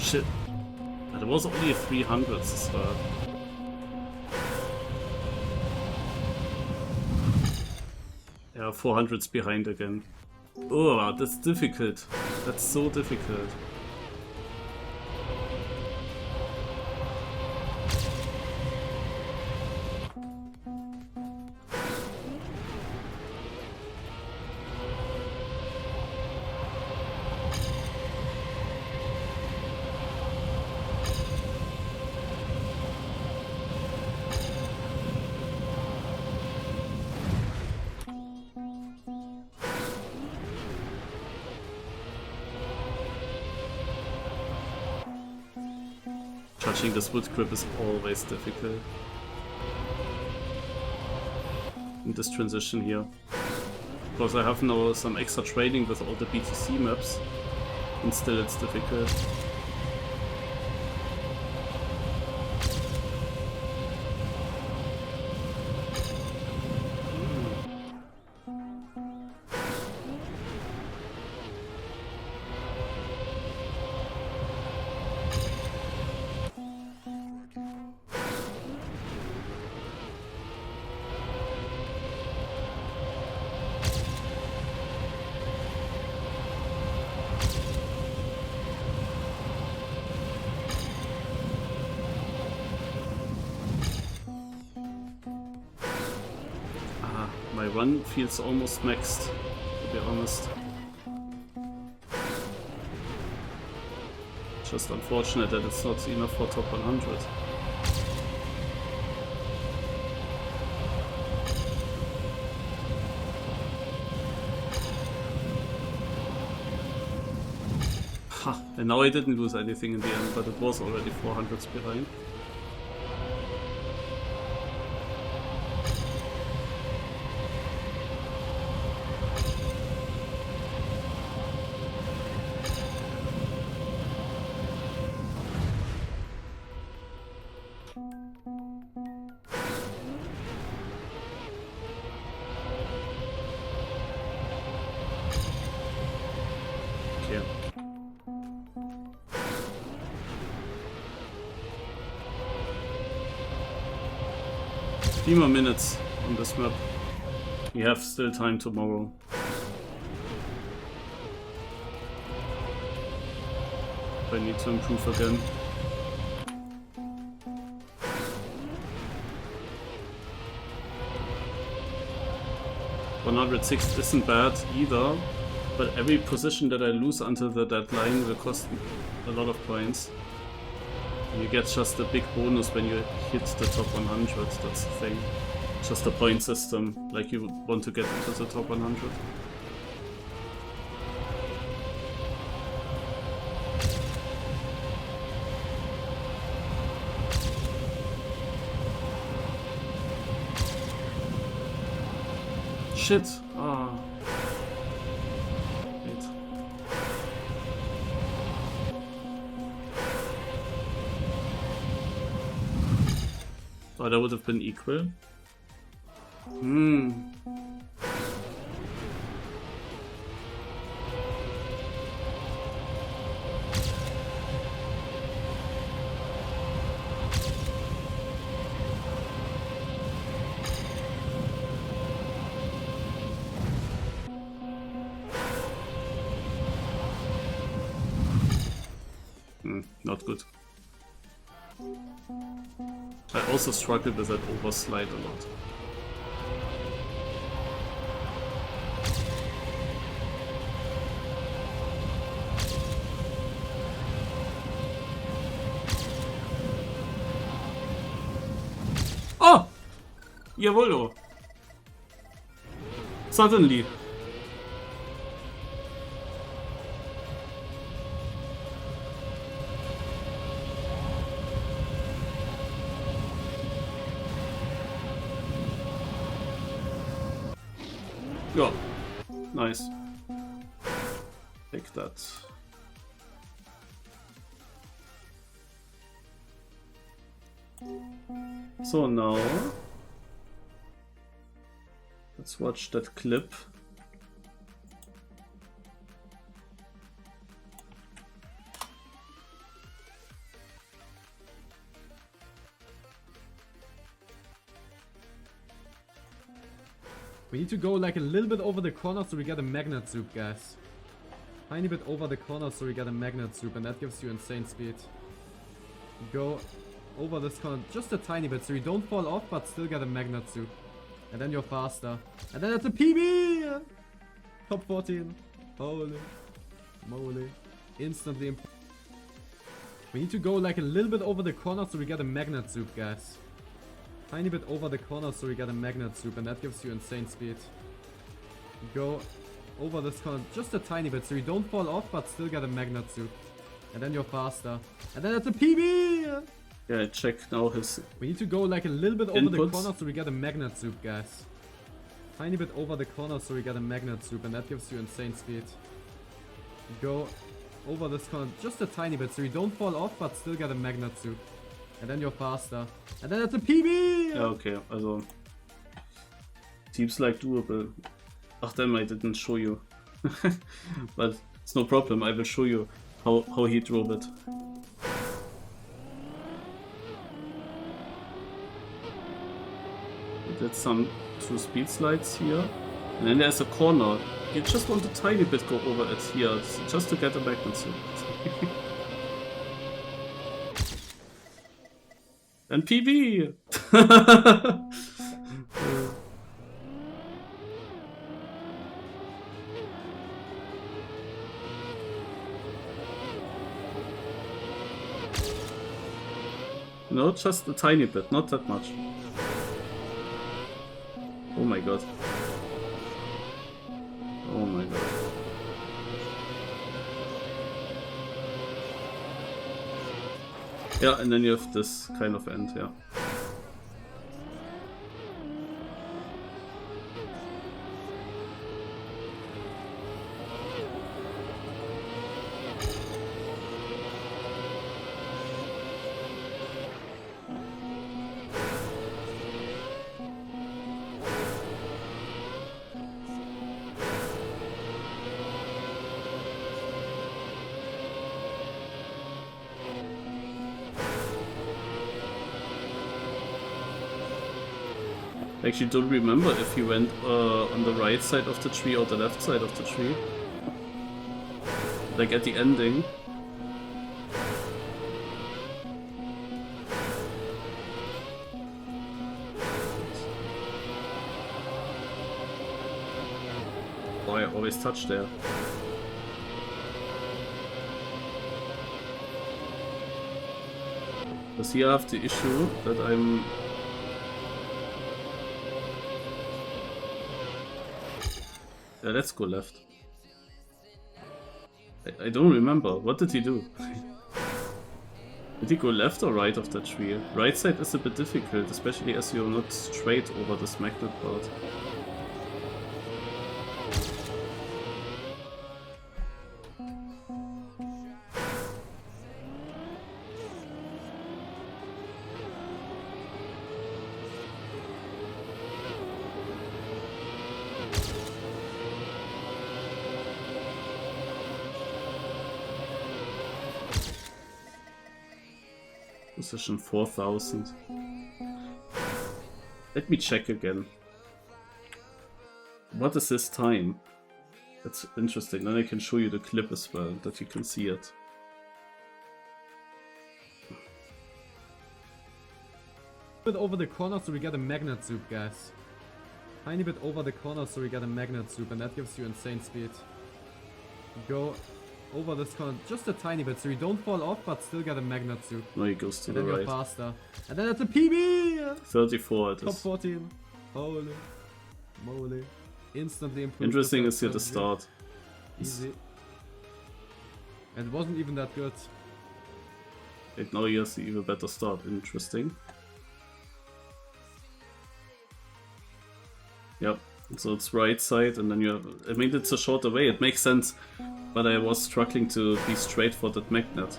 Shit. That was only a 300 start. Yeah, 400's behind again. Oh, that's difficult. That's so difficult. Touching this wood grip is always difficult in this transition here. Because I have now some extra training with all the BTC maps, and still it's difficult. My run feels almost maxed, to be honest. Just unfortunate that it's not enough for top 100. Ha! And now I didn't lose anything in the end, but it was already 400s behind. Okay. 3 more minutes on this map. We have still time tomorrow. I need to improve again. 106 isn't bad either, but every position that I lose until the deadline will cost me a lot of points. And you get just a big bonus when you hit the top 100, that's the thing. Just a point system, like you want to get into the top 100. shit! Ah. Wait. Oh, that would have been equal. Hmm. Not good. I also struggle with that overslide a lot. Oh! Jawollo! Suddenly. Yeah, nice. Take that. So now, let's watch that clip. We need to go like a little bit over the corner so we get a magnet soup, guys. Tiny bit over the corner so we get a magnet soup, and that gives you insane speed. Go over this corner just a tiny bit so you don't fall off but still get a magnet soup. And then you're faster. And then it's a PB! Top 14. Holy moly. Instantly we need to go like a little bit over the corner so we get a magnet soup, guys. Tiny bit over the corner so we get a magnet soup, and that gives you insane speed. Go over this corner just a tiny bit so you don't fall off but still get a magnet soup. And then you're faster. And then it's a PB! Yeah, check now his. We need to go like a little bit over inputs. the corner so we get a magnet soup, guys. Tiny bit over the corner so we get a magnet soup, and that gives you insane speed. Go over this corner just a tiny bit so you don't fall off but still get a magnet soup. And then you're faster. And then it's a PB! Yeah, okay, also. Seems like doable. Ach, damn, I didn't show you. But it's no problem, I will show you how he drove it. We did some 2 speed slides here. And then there's a corner. You just want a tiny bit go over it here, just to get a magnet suit. And PB! No, just a tiny bit, not that much. Oh my god. Oh my god. Yeah, and then you have this kind of end, yeah. I actually don't remember if he went on the right side of the tree or the left side of the tree. Like at the ending. Oh, I always touch there. Because here I have the issue that I'm... Yeah, let's go left. I don't remember. What did he do? Did he go left or right of the tree? Right side is a bit difficult, especially as you're not straight over this magnet part. Position 4000. Let me check again. What is this time? That's interesting. Then I can show you the clip as well, that you can see it. Bit over the corner so we get a magnet soup, guys. Tiny bit over the corner so we get a magnet soup, and that gives you insane speed. Go over this corner just a tiny bit so you don't fall off but still get a magnet soup. No, he goes to And the then you're right. faster. And then it's a PB! 34 it Top is. 14. Holy moly. Instantly improved. Interesting the is here the first start. Easy. And it wasn't even that good. Wait, now he has the even better start. Interesting. Yep. So it's right side, and then you have. I mean, it's a shorter way. It makes sense, but I was struggling to be straight for that magnet.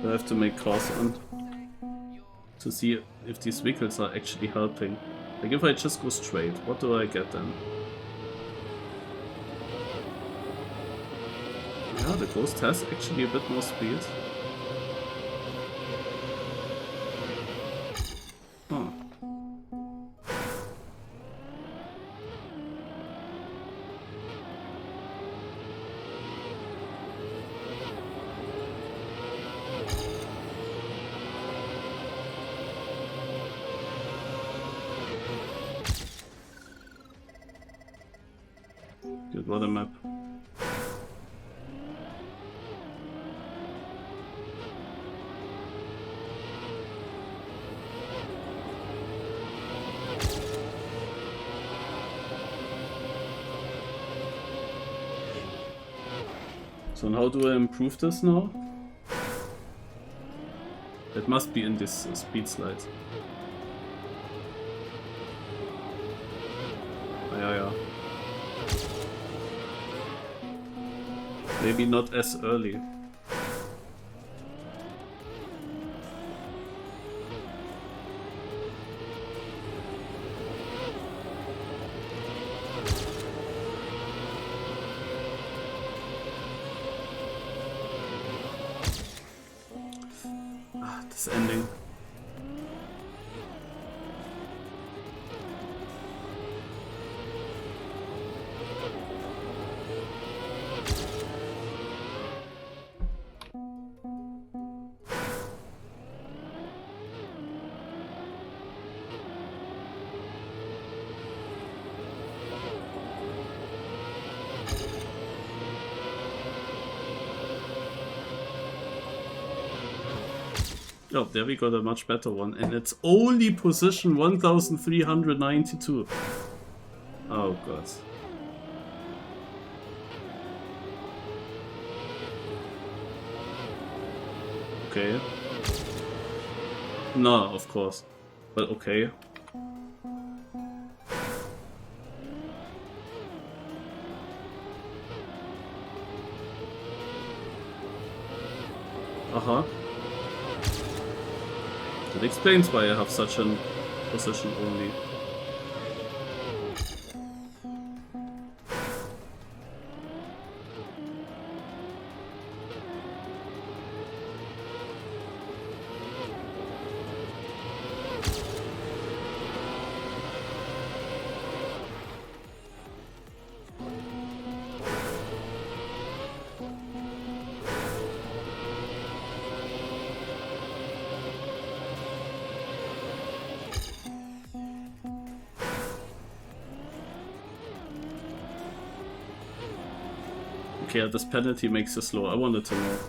I have to make cars on to see if these vehicles are actually helping. Like if I just go straight, what do I get then? Yeah, the Ghost has actually a bit more speed. Huh. Good, what a map. So and how do I improve this now? It must be in this speed slide. Yeah. Maybe not as early. This ending. Oh, there we got a much better one, and it's only position 1392. Oh god. Okay. No, of course. But okay. Uh-huh. That explains why I have such a position only. Okay, this penalty makes it slow. I wanted to know.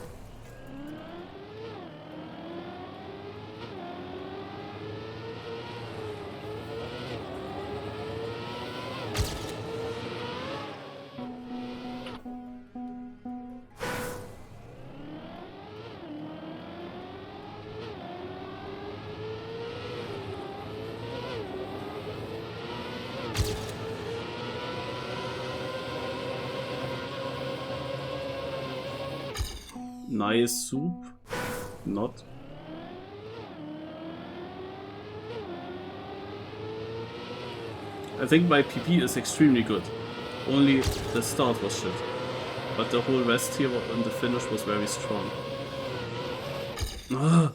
Nice soup. Not. I think my PP is extremely good. Only the start was shit. But the whole rest here and the finish was very strong. Ah.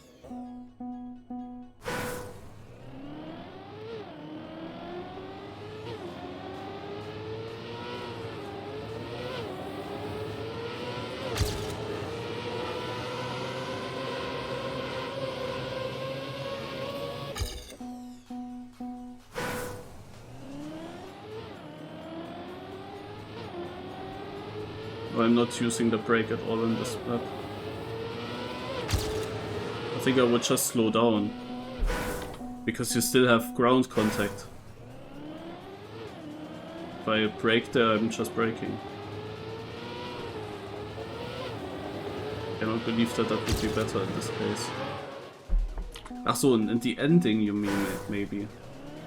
I'm not using the brake at all in this map. I think I would just slow down. Because you still have ground contact. If I brake there, I'm just braking. I don't believe that that would be better in this case. Ach so, in the ending you mean, maybe.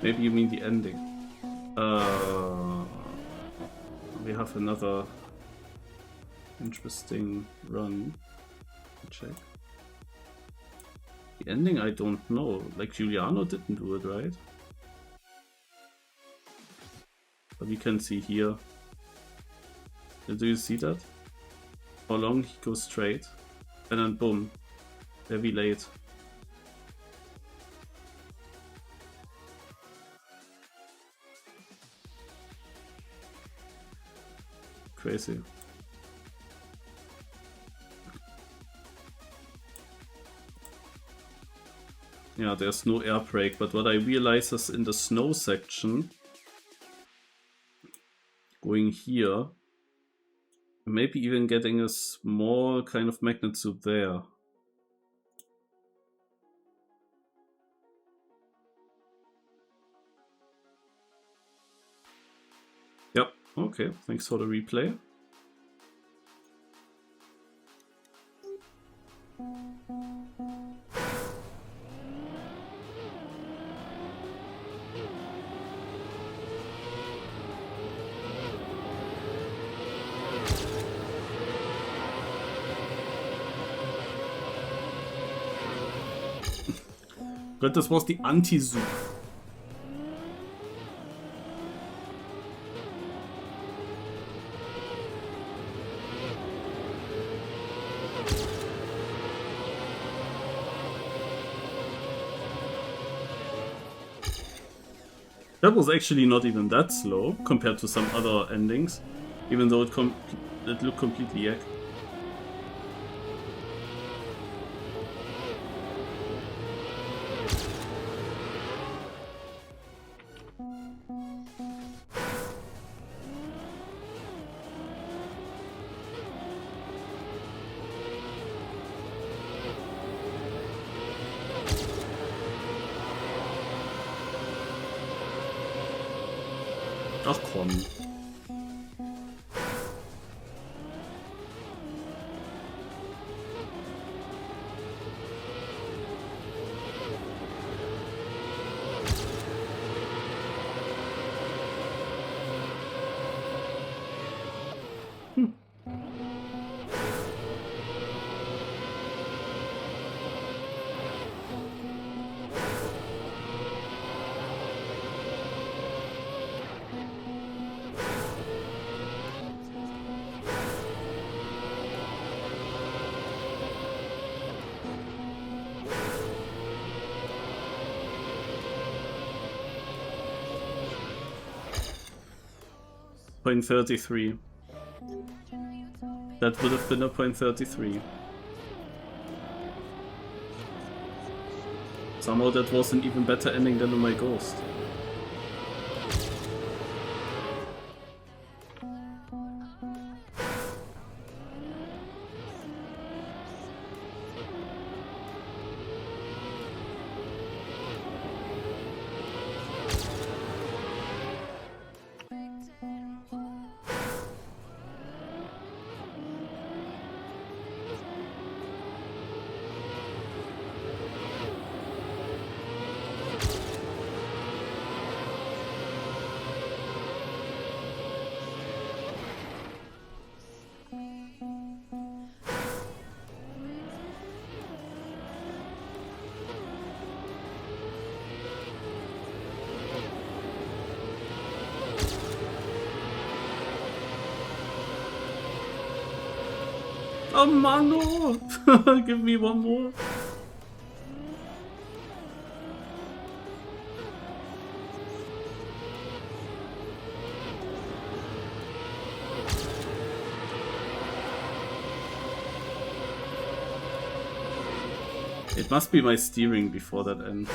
Maybe you mean the ending. We have another interesting run. Check. The ending I don't know. Like Giuliano didn't do it, right? But we can see here. Do you see that? How long he goes straight? And then boom. Very late. Crazy. Yeah, there's no air brake, but what I realize is in the snow section, going here, maybe even getting a small kind of magnet soup there. Yep, okay, thanks for the replay. But das was die Anti-Soup. That was actually not even that slow compared to some other endings, even though it looked completely yak. Ach komm. Point 33. That would have been a point 33. Somehow that was an even better ending than my Ghost. Oh mano! Give me one more. It must be my steering before that end.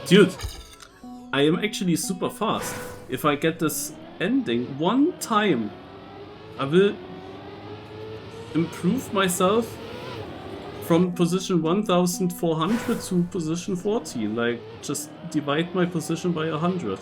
Dude, I am actually super fast. If I get this ending one time, I will improve myself from position 1400 to position 14. Like, just divide my position by 100.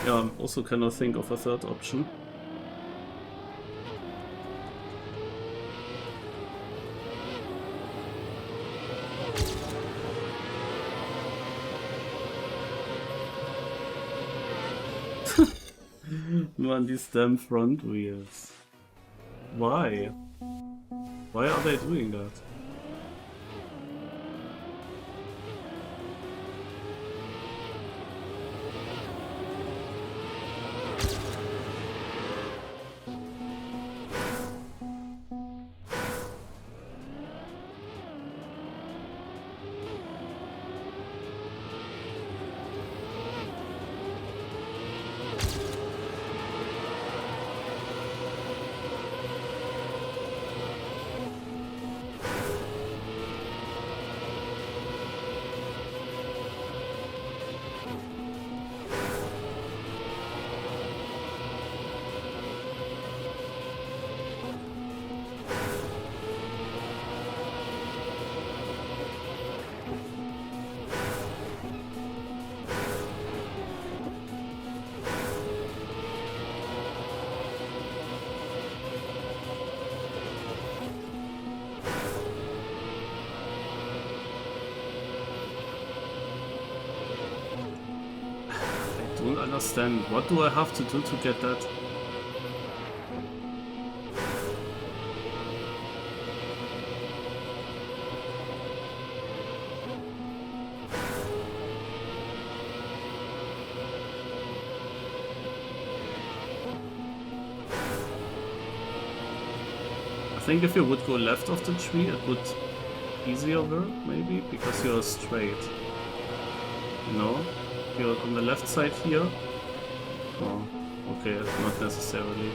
Yeah, I also cannot think of a third option. Man, these damn front wheels. Why? Why are they doing that? I don't understand. What do I have to do to get that? I think if you would go left of the tree, it would easier work, maybe, because you're straight. No? You're on the left side here? Oh, okay, not necessarily.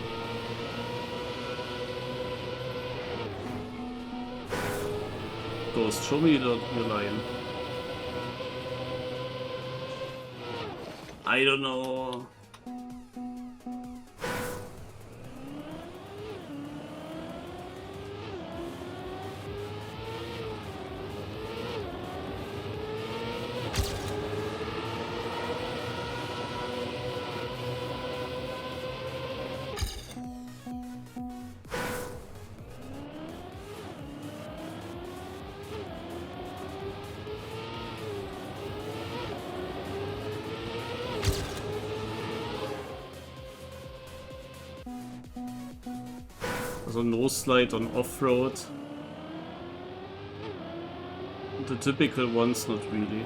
Ghost, show me your line. I don't know. So no slide on off-road. The typical ones, not really.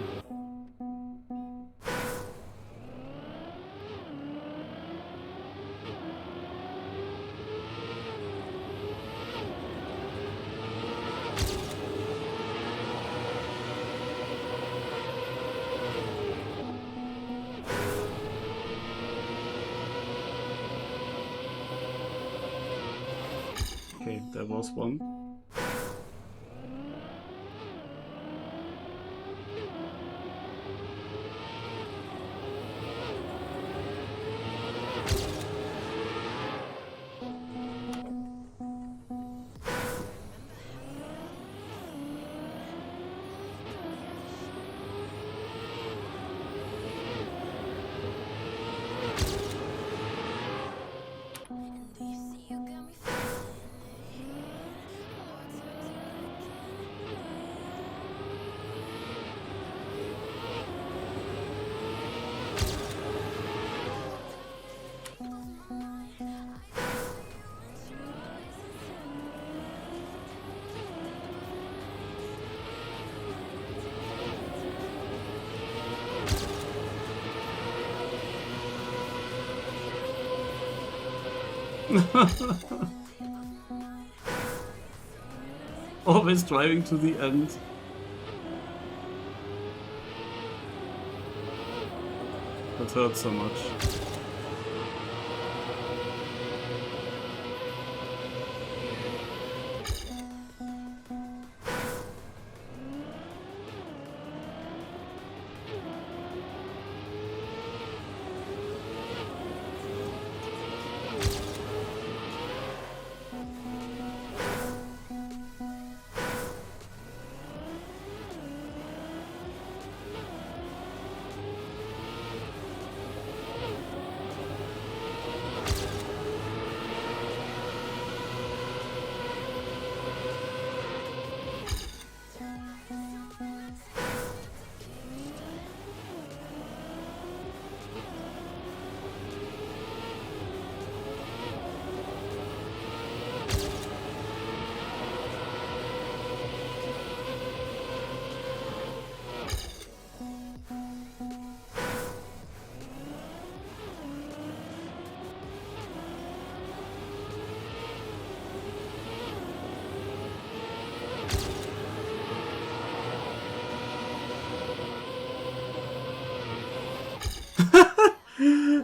Okay, there was one. Always driving to the end. That hurts so much.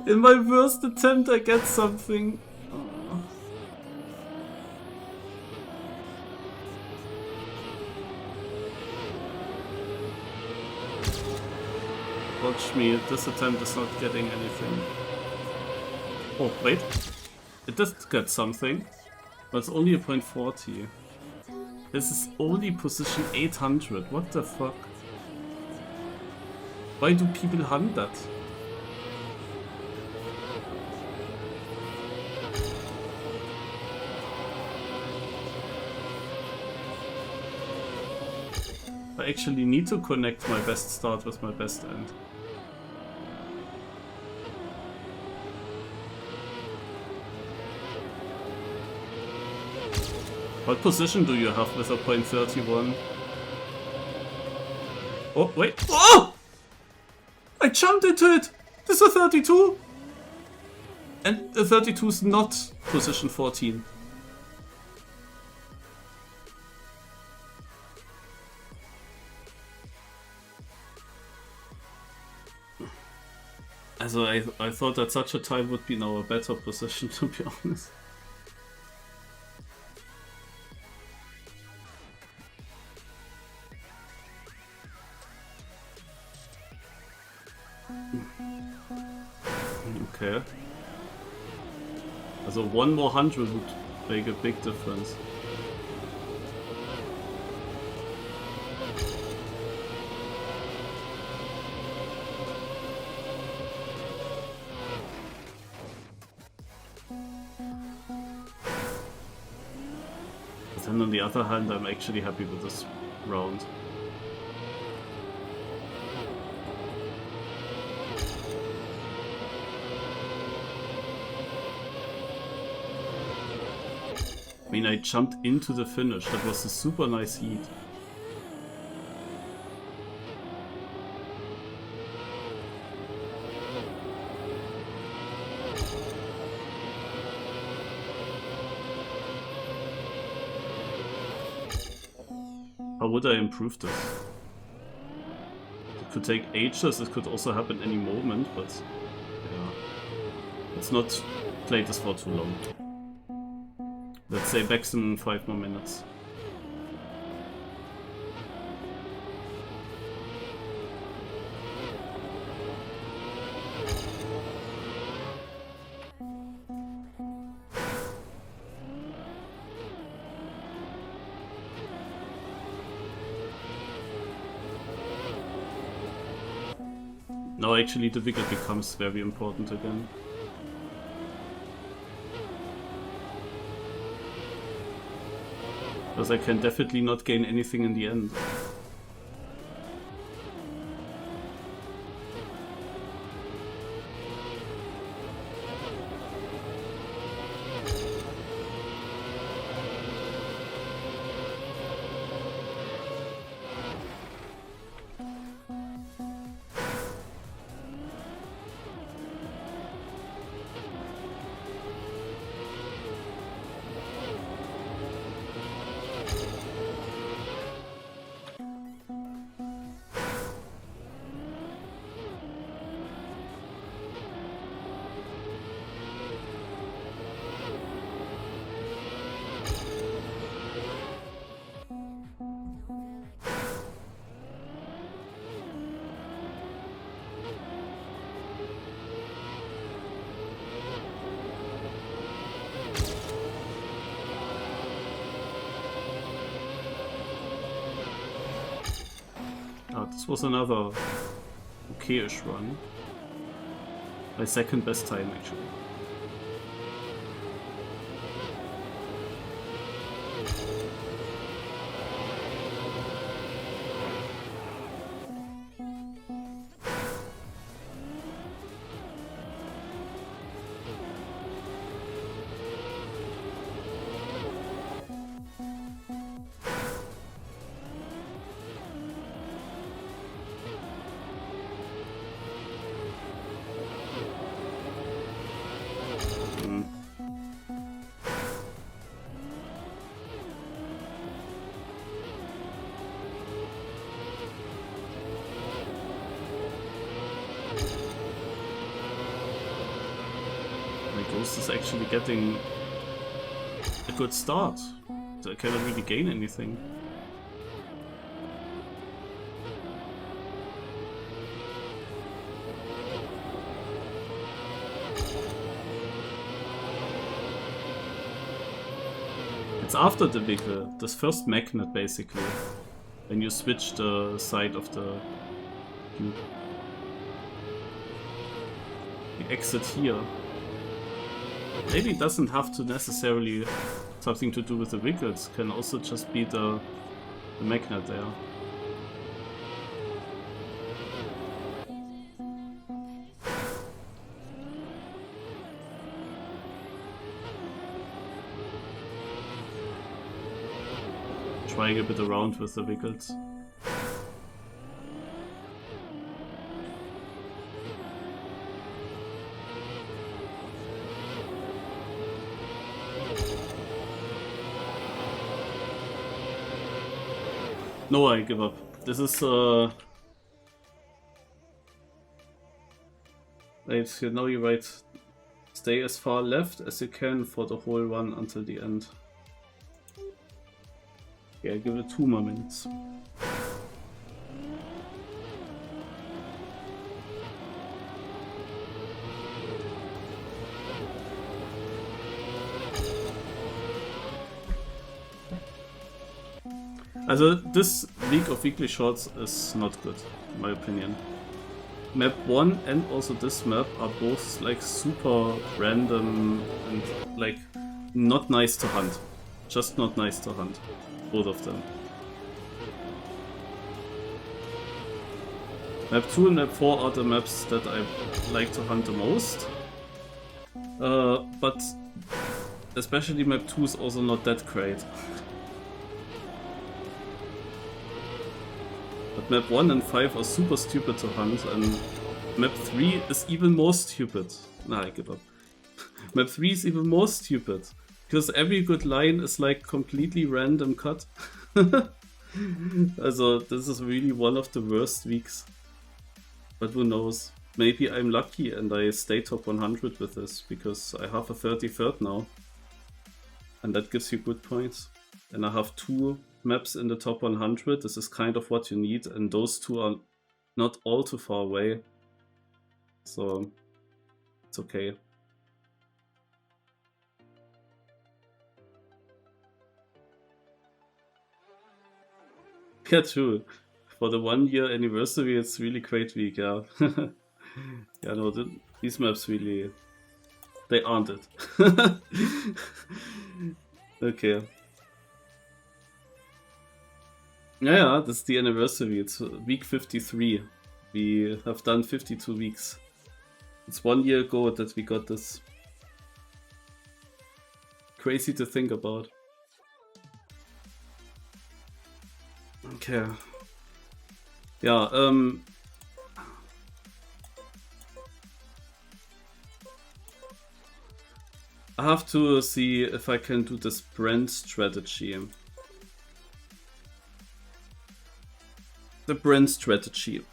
In my worst attempt, I get something. Oh. Watch me, this attempt is not getting anything. Oh, wait. It does get something, but it's only a .40. This is only position 800. What the fuck? Why do people hunt that? I actually need to connect my best start with my best end. What position do you have with a .31? Oh, wait. Oh! I jumped into it! This is a 32! And the 32 is not position 14. Also, I thought that such a time would be now a better position, to be honest. Okay. Also, one more 100 would make a big difference. Then on the other hand, I'm actually happy with this round. I mean, I jumped into the finish. That was a super nice heat. How would I improve this? It could take ages, it could also happen any moment, but yeah. Let's not play this for too long. Let's say maximum 5 more minutes. Now actually the wicket becomes very important again. Because I can definitely not gain anything in the end. This was another okay-ish run. My second best time, actually. Ghost is actually getting a good start. So I cannot really gain anything. It's after the vehicle, this first magnet basically, when you switch the side of the cube. The exit here. Maybe it doesn't have to necessarily something to do with the wickets, can also just be the magnet there. Trying a bit around with the wickets. No, I give up. This is right, so now you write stay as far left as you can for the whole run until the end. Yeah, give it 2 more minutes. Also, this week of weekly shorts is not good, in my opinion. Map 1 and also this map are both like super random and like not nice to hunt. Just not nice to hunt. Both of them. Map 2 and Map 4 are the maps that I like to hunt the most. But especially Map 2 is also not that great. But Map 1 and 5 are super stupid to hunt, and Map 3 is even more stupid. Nah, I give up. Map 3 is even more stupid, because every good line is like completely random cut. Also, this is really one of the worst weeks. But who knows? Maybe I'm lucky and I stay top 100 with this, because I have a 33rd now. and that gives you good points. And I have 2 maps in the top 100. This is kind of what you need, and those 2 are not all too far away, so it's okay. Yeah, true. For the 1-year anniversary, it's really great week, yeah. Yeah, no, these maps really, they aren't it. Okay. Yeah, that's the anniversary. It's week 53. We have done 52 weeks. It's 1 year ago that we got this. Crazy to think about. Okay. Yeah, I have to see if I can do this brand strategy. The brand strategy.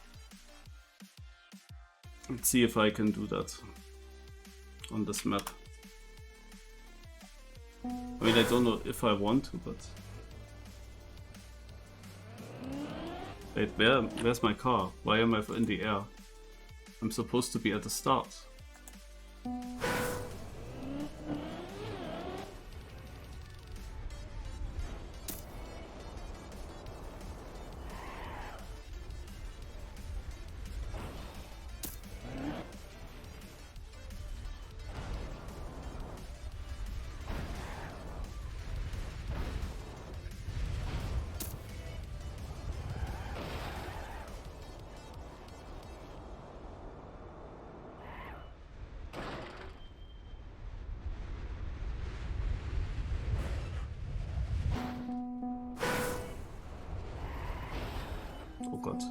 Let's see if I can do that on this map. I mean, I don't know if I want to, but... Wait, where's my car? Why am I in the air? I'm supposed to be at the start. Oh Gott.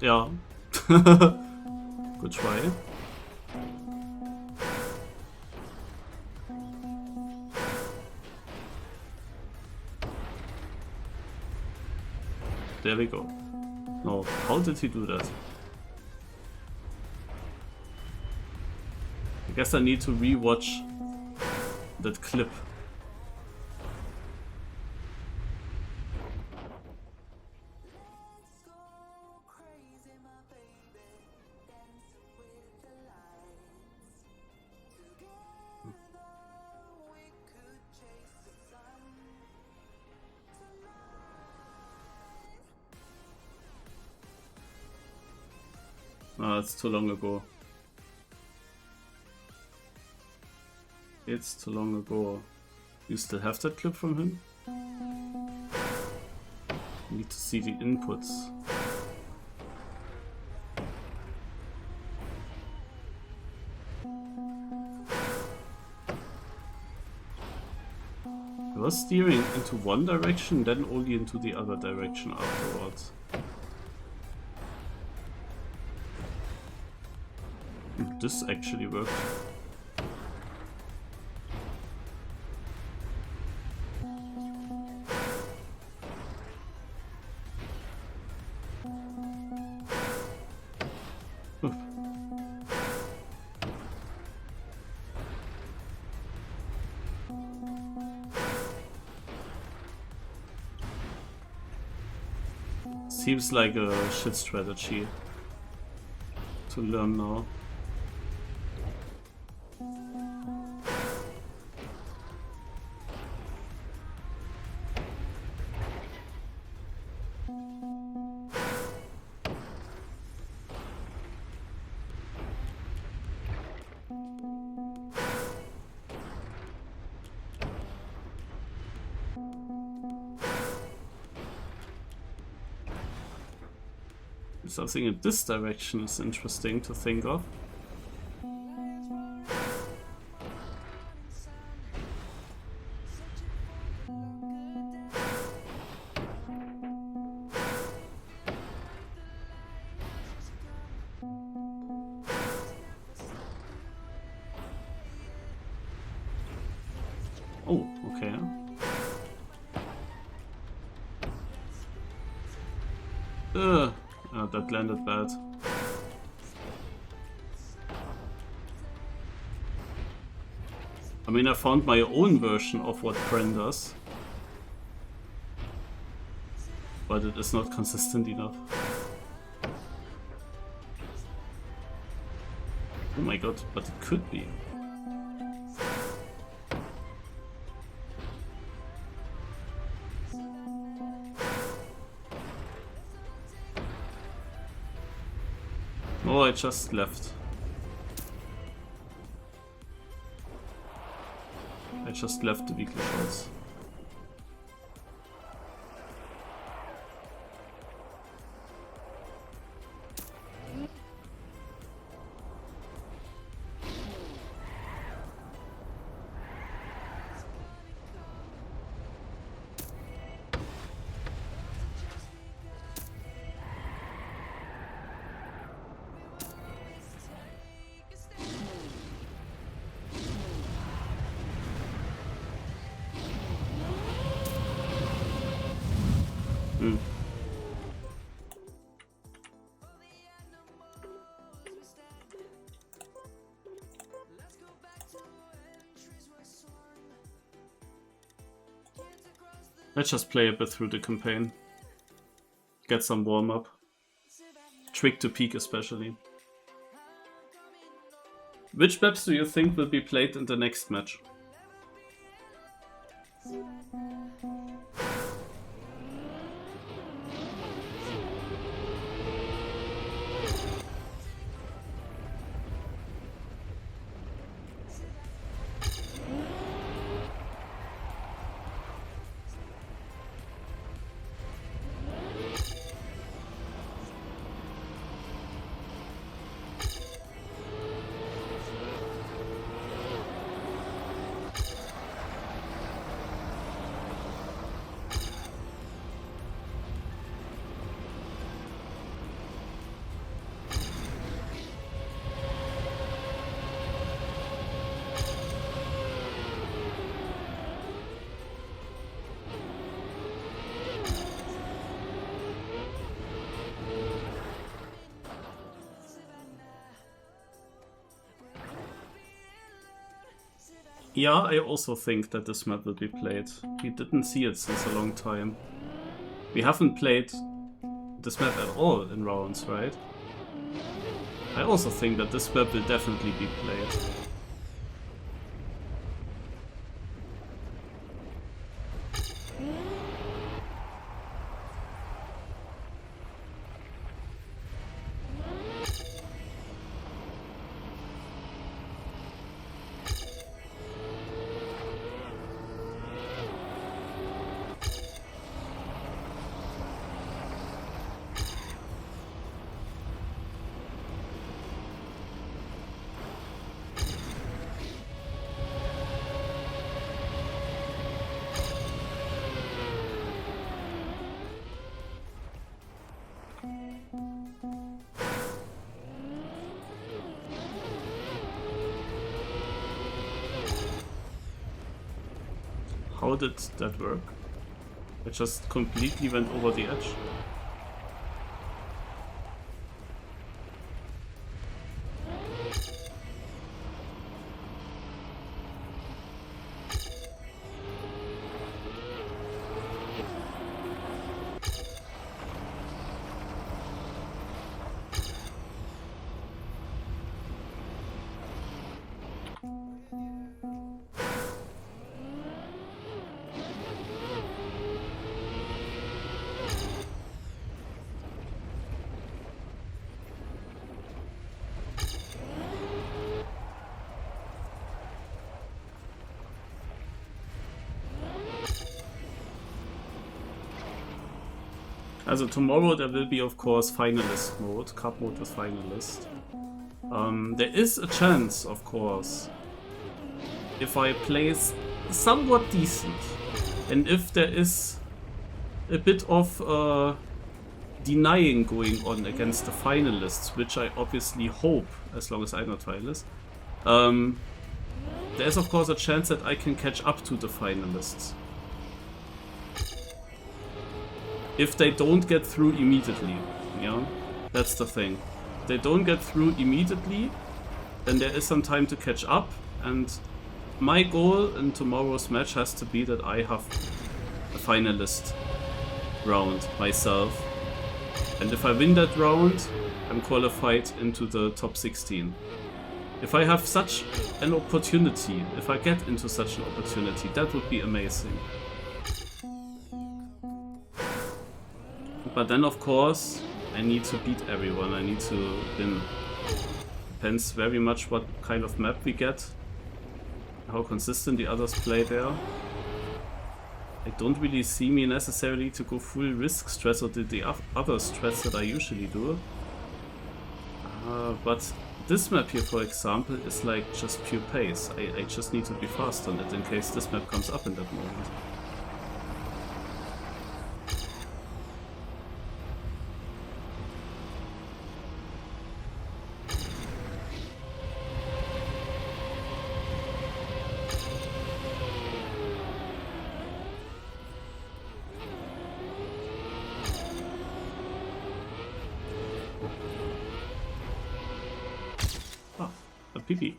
Ja. Good try. There we go. No, how did he do that? I guess I need to re-watch that clip. Ah, it's too long ago. It's too long ago. You still have that clip from him? Need to see the inputs. I was steering into one direction, then only into the other direction afterwards. This actually worked. Seems like a shit strategy to learn now. Something in this direction is interesting to think of. Oh, okay. That landed bad. I mean, I found my own version of what Pren does, but it is not consistent enough. Oh my god, but it could be. Oh, I just left. I just left the weekly shows. Let's just play a bit through the campaign. Get some warm-up. Trick to peak especially. Which maps do you think will be played in the next match? Yeah, I also think that this map will be played. We didn't see it since a long time. We haven't played this map at all in rounds, right? I also think that this map will definitely be played. How did that work? It just completely went over the edge. Also tomorrow there will be of course finalist mode, cup mode with finalist. There is a chance, of course, if I place somewhat decent, and if there is a bit of denying going on against the finalists, which I obviously hope, as long as I'm not finalist, there's of course a chance that I can catch up to the finalists. If they don't get through immediately, you know? That's the thing. If they don't get through immediately, then there is some time to catch up, and my goal in tomorrow's match has to be that I have a finalist round myself. And if I win that round, I'm qualified into the top 16. If I have such an opportunity, if I get into such an opportunity, that would be amazing. But then of course, I need to beat everyone, I need to win. Depends very much what kind of map we get, how consistent the others play there. I don't really see me necessarily to go full risk stress or the other stress that I usually do. But this map here, for example, is like just pure pace. I just need to be fast on it in case this map comes up in that moment. PP.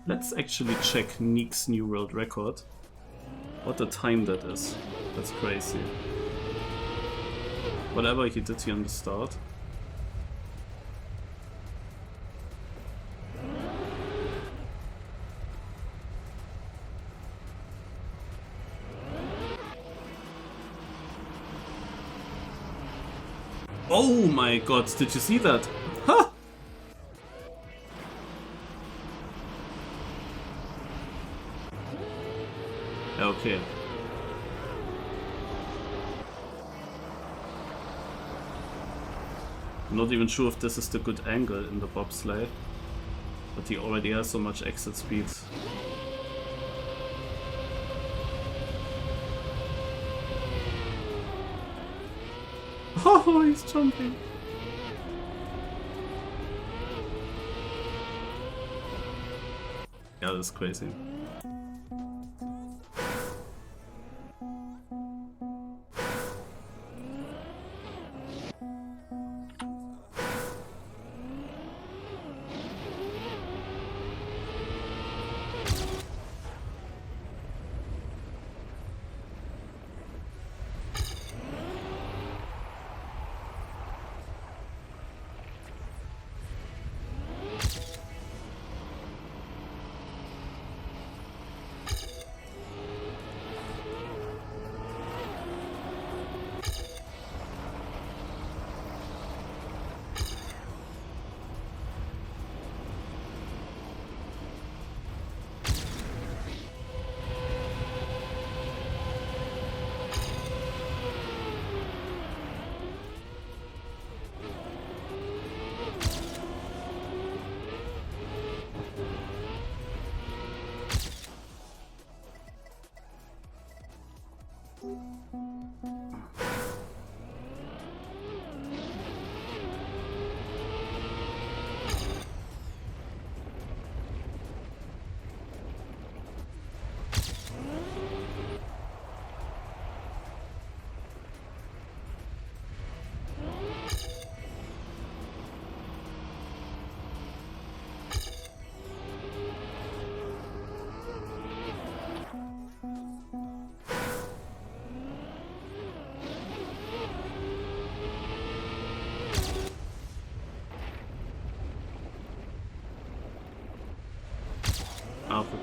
Let's actually check Neek's new world record. What a time that is. That's crazy. Whatever he did here on the start. Oh my god, did you see that? Huh! Okay. I'm not even sure if this is the good angle in the bobsleigh, but he already has so much exit speed. Oh, he's jumping. Yeah, that's crazy. Alpha.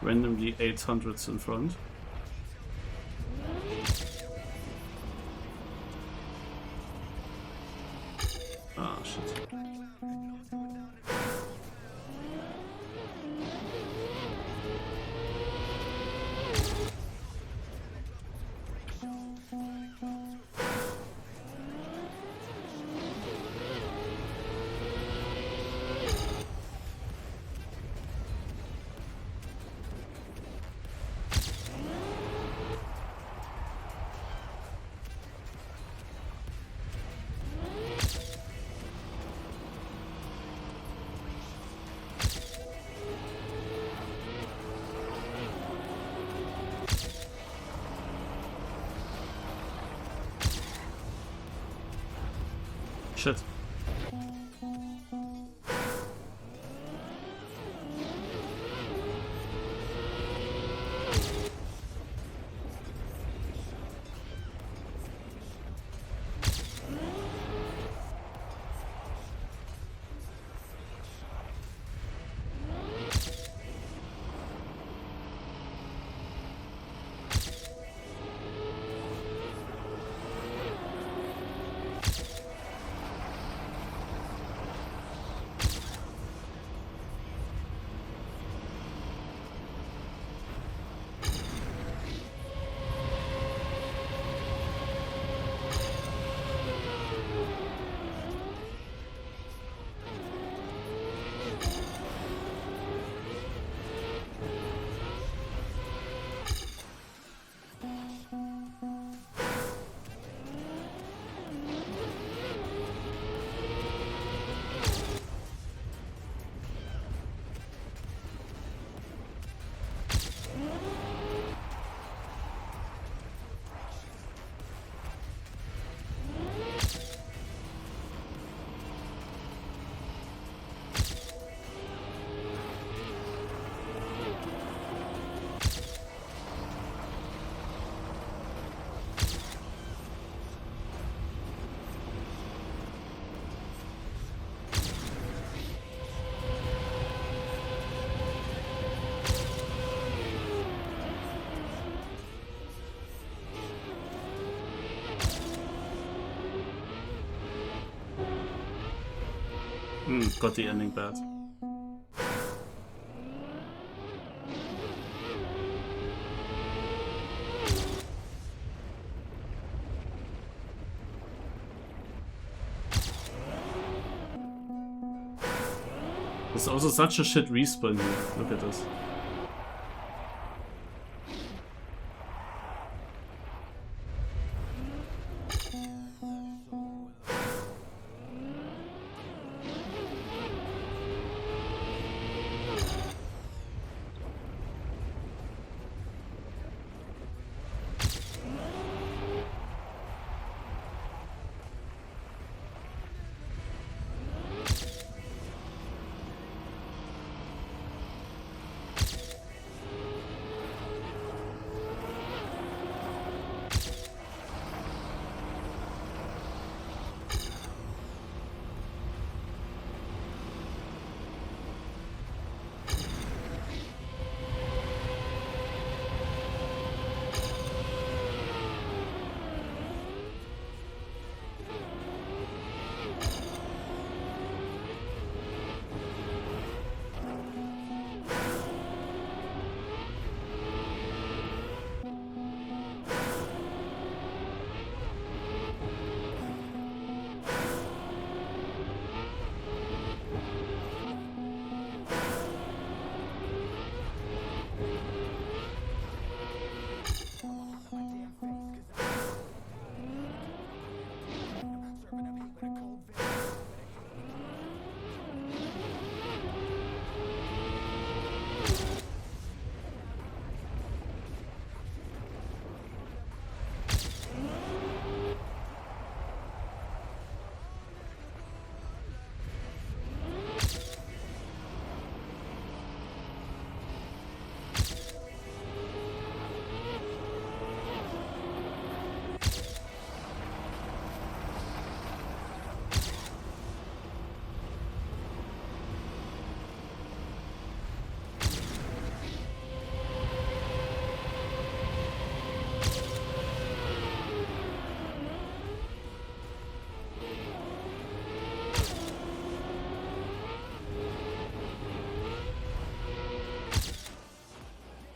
Randomly 800s in front. Ah, shit. Shit. Got the ending bad. There's also such a shit respawn here. Look at this.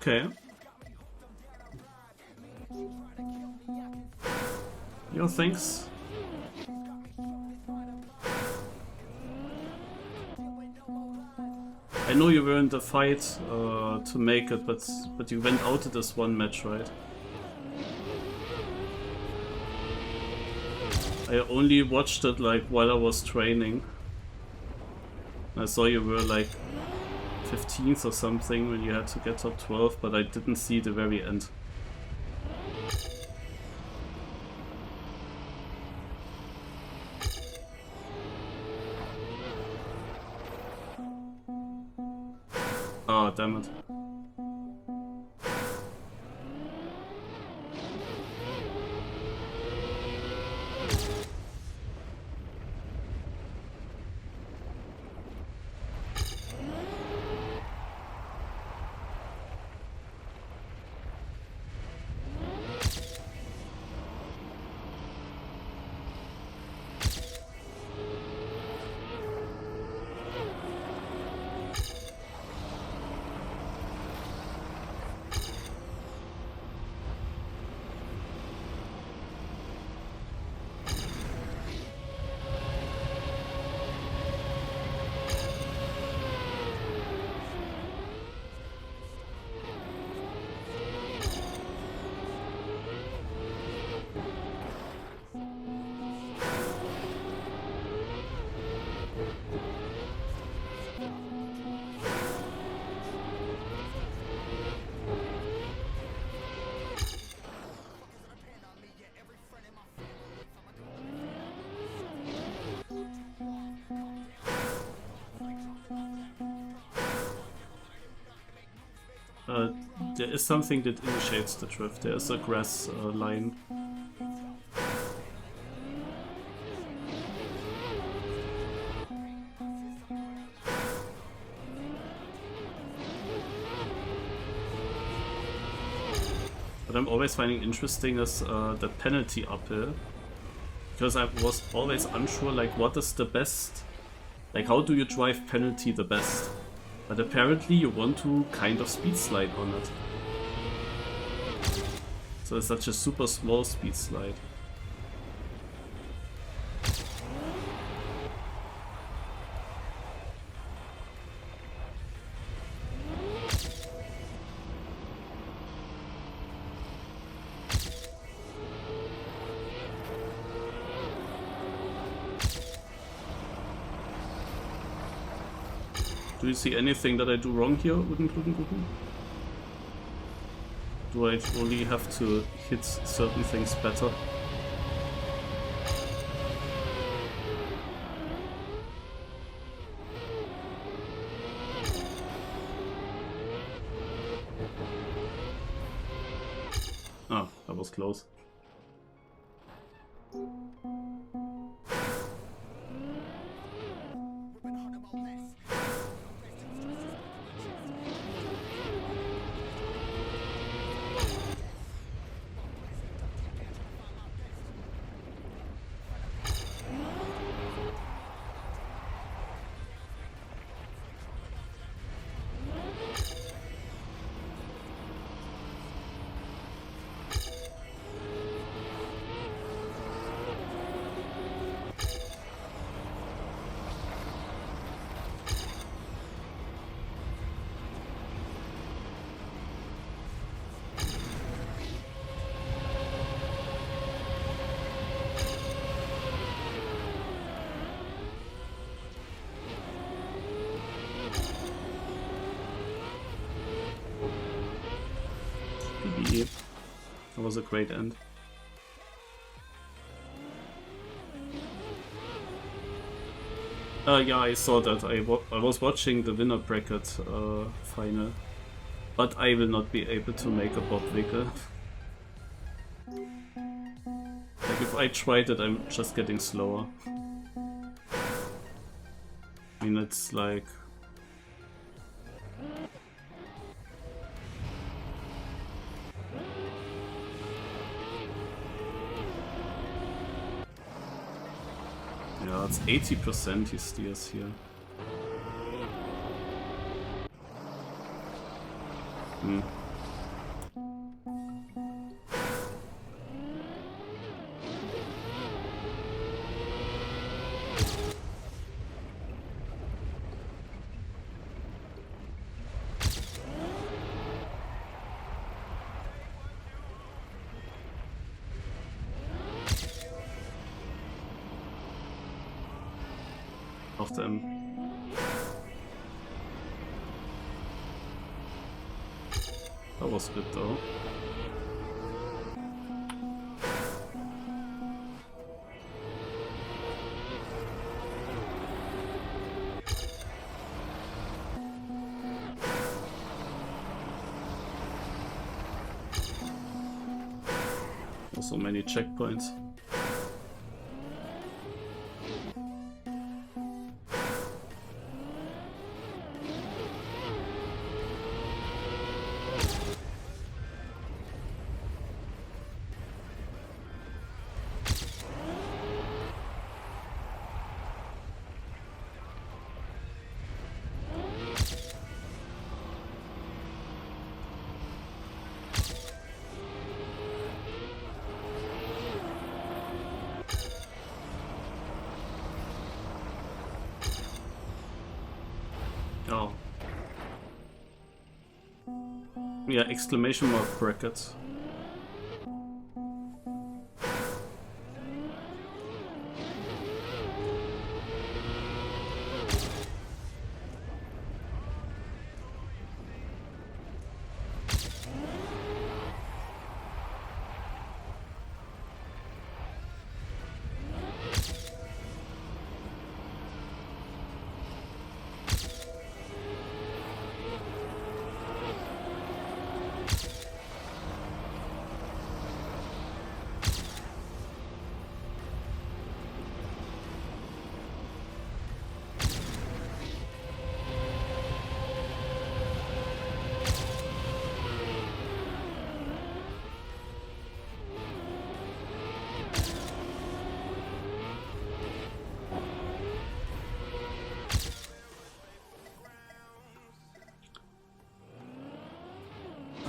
Okay. Yo, thanks. I know you were in the fight to make it, but you went out of this one match, right? I only watched it like while I was training. I saw you were like 15th or something when you had to get top 12, but I didn't see the very end. damn it. There is something that initiates the drift. There is a grass line. What I'm always finding interesting is the penalty uphill. Because I was always unsure, like, what is the best? Like, how do you drive penalty the best? But apparently you want to kind of speed slide on it. So it's such a super small speed slide. Do you see anything that I do wrong here, Uden Gluten Guten? Do I only have to hit certain things better? Ah, that was close. PBE. That was a great end. Yeah, I saw that. I was watching the winner bracket final, but I will not be able to make a Bob Wiggle. Like, if I tried it, I'm just getting slower. I mean, it's like... Yeah, it's 80% he steers here. Of them. That was good though. after so many checkpoints. Oh. Yeah, exclamation mark brackets.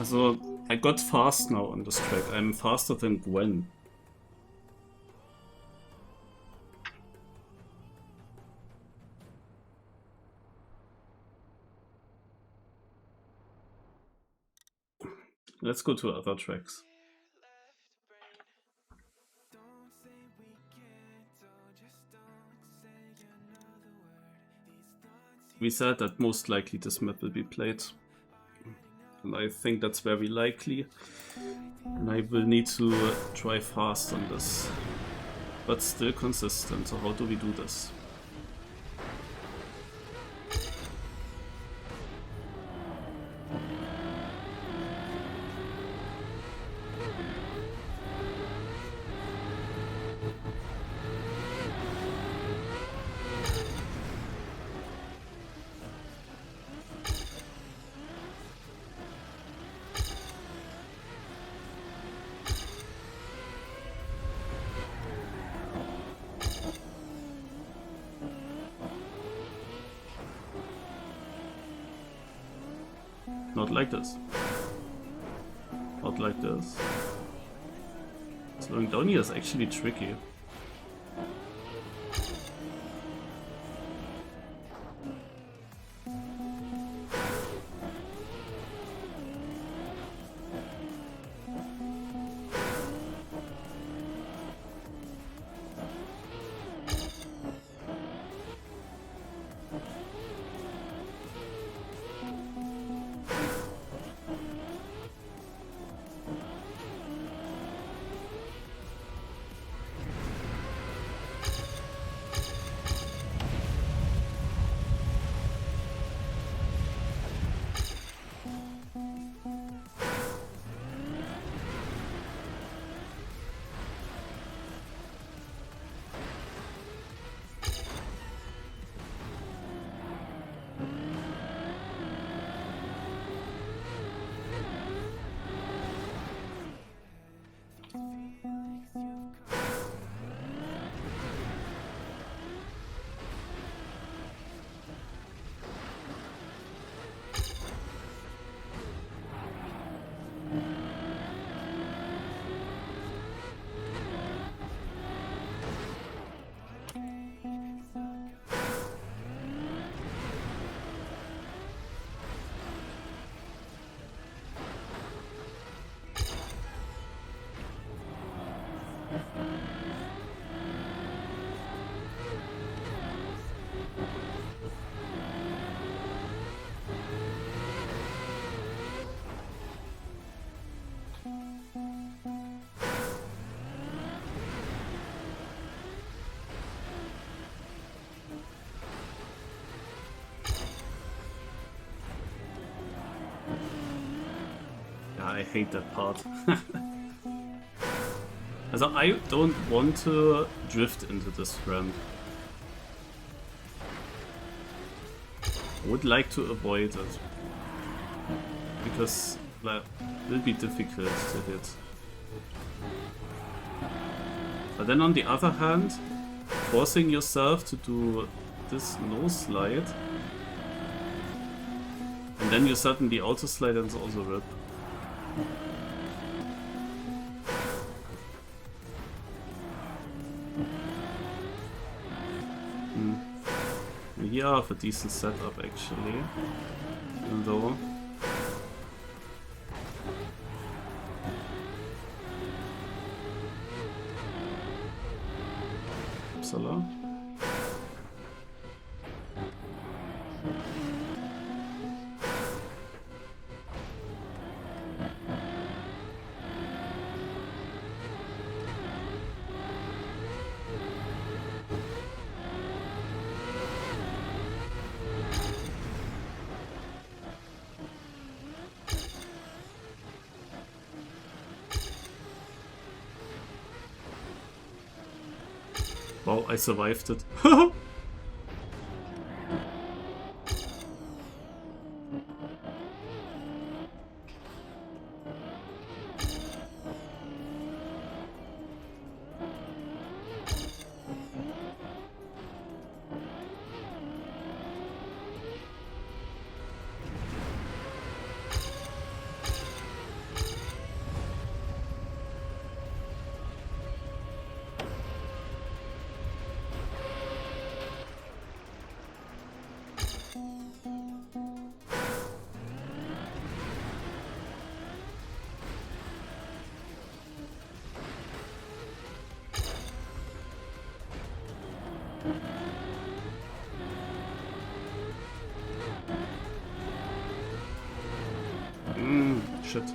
Also, I got fast now on this track. I'm faster than Gwen. Let's go to other tracks. We said that most likely this map will be played. And I think that's very likely. And I will need to try fast on this. But still consistent. So how do we do this? Not like this. Not like this. Slowing down here is actually tricky. I hate that part. Also, I don't want to drift into this ramp. I would like to avoid it. Because it will be difficult to hit. But then on the other hand, forcing yourself to do this no slide, and then you suddenly auto slide and it's also rip. We have a decent setup actually, even though Upsala. Wow, I survived it. Shit.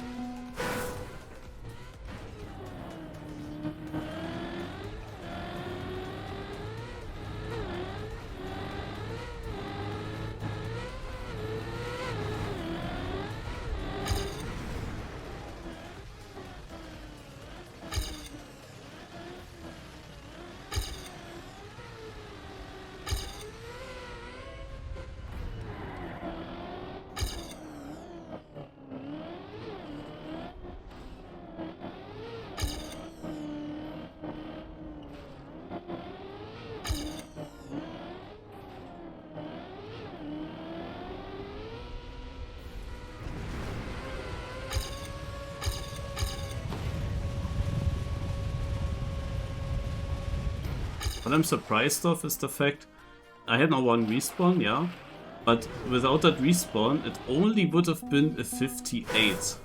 What I'm surprised of is the fact I had now one respawn, yeah, but without that respawn it only would have been a 58.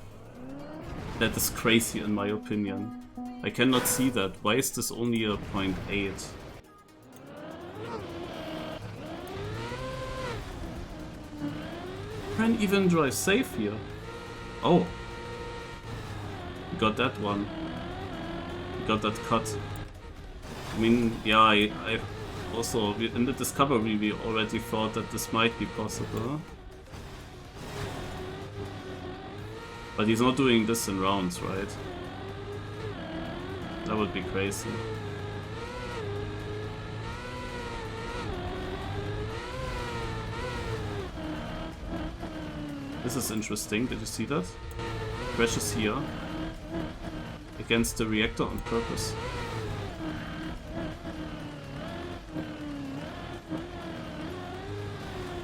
That is crazy in my opinion. I cannot see that. Why is this only a 0.8? Can even drive safe here. Oh. Got that one. Got that cut. I mean, yeah, I also, in the discovery we already thought that this might be possible. But he's not doing this in rounds, right? That would be crazy. This is interesting, did you see that? Crashes here. Against the reactor on purpose.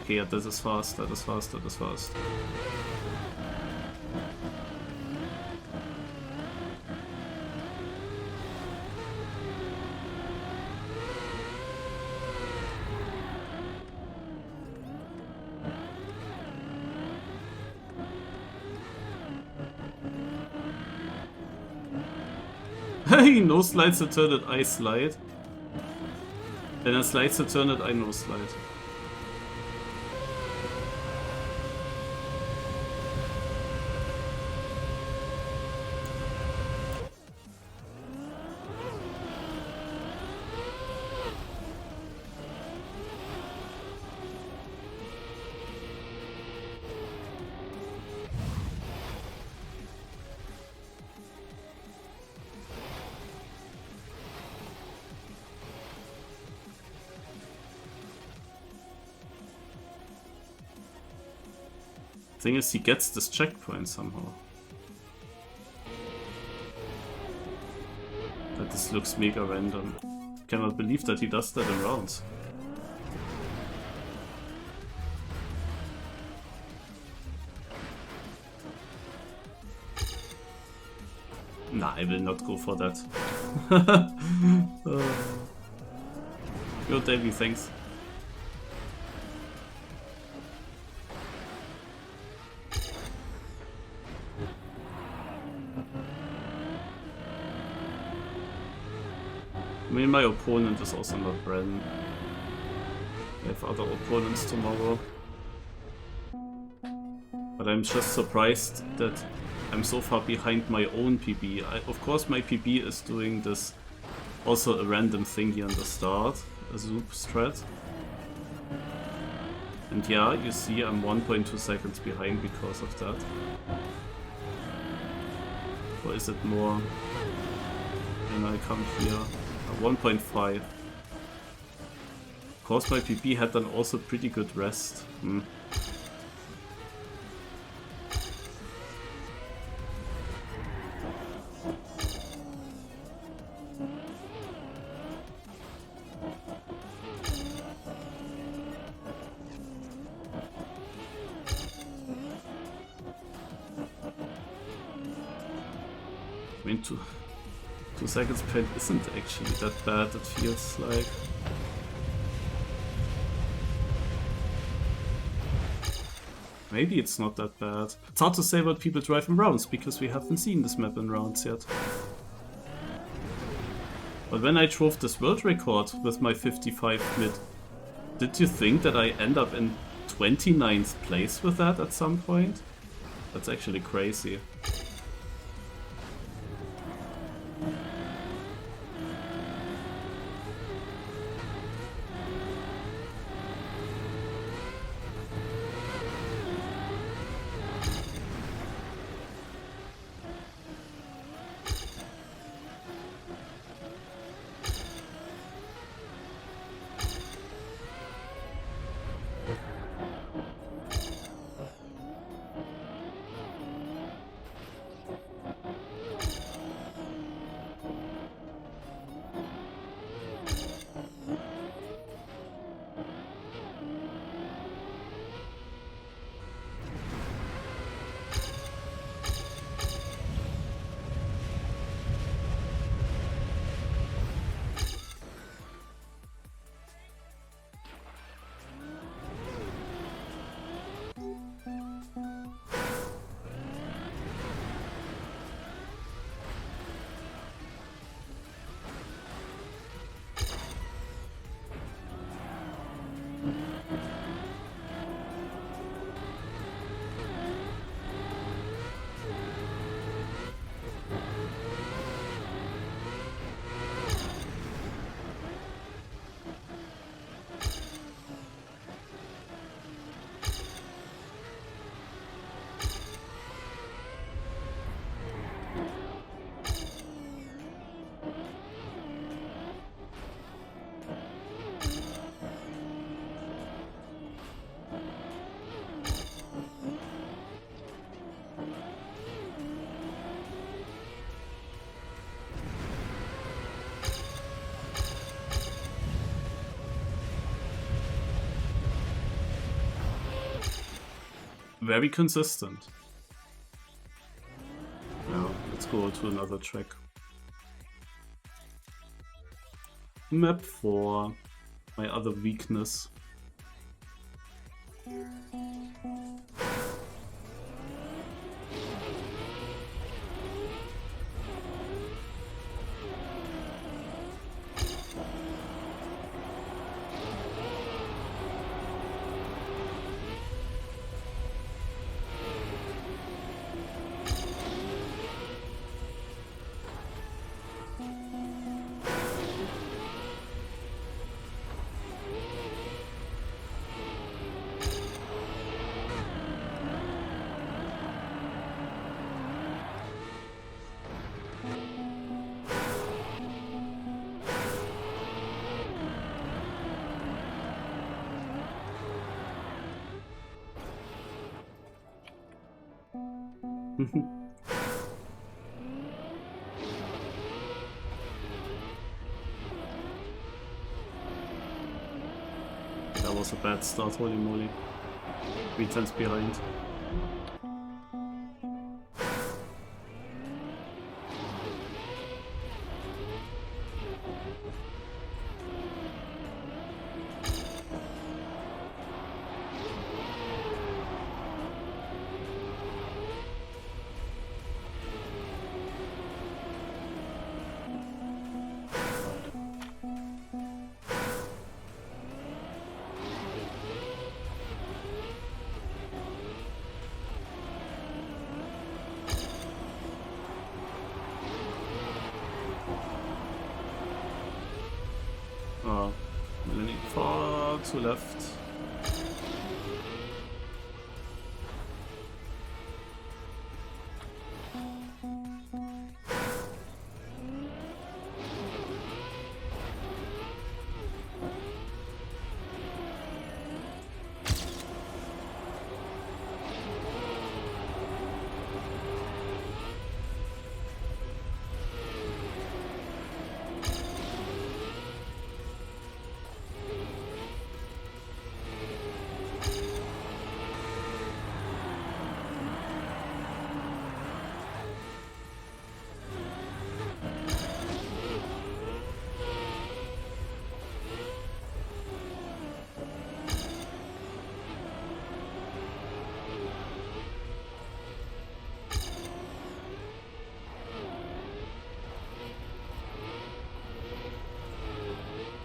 Okay, yeah, that is fast, that is fast, that is fast. Hey, no slides alternate, I slide. Wenn er slides alternate, I no slide. Thing is, he gets this checkpoint somehow. But this looks mega random. Cannot believe that he does that in rounds. Nah, I will not go for that. Yo, Davey, thanks. I mean, my opponent is also not Bren. I have other opponents tomorrow. But I'm just surprised that I'm so far behind my own PB. Of course my PB is doing this, also a random thing here on the start, a zoop strat. And yeah, you see I'm 1.2 seconds behind because of that. Or is it more when I come here? 1.5. Of course my PB had then also pretty good rest. I mean, 2 seconds pain isn't actually that bad, it feels like. Maybe it's not that bad. It's hard to say what people drive in rounds, because we haven't seen this map in rounds yet. But when I drove this world record with my 55 mid, did you think that I end up in 29th place with that at some point? That's actually crazy. Very consistent. Now, let's go to another track. Map 4, my other weakness. That was a bad start, holy moly. 3 times behind. Far to left.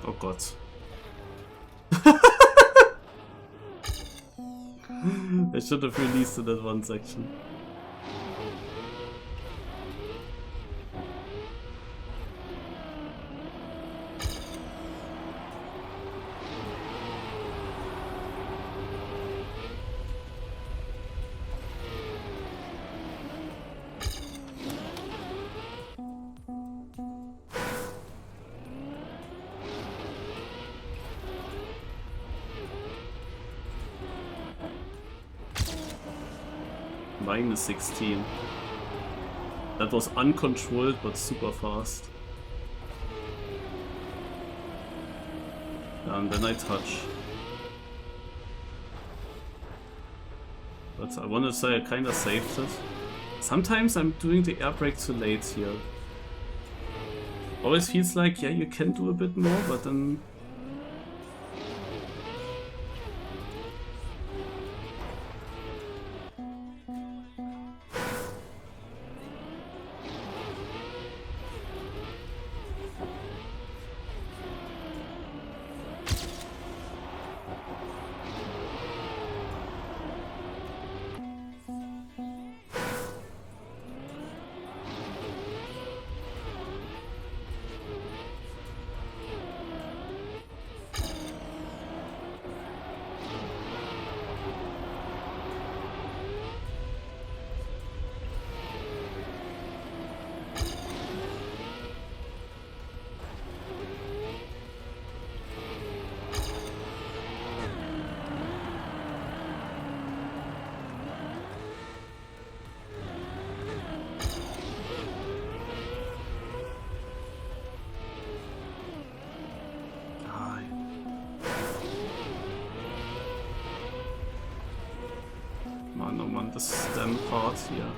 Oh Gott. I should have released in that one section. Minus 16. That was uncontrolled but super fast. And then I touch. But I want to say I kinda saved it. Sometimes I'm doing the air brake too late here. Always feels like, yeah, you can do a bit more, but then... The stem part here.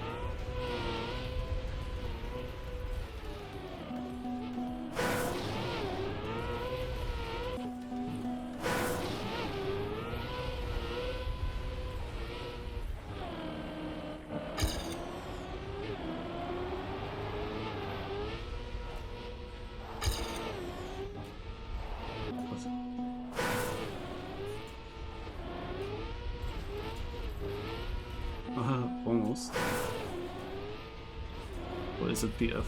Almost. Or is it PF?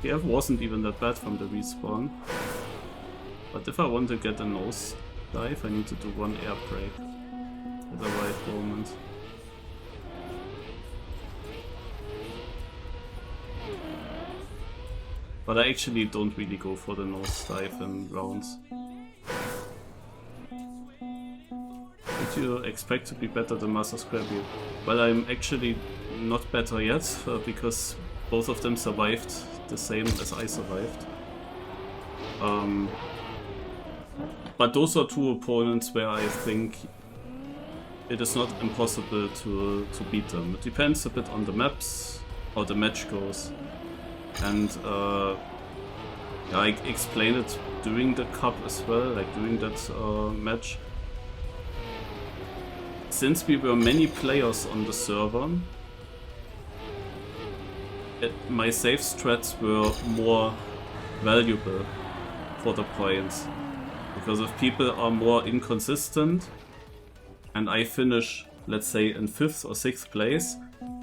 PF wasn't even that bad from the respawn. But if I want to get a nose dive, I need to do one air brake at the right moment. But I actually don't really go for the nose dive in rounds. you expect to be better than Master Scrappy? Well, I'm actually not better yet, because both of them survived the same as I survived. But those are two opponents where I think it is not impossible to beat them. It depends a bit on the maps, how the match goes. And yeah, I explained it during the cup as well, like during that match. Since we were many players on the server, my safe strats were more valuable for the points. Because if people are more inconsistent and I finish, let's say, in 5th or 6th place,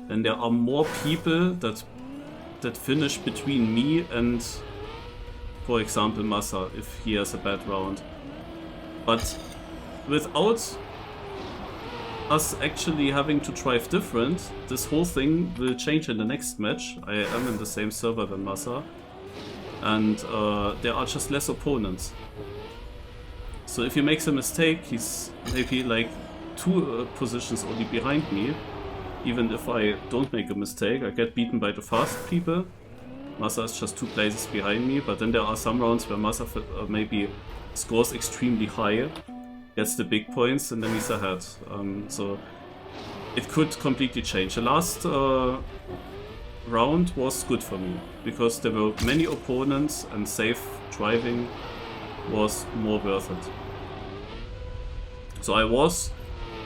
then there are more people that finish between me and, for example, Massa, if he has a bad round. But without us actually having to drive different, this whole thing will change in the next match. I am in the same server than Massa, and there are just less opponents. So if he makes a mistake, he's maybe like 2 positions only behind me. Even if I don't make a mistake, I get beaten by the fast people. Massa is just 2 places behind me, but then there are some rounds where Massa maybe scores extremely high, gets the big points, and then he's ahead. So it could completely change. The last round was good for me, because there were many opponents and safe driving was more worth it. So I was,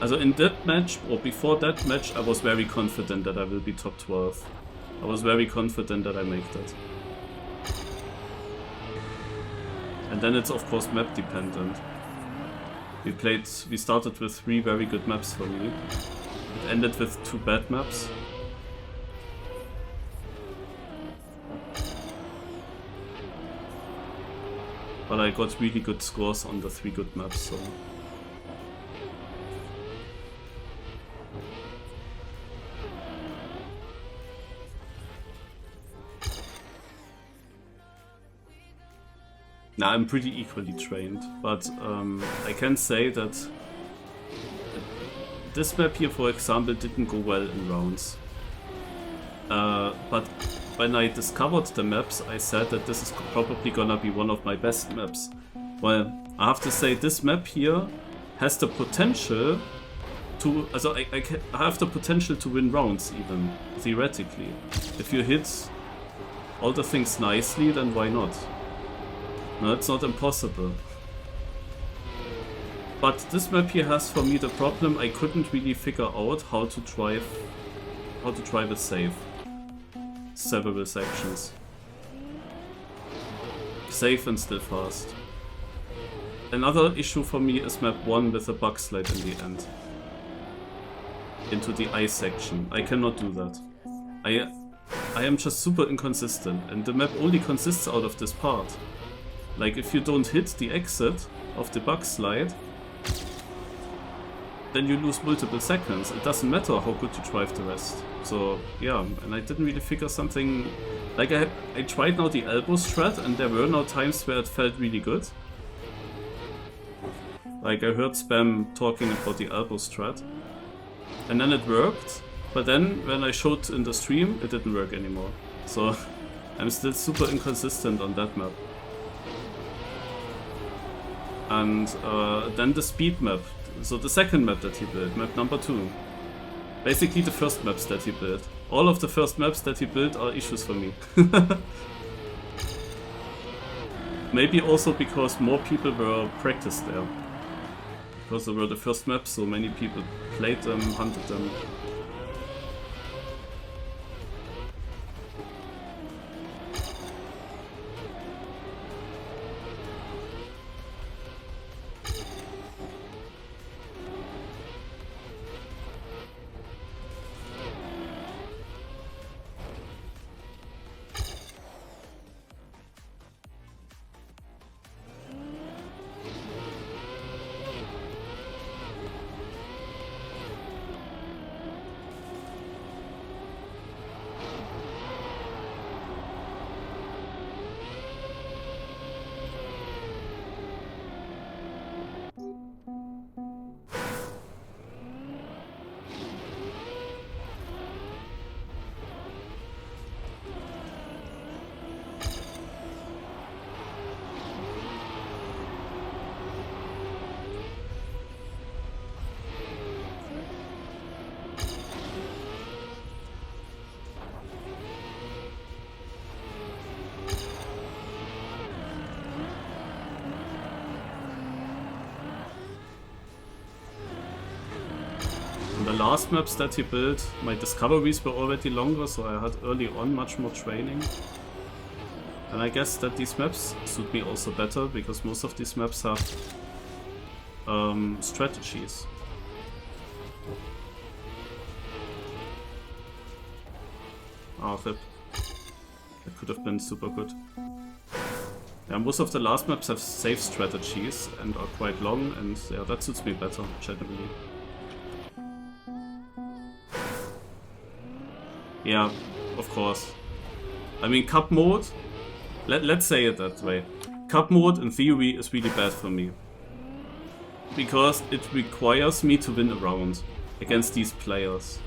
also in that match, or before that match, I was very confident that I will be top 12. I was very confident that I make that. And then it's of course map dependent. We started with 3 very good maps for me. It ended with 2 bad maps. But I got really good scores on the 3 good maps, so... Now I'm pretty equally trained, but I can say that this map here, for example, didn't go well in rounds. But when I discovered the maps, I said that this is probably gonna be one of my best maps. Well, I have to say this map here has the potential to... Also I have the potential to win rounds even, theoretically. If you hit all the things nicely, then why not? No, it's not impossible. But this map here has for me the problem I couldn't really figure out how to drive it safe. Several sections. Safe and still fast. Another issue for me is map 1 with a bug slide in the end. Into the ice section. I cannot do that. I am just super inconsistent, and the map only consists out of this part. Like, if you don't hit the exit of the bug slide, then you lose multiple seconds. It doesn't matter how good you drive the rest. So, yeah, and I didn't really figure something... Like, I tried now the elbow strat, and there were now times where it felt really good. Like, I heard Spam talking about the elbow strat. And then it worked, but then, when I showed in the stream, it didn't work anymore. So, I'm still super inconsistent on that map. And then the speed map, so the second map that he built, map number 2. Basically the first maps that he built. All of the first maps that he built are issues for me. Maybe also because more people were practiced there. Because they were the first maps, so many people played them, hunted them. last maps that he built, my discoveries were already longer, so I had early on much more training. And I guess that these maps suit me also better, because most of these maps have strategies. Oh, rip. That could have been super good. Yeah, most of the last maps have safe strategies and are quite long, and yeah, that suits me better, generally. Yeah, of course. I mean, cup mode, let's say it that way. Cup mode, in theory, is really bad for me. Because it requires me to win a round against these players.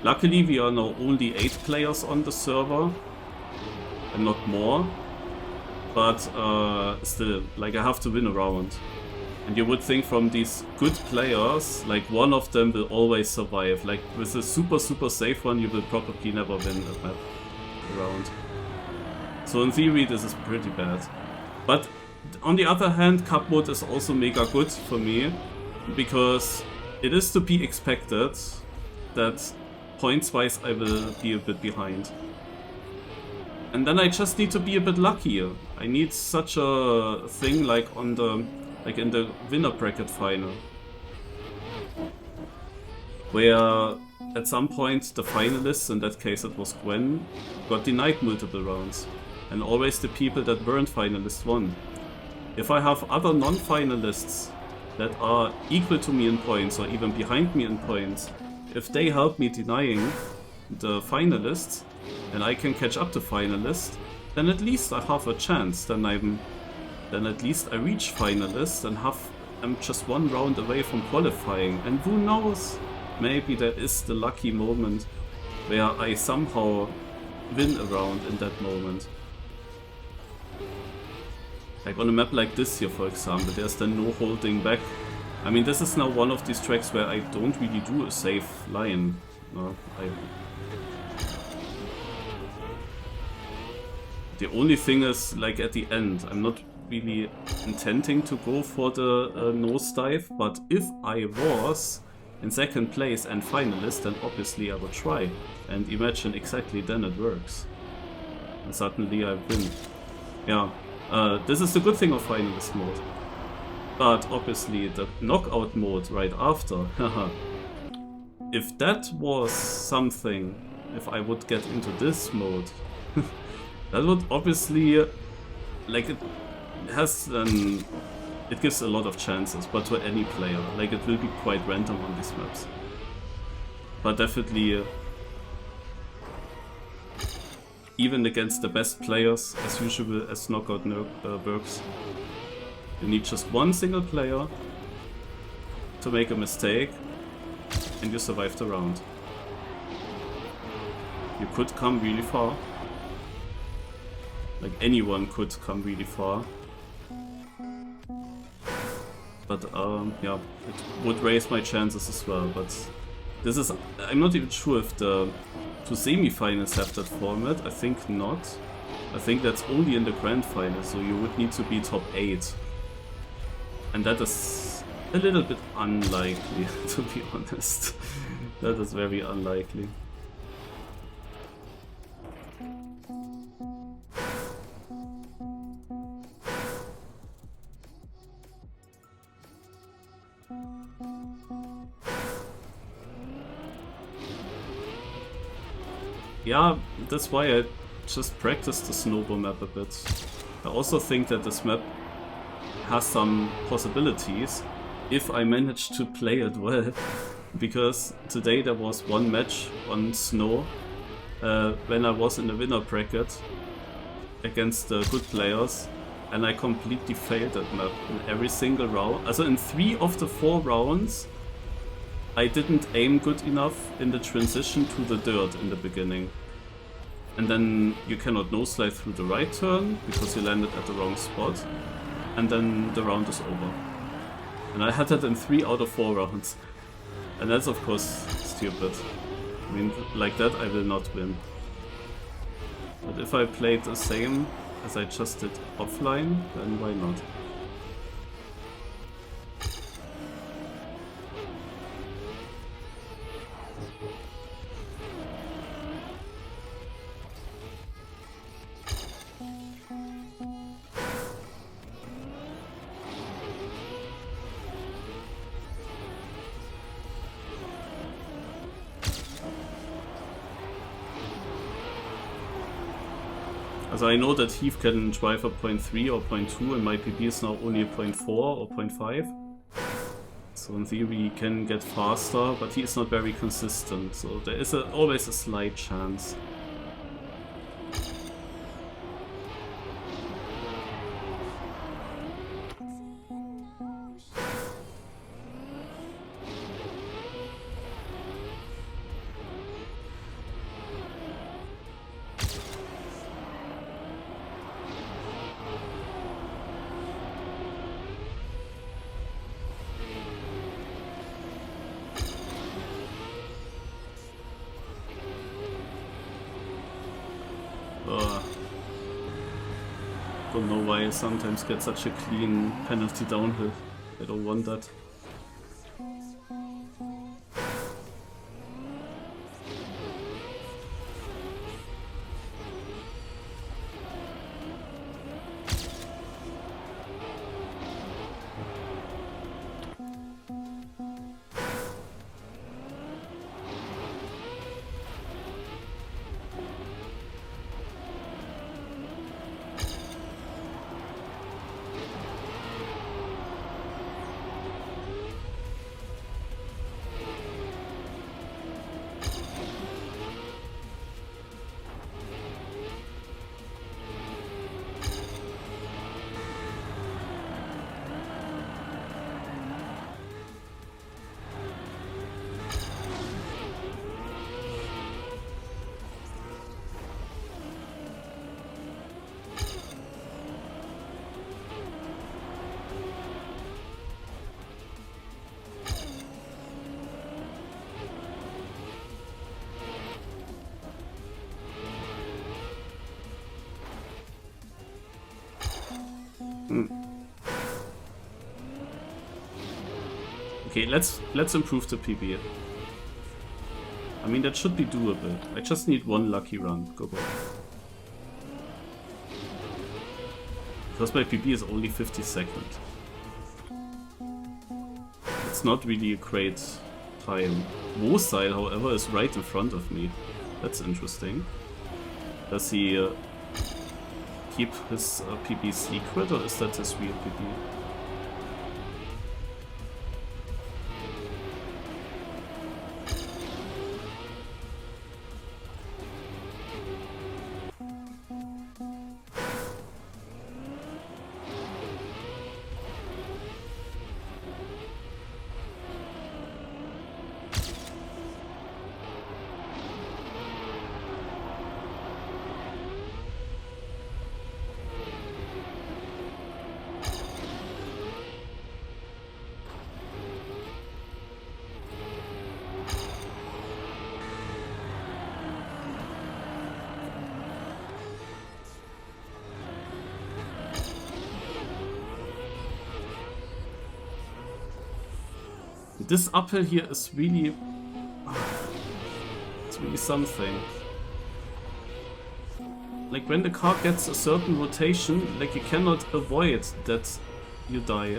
Luckily, we are now only 8 players on the server, and not more. But still, like, I have to win a round. And you would think from these good players, like, one of them will always survive. Like, with a super safe one, you will probably never win a map round. So in theory, this is pretty bad. But on the other hand, cup mode is also mega good for me, because it is to be expected that points-wise I will be a bit behind. And then I just need to be a bit luckier. I need such a thing like on the in the winner bracket final, where at some point the finalists, in that case it was Gwen, got denied multiple rounds, and always the people that weren't finalists won. If I have other non-finalists that are equal to me in points or even behind me in points, if they help me denying the finalists and I can catch up to finalists, then at least I have a chance. Then at least I reach finalists and I'm just one round away from qualifying. And who knows, maybe there is the lucky moment where I somehow win a round in that moment. Like on a map like this here, for example, there's then no holding back. I mean, this is now one of these tracks where I don't really do a safe line. No, the only thing is, like, at the end, I'm not really intending to go for the nosedive, but if I was in second place and finalist, then obviously I would try. And imagine exactly then it works. And suddenly I win. Yeah, this is the good thing of finalist mode. But obviously the knockout mode right after, if that was something, if I would get into this mode, that would obviously, like, it gives a lot of chances, but to any player, like, it will be quite random on these maps. But definitely, even against the best players, as usual, as knockout works, you need just one single player to make a mistake, and you survive the round. You could come really far. Like, anyone could come really far. But yeah, it would raise my chances as well. But this is, I'm not even sure if the two semi-finals have that format. I think not. I think that's only in the grand final, so you would need to be top 8. And that is a little bit unlikely, to be honest. That is very unlikely. Yeah, that's why I just practiced the snowball map a bit. I also think that this map has some possibilities if I manage to play it well. Because today there was one match on snow when I was in the winner bracket against the good players, and I completely failed that map in every single round. Also in 3 of the 4 rounds I didn't aim good enough in the transition to the dirt in the beginning. And then you cannot no-slide through the right turn because you landed at the wrong spot. And then the round is over. And I had that in 3 out of 4 rounds. And that's of course stupid. I mean, like that I will not win. But if I played the same as I just did offline, then why not? Also I know that Heath can drive a 0.3 or 0.2 and my PB is now only a 0.4 or 0.5. So in theory he can get faster, but he is not very consistent, so there is always a slight chance. Don't know why I sometimes get such a clean penalty downhill. I don't want that. Okay, let's improve the PB. I mean, that should be doable. I just need one lucky run. Go. Because my PB is only 52nd. It's not really a great time. Mosile, however, is right in front of me. That's interesting. Does he keep his PB secret, or is that his real PB? This uphill here is really... it's really something. Like, when the car gets a certain rotation, like, you cannot avoid that you die.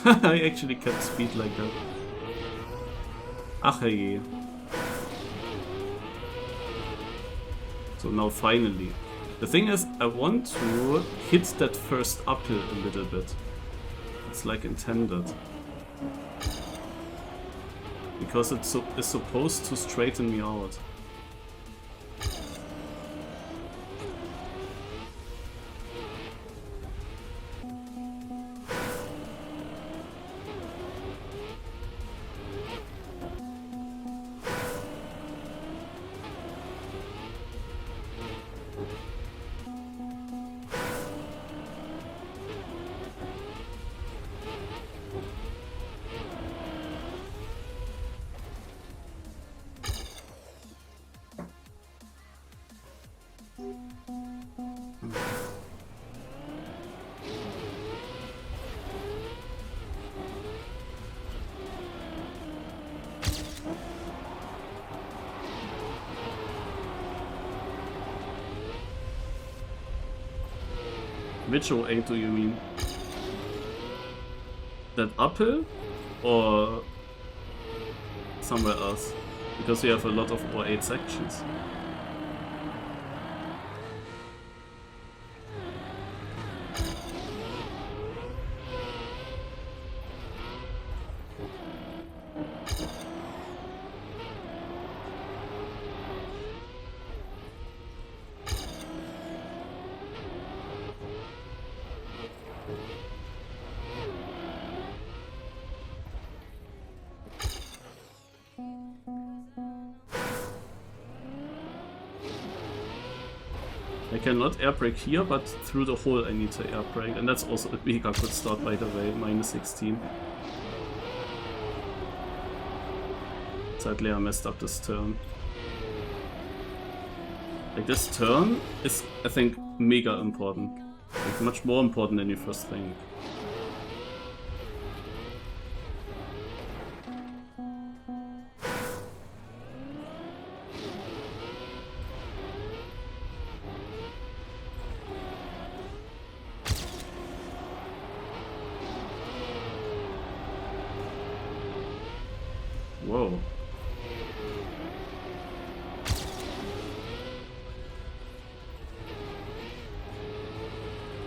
I actually kept speed like that. Ach hey. So now finally. The thing is, I want to hit that first uphill a little bit. It's like intended. Because it's supposed to straighten me out. Which OA do you mean? That uphill? Or somewhere else? Because we have a lot of O8 sections. I cannot air brake here, but through the hole I need to air brake, and that's also a mega good start by the way, minus 16. Sadly I messed up this turn. Like this turn is, I think, mega important. Like much more important than you first think. Whoa.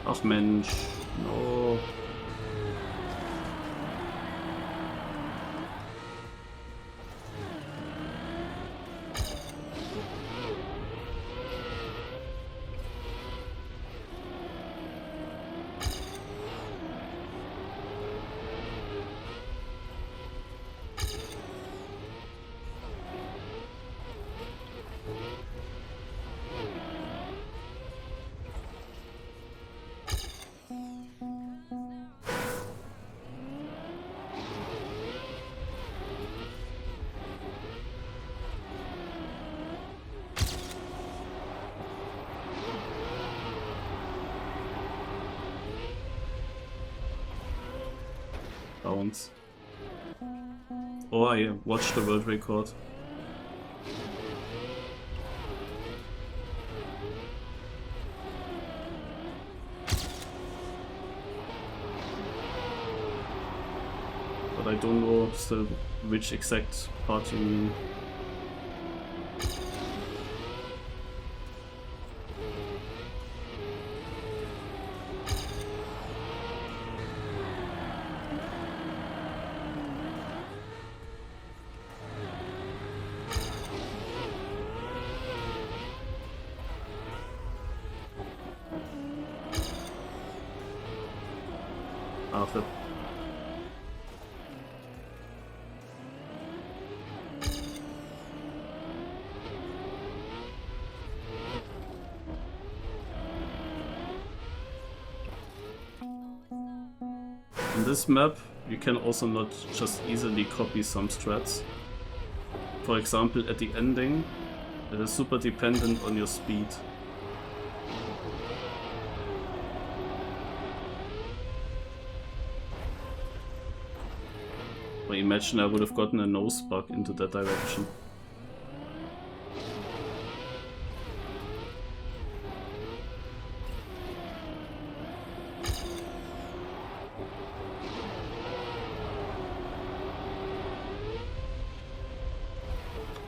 Ach Mensch, no. Bounce. Oh, I watched the world record. But I don't know still which exact part you mean. After. In this map, you can also not just easily copy some strats. For example, at the ending, it is super dependent on your speed. Well, imagine I would have gotten a nose bug into that direction.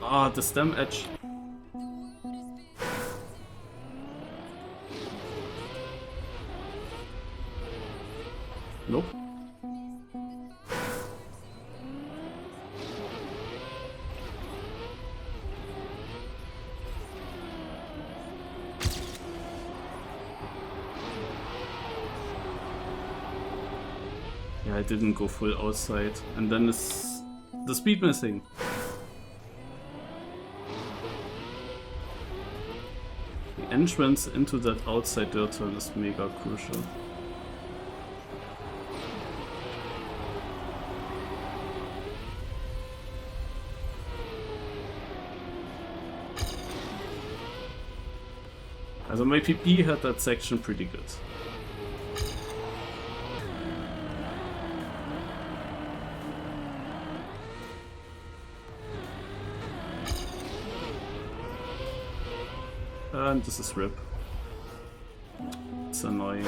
Ah, the stem edge. Nope. Yeah, I didn't go full outside. And then is the speed missing. The entrance into that outside dirt turn is mega crucial. Also my PP had that section pretty good. And this is RIP. is annoying.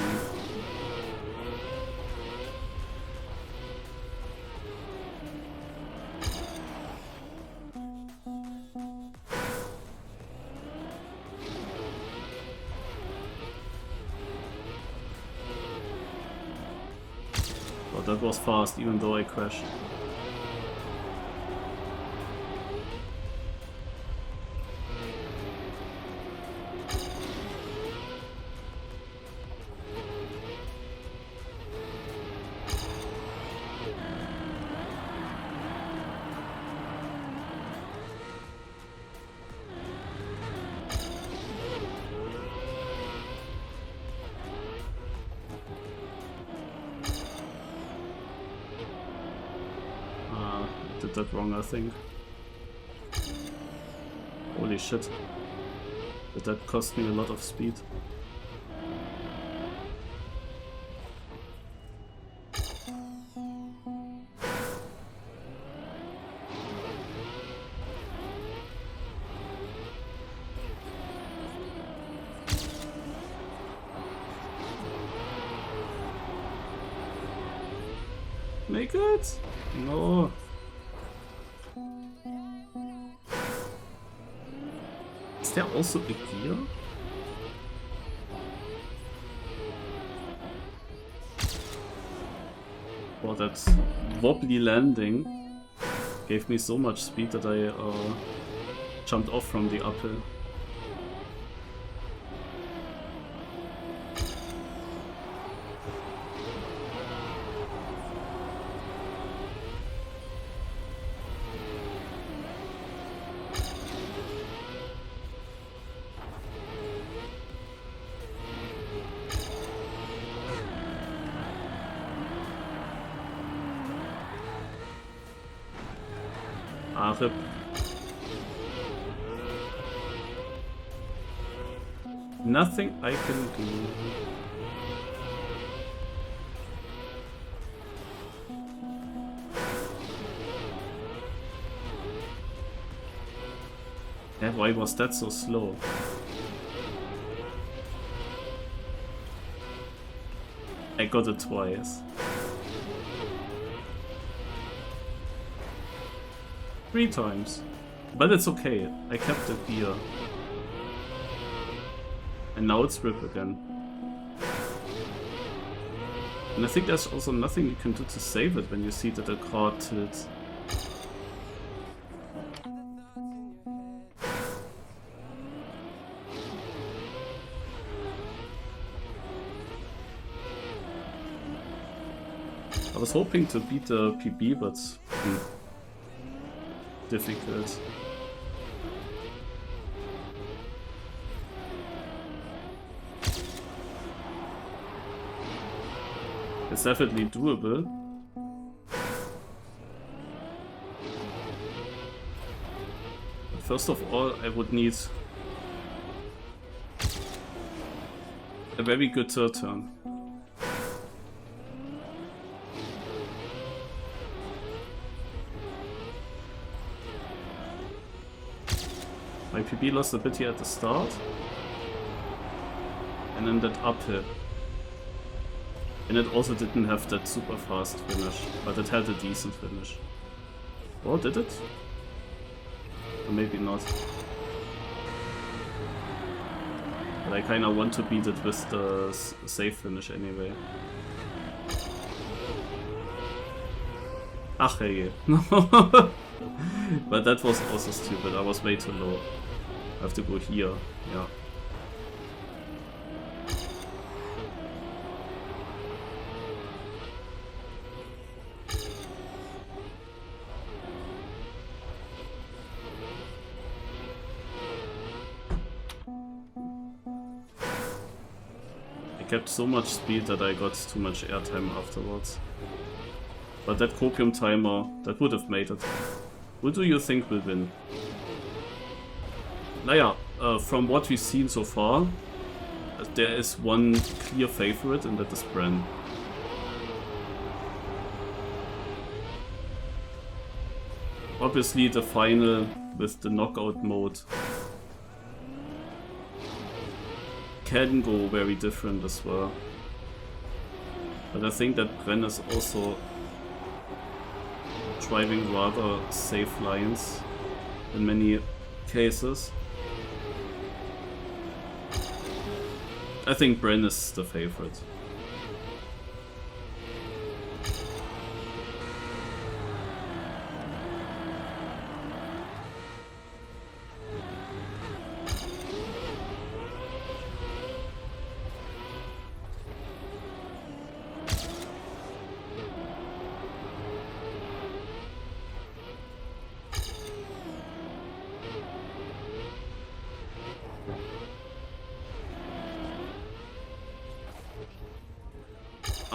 But that was fast, even though I crashed. Did that wrong, I think. Holy shit. Did that cost me a lot of speed? Make it? No. Is there also a gear? Oh, that wobbly landing gave me so much speed that I jumped off from the uphill. Rip. Nothing I can do. Yeah, why was that so slow? I got it twice. 3 times. But it's okay, I kept the gear. And now it's rip again. And I think there's also nothing you can do to save it when you see that the car tilts. I was hoping to beat the PB, but difficult. It's definitely doable. But first of all, I would need a very good third turn. My PB lost a bit here at the start. And then that uphill. And it also didn't have that super fast finish, but it had a decent finish. Or did it? Or maybe not. But I kinda want to beat it with the safe finish anyway. Ach hey. But that was also stupid, I was way too low. I have to go here, yeah. I kept so much speed that I got too much airtime afterwards. But that copium timer, that would have made it. Who do you think will win? Naja, from what we've seen so far, there is one clear favorite, and that is Bren. Obviously the final with the knockout mode can go very different as well. But I think that Bren is also driving rather safe lines in many cases. I think Bren is the favorite.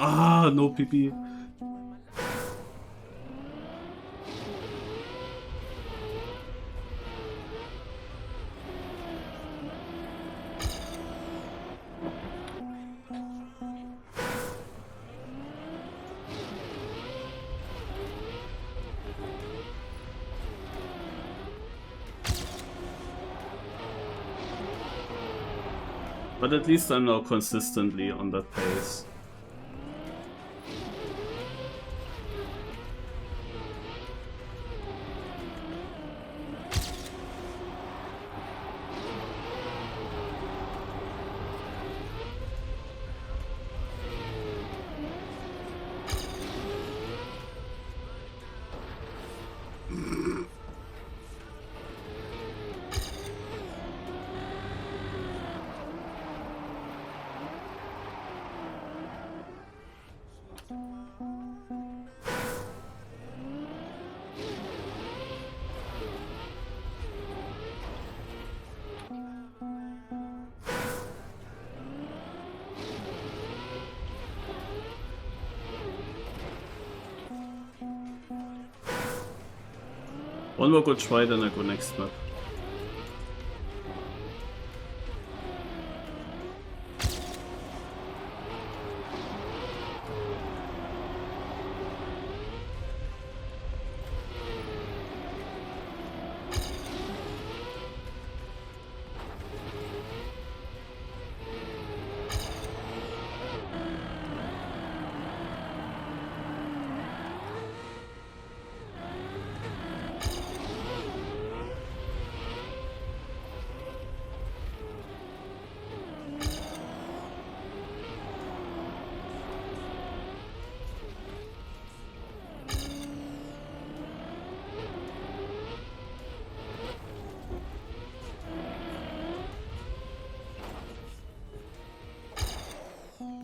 Ah, no PP. But at least I'm now consistently on that pace. One more good try, then I go next map.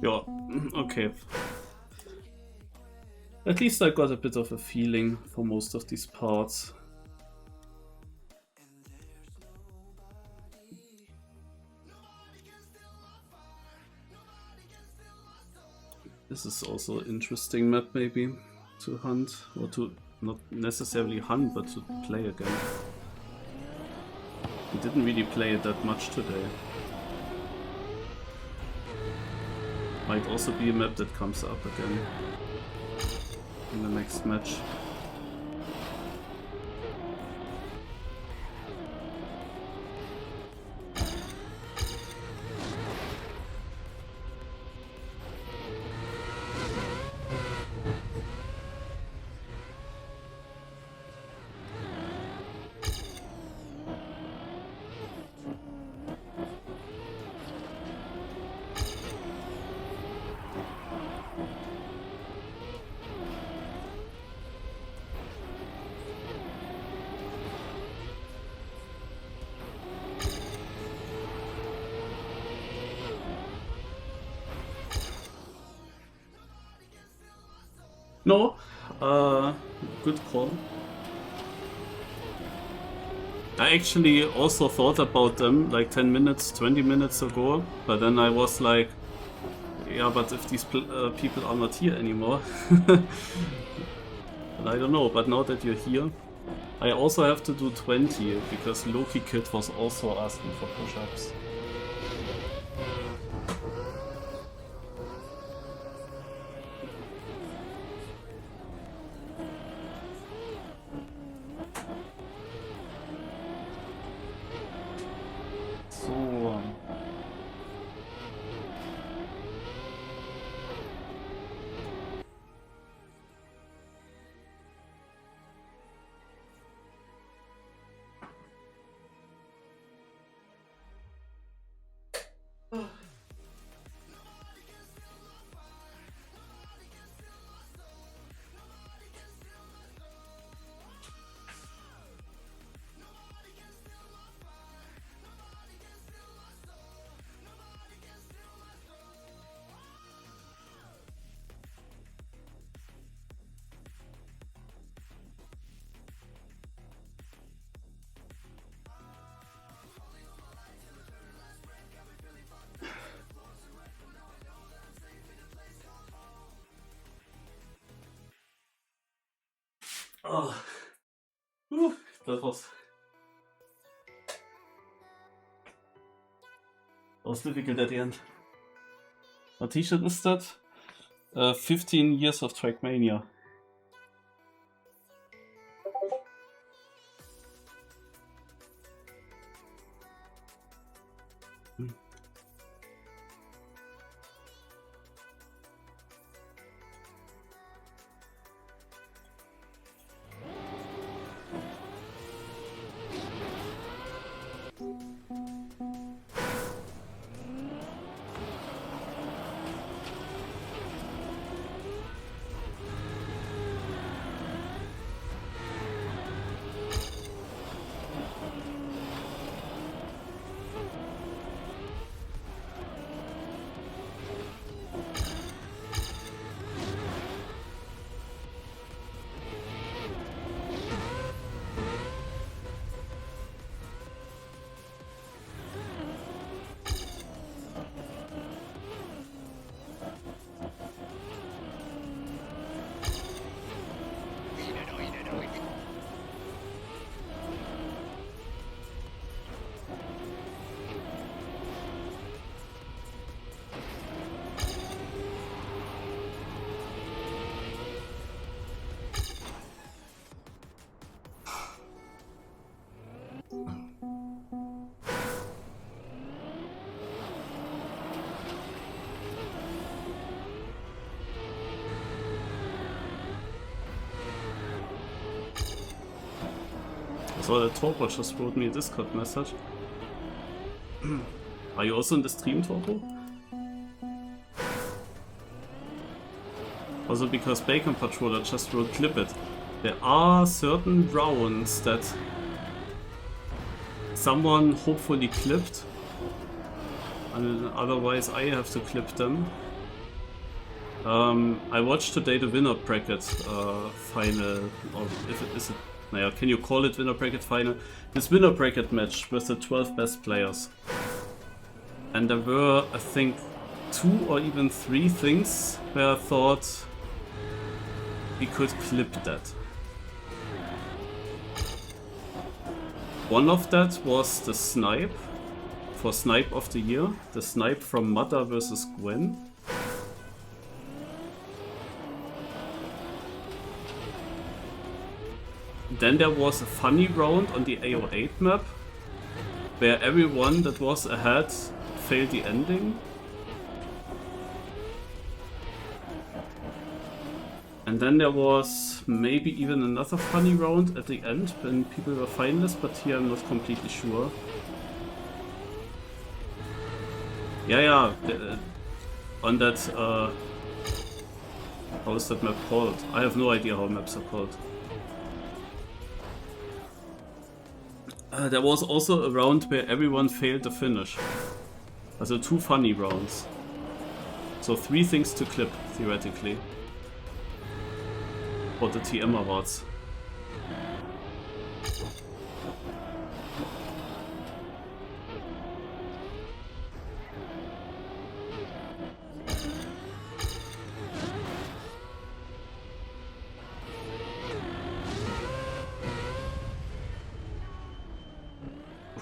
Yeah, okay. At least I got a bit of a feeling for most of these parts. This is also an interesting map maybe to hunt, or to not necessarily hunt, but to play again. We didn't really play it that much today. Might also be a map that comes up again in the next match. No, good call. I actually also thought about them like 10 minutes, 20 minutes ago, but then I was like, yeah, but if these people are not here anymore, and I don't know, but now that you're here, I also have to do 20, because Loki Kid was also asking for push-ups. So, Oh. That was difficult at the end. What t-shirt is that? 15 years of Trackmania. So the Torpo just wrote me a Discord message. Are you also in the stream, Torpo? Also because Bacon Patroller just wrote clip it. There are certain rounds that someone hopefully clipped. And otherwise I have to clip them. I watched today the winner bracket final, or if it is it, naja, can you call it winner bracket final? This winner bracket match with the 12 best players. And there were, I think, 2 or even 3 things where I thought we could clip that. One of that was the snipe for Snipe of the Year, the snipe from Mata versus Gwen. Then there was a funny round on the AO8 map, where everyone that was ahead failed the ending. And then there was maybe even another funny round at the end when people were finalists, but here I'm not completely sure. Yeah, on that, how is that map called? I have no idea how maps are called. There was also a round where everyone failed the finish. Also 2 funny rounds. So 3 things to clip, theoretically. For the TM Awards.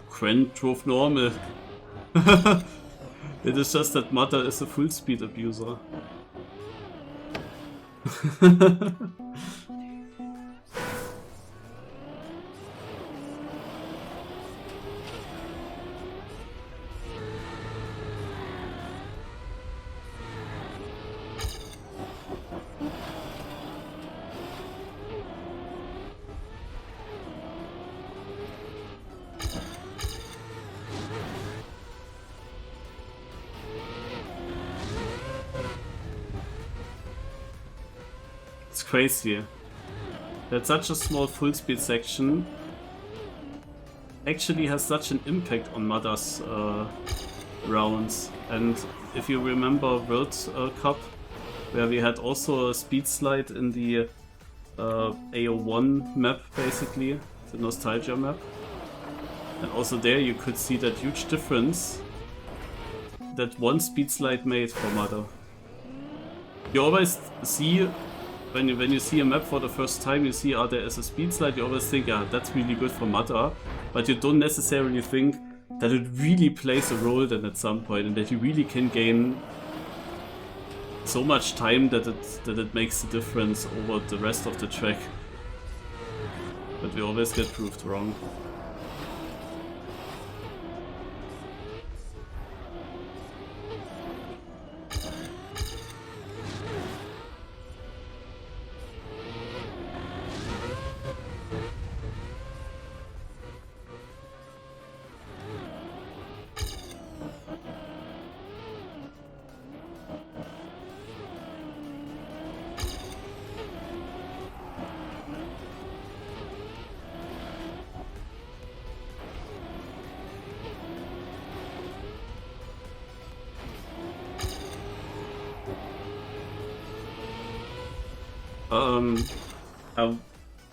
Gwen drove normal. It is just that Mata is a full speed abuser. Crazy that such a small full speed section actually has such an impact on Mada's rounds. And if you remember World Cup, where we had also a speed slide in the AO1 map, basically the Nostalgia map, and also there you could see that huge difference that one speed slide made for Mada. You always see when you see a map for the first time, you see, there is a speed slide, you always think, yeah, that's really good for Mata, but you don't necessarily think that it really plays a role then at some point, and that you really can gain so much time that it makes a difference over the rest of the track. But we always get proved wrong.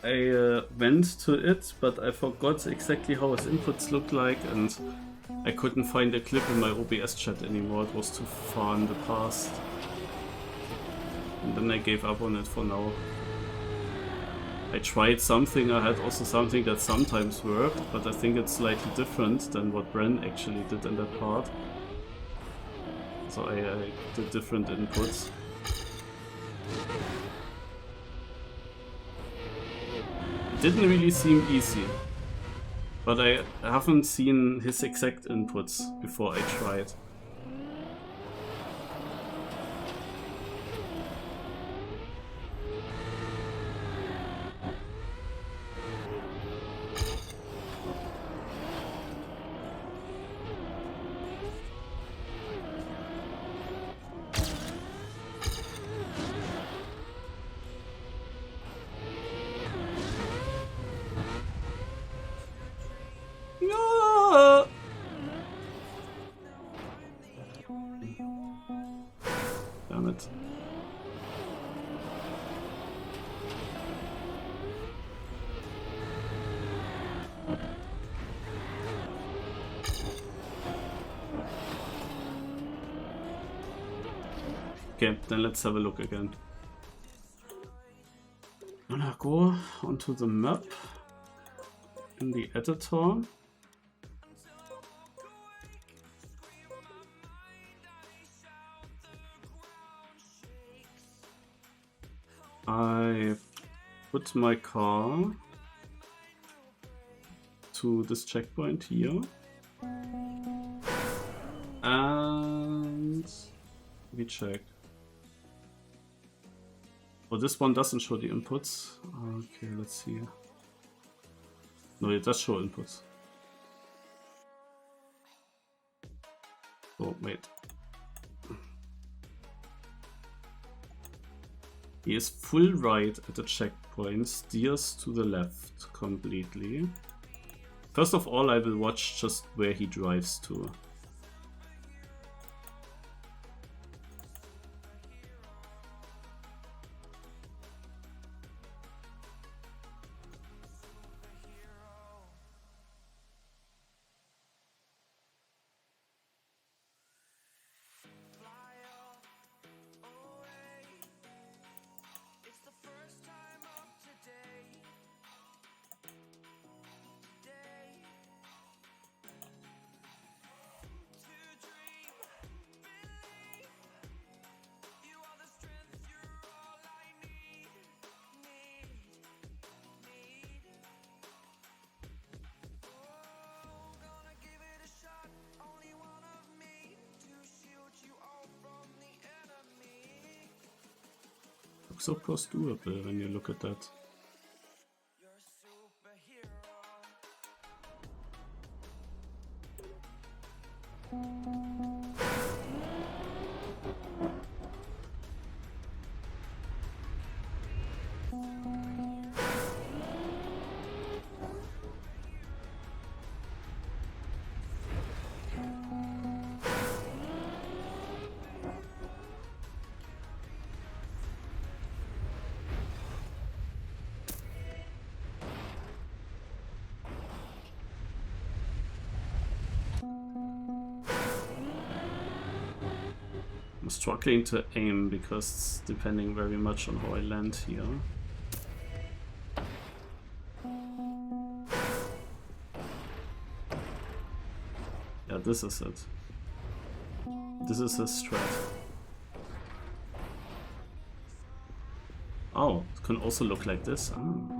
I went to it, but I forgot exactly how his inputs look like, and I couldn't find a clip in my OBS chat anymore. It was too far in the past. And then I gave up on it for now. I tried something, I had also something that sometimes worked, but I think it's slightly different than what Bren actually did in that part. So I did different inputs. Didn't really seem easy, but I haven't seen his exact inputs before I tried. Damn it. Okay, then let's have a look again. And I go onto the map in the editor. I put my car to this checkpoint here, and we check. Oh, this one doesn't show the inputs. Okay, let's see. No, it does show inputs. Oh, wait. He is full right at the checkpoint, steers to the left completely. First of all, I will watch just where he drives to. So doable when you look at that. I'm struggling to aim because it's depending very much on how I land here. Yeah, this is it. This is his strat. Oh, it can also look like this. Oh.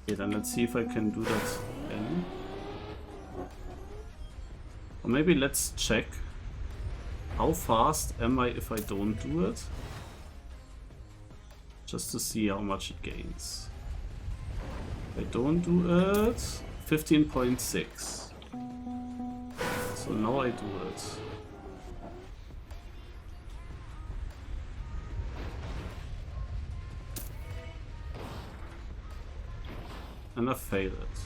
Okay, then let's see if I can do that again. Or maybe let's check how fast am I if I don't do it. Just to see how much it gains. If I don't do it, 15.6. So now I do it. And I failed it.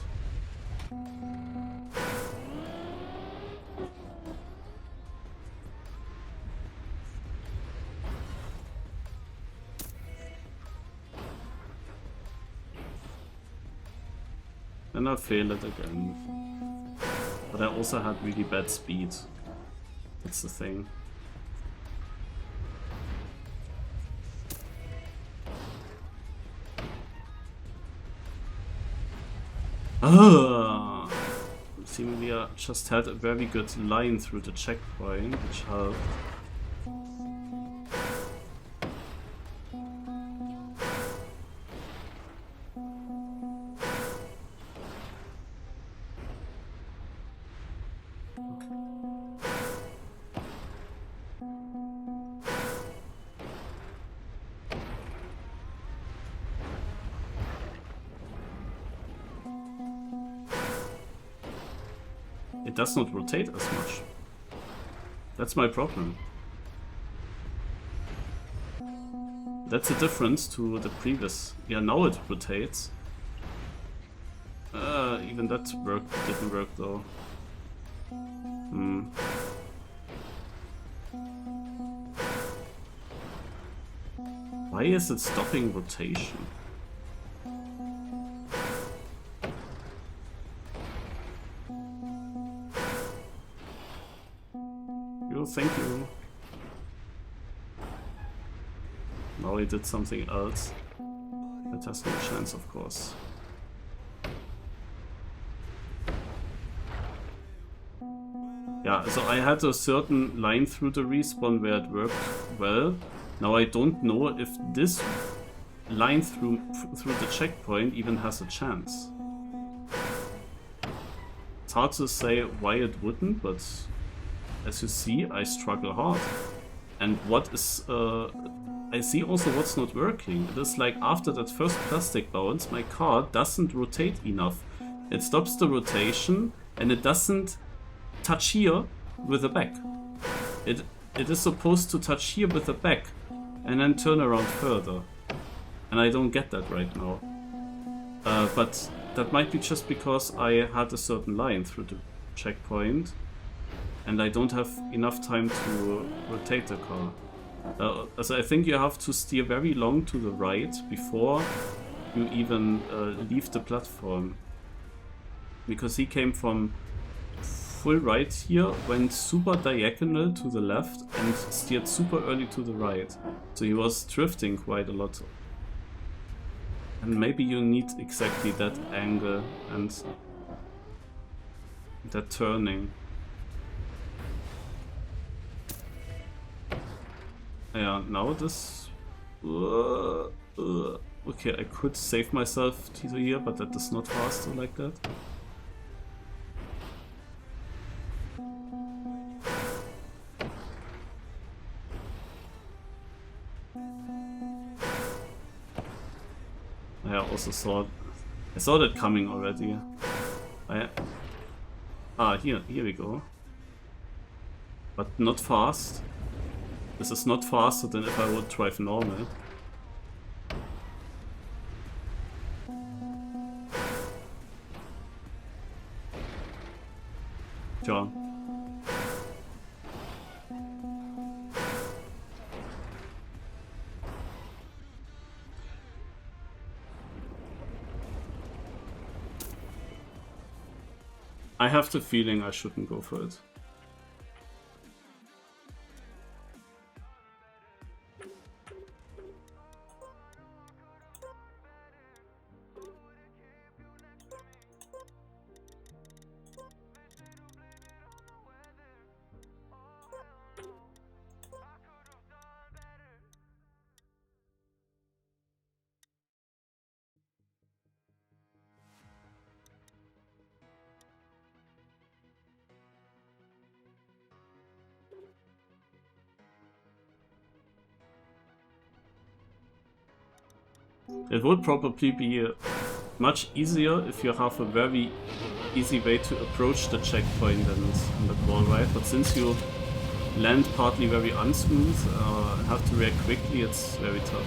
And I failed it again. But I also had really bad speed. That's the thing. Seemingly I just had a very good line through the checkpoint, which helped. It does not rotate as much. That's my problem. That's a difference to the previous. Yeah, now it rotates. Even that didn't work though. Why is it stopping rotation? Thank you. Now he did something else. That has no chance, of course. Yeah, so I had a certain line through the respawn where it worked well. Now I don't know if this line through the checkpoint even has a chance. It's hard to say why it wouldn't, but as you see, I struggle hard. And what is... I see also what's not working. It is like after that first plastic bounce, my car doesn't rotate enough. It stops the rotation and it doesn't touch here with the back. It is supposed to touch here with the back and then turn around further. And I don't get that right now. But that might be just because I had a certain line through the checkpoint. And I don't have enough time to rotate the car. So I think you have to steer very long to the right before you even leave the platform. Because he came from full right here, went super diagonal to the left and steered super early to the right. So he was drifting quite a lot. And maybe you need exactly that angle and that turning. Yeah, now this... okay, I could save myself to here, but that is not faster like that. I also saw... I saw that coming already. Here we go. But not fast. This is not faster than if I would drive normal. Tja. I have the feeling I shouldn't go for it. It would probably be much easier if you have a very easy way to approach the checkpoint and the wall, right? But since you land partly very unsmooth and have to react quickly, it's very tough.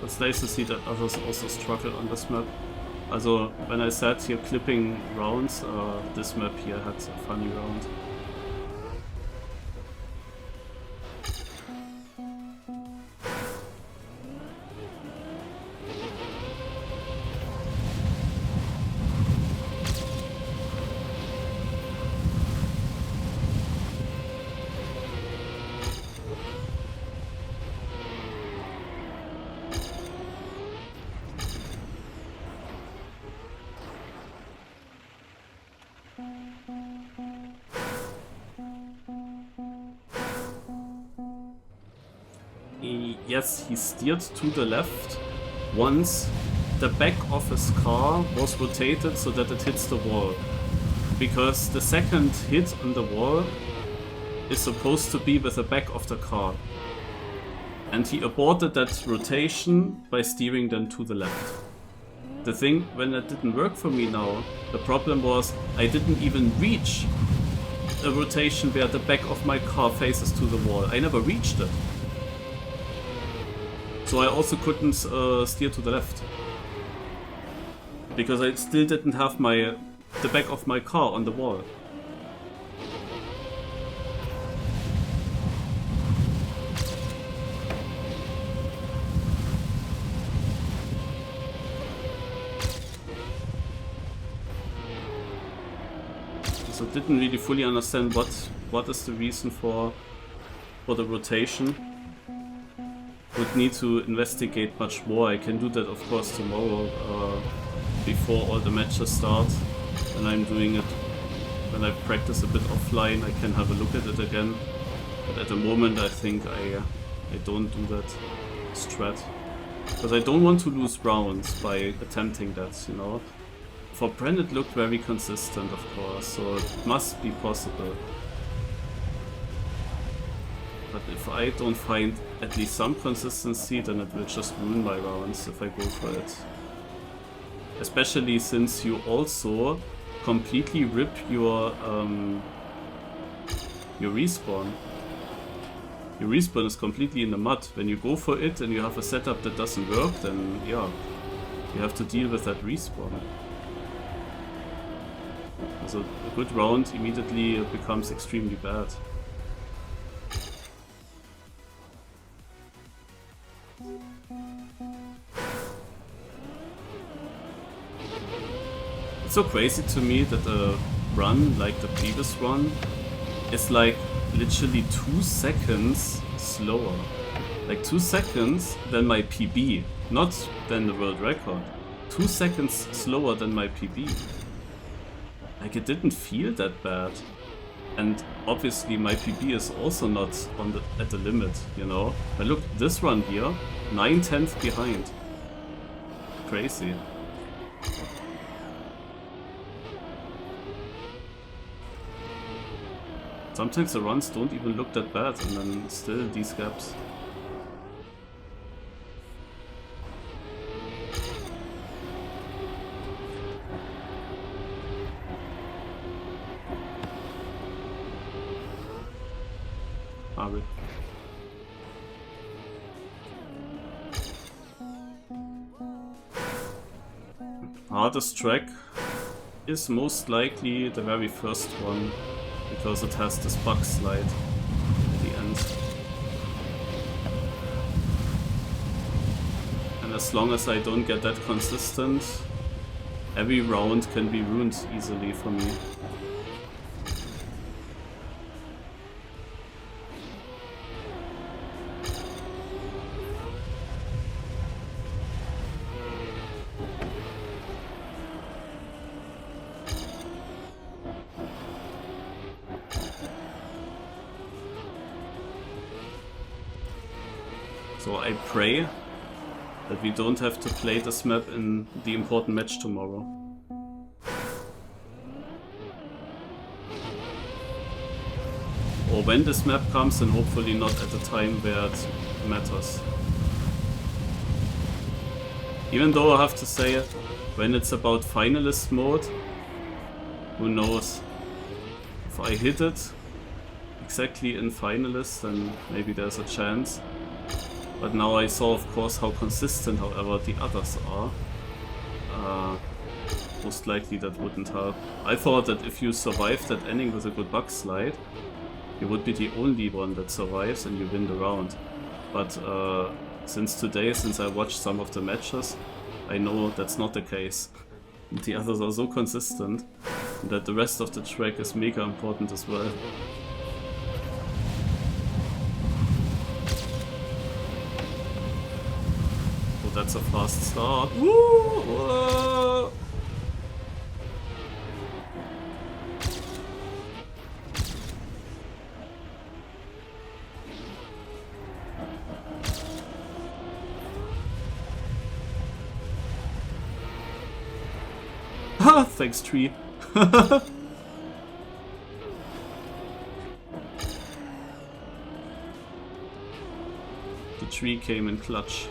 It's nice to see that others also struggle on this map. Also, when I said here clipping rounds, this map here had a funny round. Yes, he steered to the left once the back of his car was rotated so that it hits the wall. Because the second hit on the wall is supposed to be with the back of the car. And he aborted that rotation by steering then to the left. The thing, when that didn't work for me now, the problem was I didn't even reach a rotation where the back of my car faces to the wall. I never reached it. So I also couldn't steer to the left. Because I still didn't have the back of my car on the wall. So didn't really fully understand what is the reason for the rotation. Would need to investigate much more. I can do that of course tomorrow before all the matches start, and I'm doing it when I practice a bit offline. I can have a look at it again, but at the moment I think I don't do that strat, because I don't want to lose rounds by attempting that, you know. For Bren it looked very consistent of course, so it must be possible. But if I don't find at least some consistency, then it will just ruin my rounds if I go for it. Especially since you also completely rip your respawn. Your respawn is completely in the mud. When you go for it and you have a setup that doesn't work, then yeah, you have to deal with that respawn. So a good round immediately becomes extremely bad. It's so crazy to me that a run like the previous one is like literally 2 seconds slower. Like 2 seconds than my PB, not than the world record. 2 seconds slower than my PB. Like, it didn't feel that bad. And obviously my PB is also not on at the limit, you know? But look, this run here, 9/10 behind. Crazy. Sometimes the runs don't even look that bad, and then still these gaps. Harvey. Hardest track is most likely the very first one, because it has this bug slide at the end. And as long as I don't get that consistent, every round can be ruined easily for me. So I pray that we don't have to play this map in the important match tomorrow. Or when this map comes, and hopefully not at a time where it matters. Even though I have to say, when it's about finalist mode, who knows? If I hit it exactly in finalist, then maybe there's a chance. But now I saw, of course, how consistent, however, the others are. Most likely that wouldn't help. I thought that if you survive that ending with a good bug slide, you would be the only one that survives and you win the round. But since today, since I watched some of the matches, I know that's not the case. The others are so consistent that the rest of the track is mega important as well. That's a fast start. Woo! Whoa! Ha! Thanks, tree. The tree came in clutch.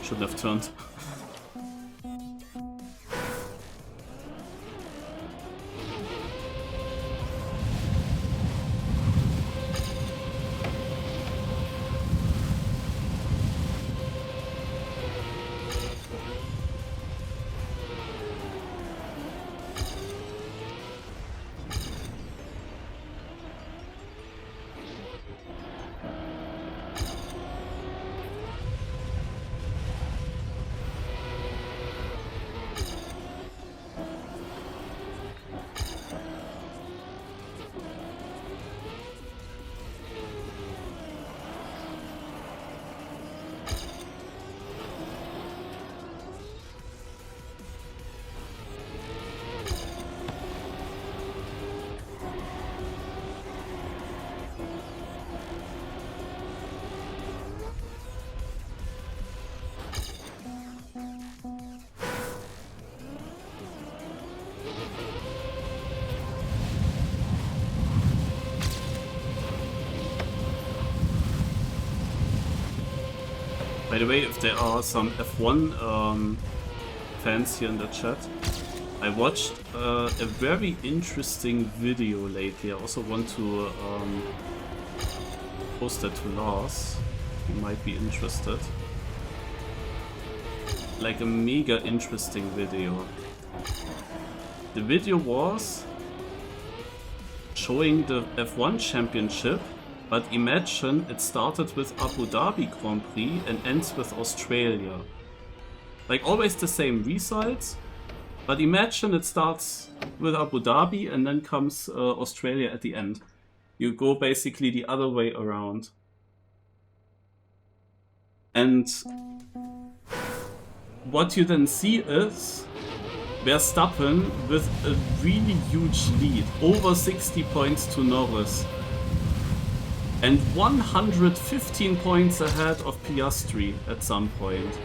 Shouldn't have turned. the way, if there are some F1 fans here in the chat, I watched a very interesting video lately. I also want to post that to Lars. He might be interested. Like a mega interesting video. The video was showing the F1 championship, but imagine it started with Abu Dhabi Grand Prix and ends with Australia. Like always the same results, but imagine it starts with Abu Dhabi and then comes Australia at the end. You go basically the other way around. And what you then see is Verstappen with a really huge lead, over 60 points to Norris, and 115 points ahead of Piastri at some point.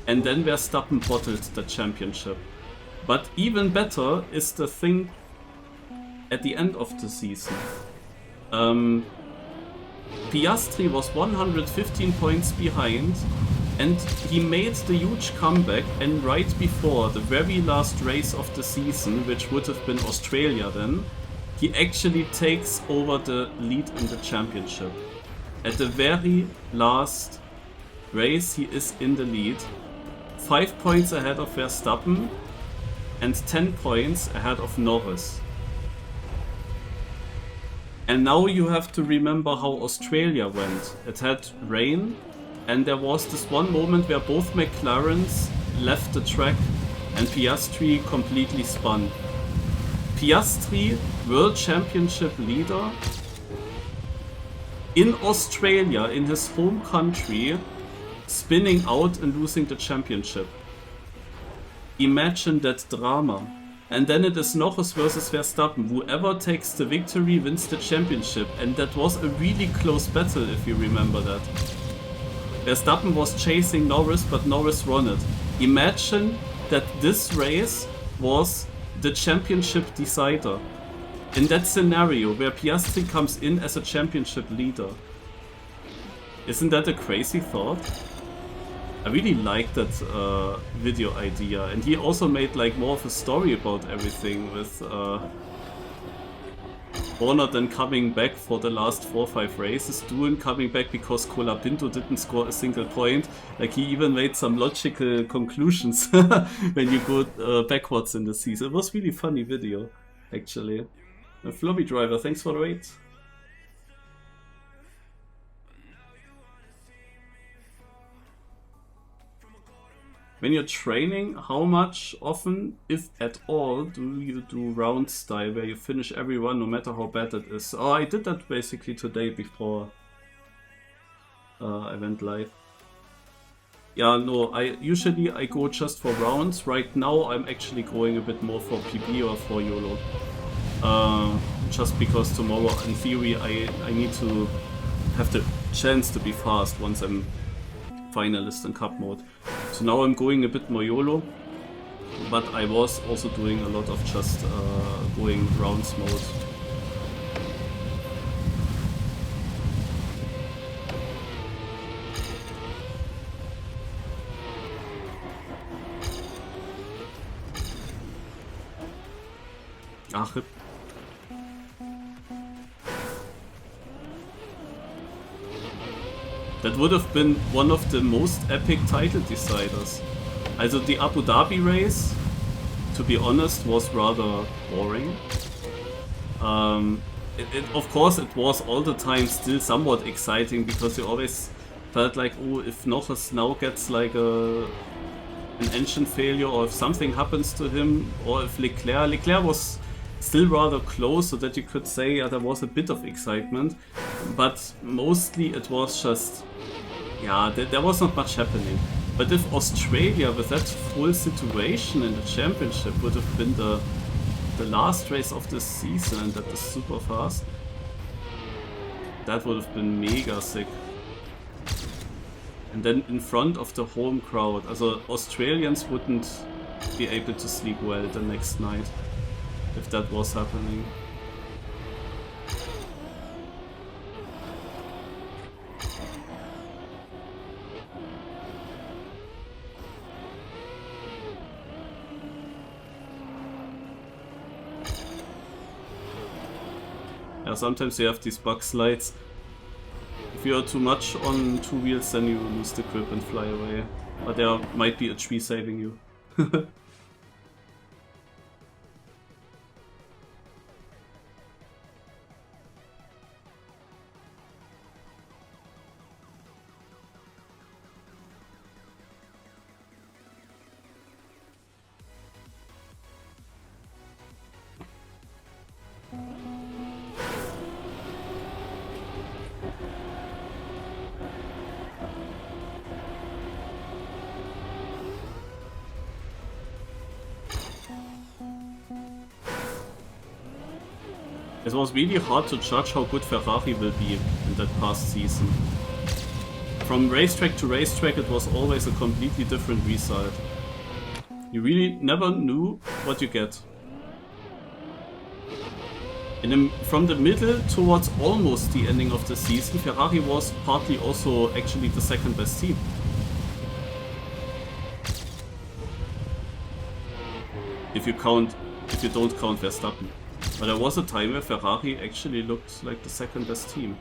And then Verstappen bottled the championship. But even better is the thing at the end of the season. Piastri was 115 points behind, and he made the huge comeback, and right before the very last race of the season, which would have been Australia then, he actually takes over the lead in the championship. At the very last race, he is in the lead, 5 points ahead of Verstappen and 10 points ahead of Norris. And now you have to remember how Australia went. It had rain, and there was this one moment where both McLarens left the track and Piastri completely spun. Piastri, World Championship leader, in Australia, in his home country, spinning out and losing the championship. Imagine that drama. And then it is Norris versus Verstappen. Whoever takes the victory wins the championship. And that was a really close battle, if you remember that. Verstappen was chasing Norris, but Norris won it. Imagine that this race was the championship decider. In that scenario, where Piastri comes in as a championship leader. Isn't that a crazy thought? I really liked that video idea, and he also made like more of a story about everything, with Horner then coming back for the last 4 or 5 races, Doohan coming back because Colapinto didn't score a single point. Like, he even made some logical conclusions when you go backwards in the season. It was really funny video, actually. Floppy Driver, thanks for the wait. When you're training, how much, often, if at all, do you do round style, where you finish every run no matter how bad it is? Oh, I did that basically today before I went live. Yeah, no, usually I go just for rounds. Right now I'm actually going a bit more for PB or for YOLO. Just because tomorrow, in theory, I need to have the chance to be fast once I'm finalist in cup mode. So now I'm going a bit more YOLO, but I was also doing a lot of just going rounds mode. Ach, that would have been one of the most epic title deciders. Also the Abu Dhabi race, to be honest, was rather boring. Of course it was all the time still somewhat exciting, because you always felt like, oh, if Norris now gets like an engine failure, or if something happens to him, or if Leclerc was still rather close, so that you could say, yeah, there was a bit of excitement, but mostly it was just, yeah, there was not much happening. But if Australia, with that full situation in the championship, would have been the last race of the season, and that is super fast, that would have been mega sick. And then in front of the home crowd, also Australians wouldn't be able to sleep well the next night if that was happening. Yeah, sometimes you have these bug slides. If you are too much on 2 wheels, then you lose the grip and fly away. But there might be a tree saving you. It was really hard to judge how good Ferrari will be in that past season. From racetrack to racetrack, it was always a completely different result. You really never knew what you get. From the middle towards almost the ending of the season, Ferrari was partly also actually the second best team. If you don't count Verstappen. But there was a time where Ferrari actually looked like the second best team.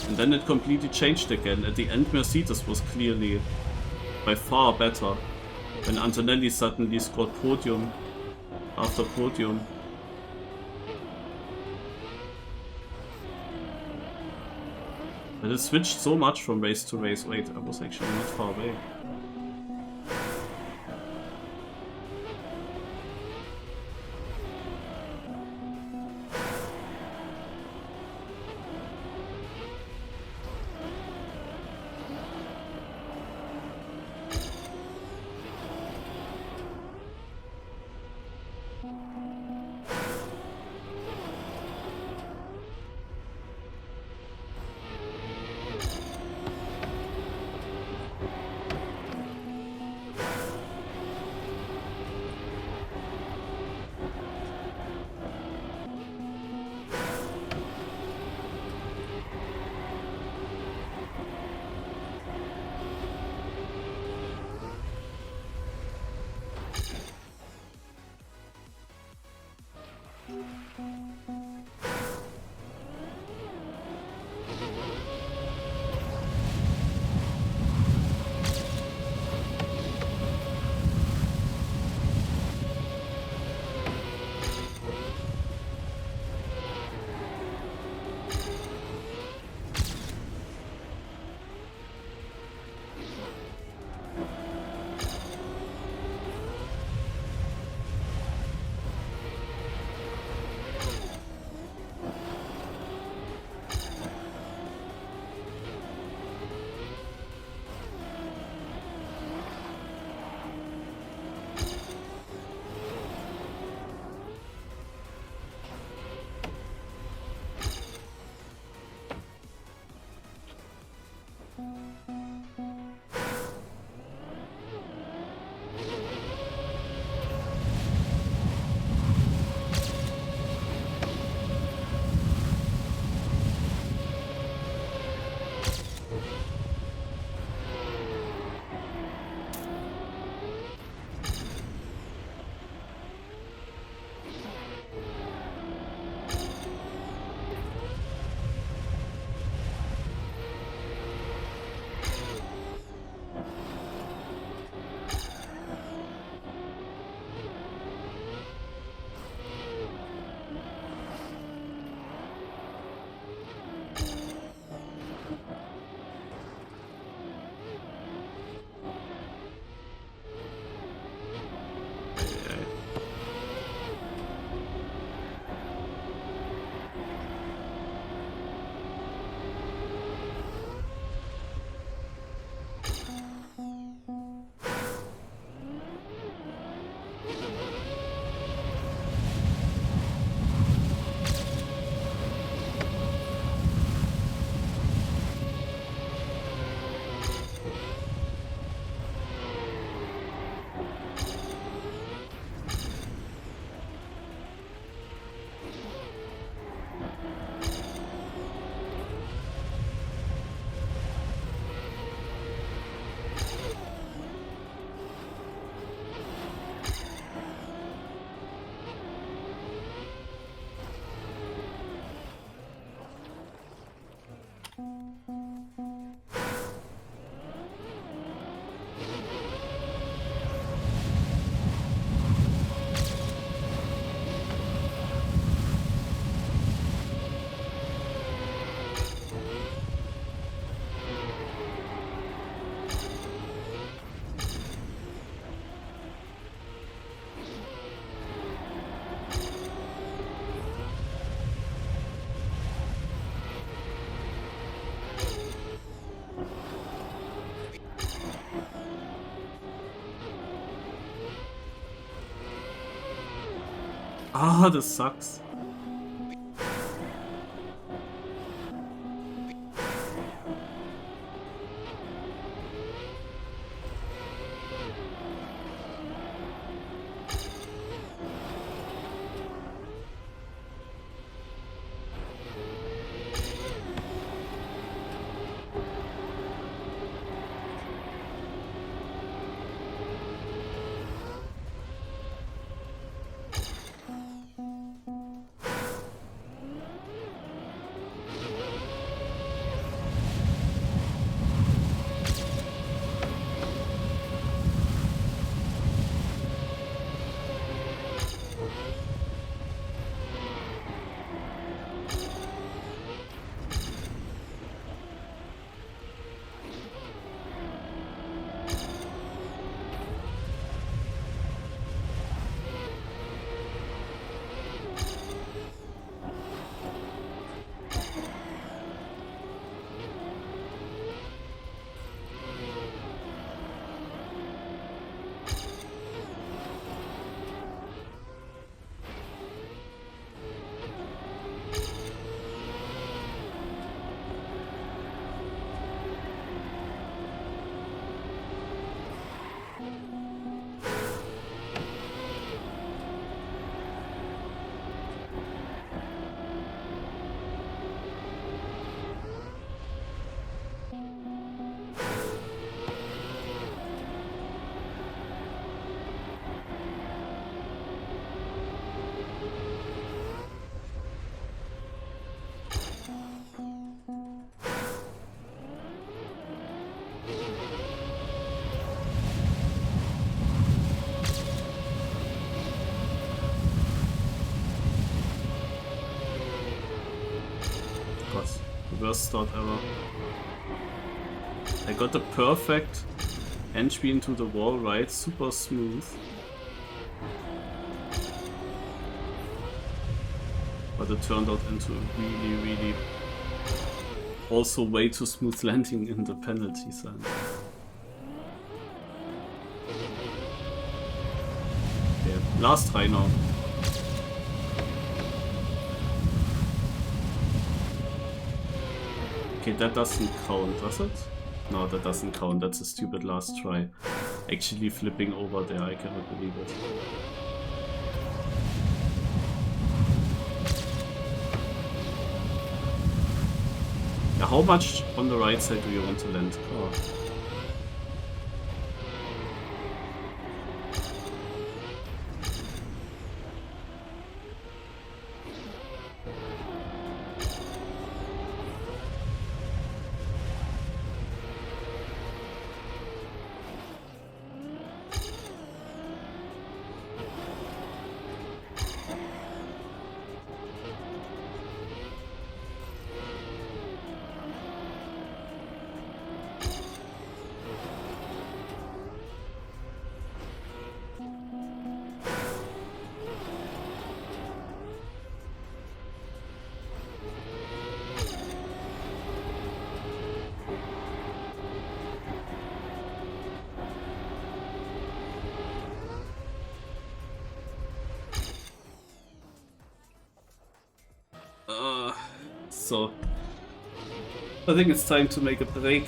And then it completely changed again. At the end, Mercedes was clearly by far better. When Antonelli suddenly scored podium after podium. But it switched so much from race to race. Wait, I was actually not far away. Ah, this sucks. God, the worst start ever. I got the perfect entry into the wall, right? Super smooth. But it turned out into a really also way too smooth landing in the penalty zone. Okay, last try now. Okay, that doesn't count, does it? No, that doesn't count. That's a stupid last try. Actually flipping over there, I cannot believe it. Yeah, how much on the right side do you want to land? Oh. So I think it's time to make a break.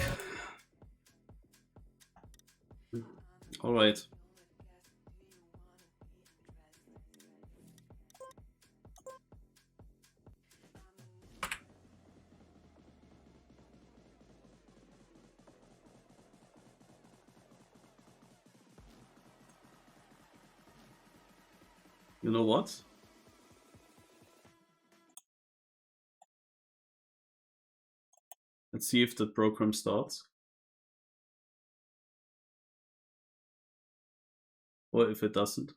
Alright. You know what? Let's see if the program starts. Or if it doesn't.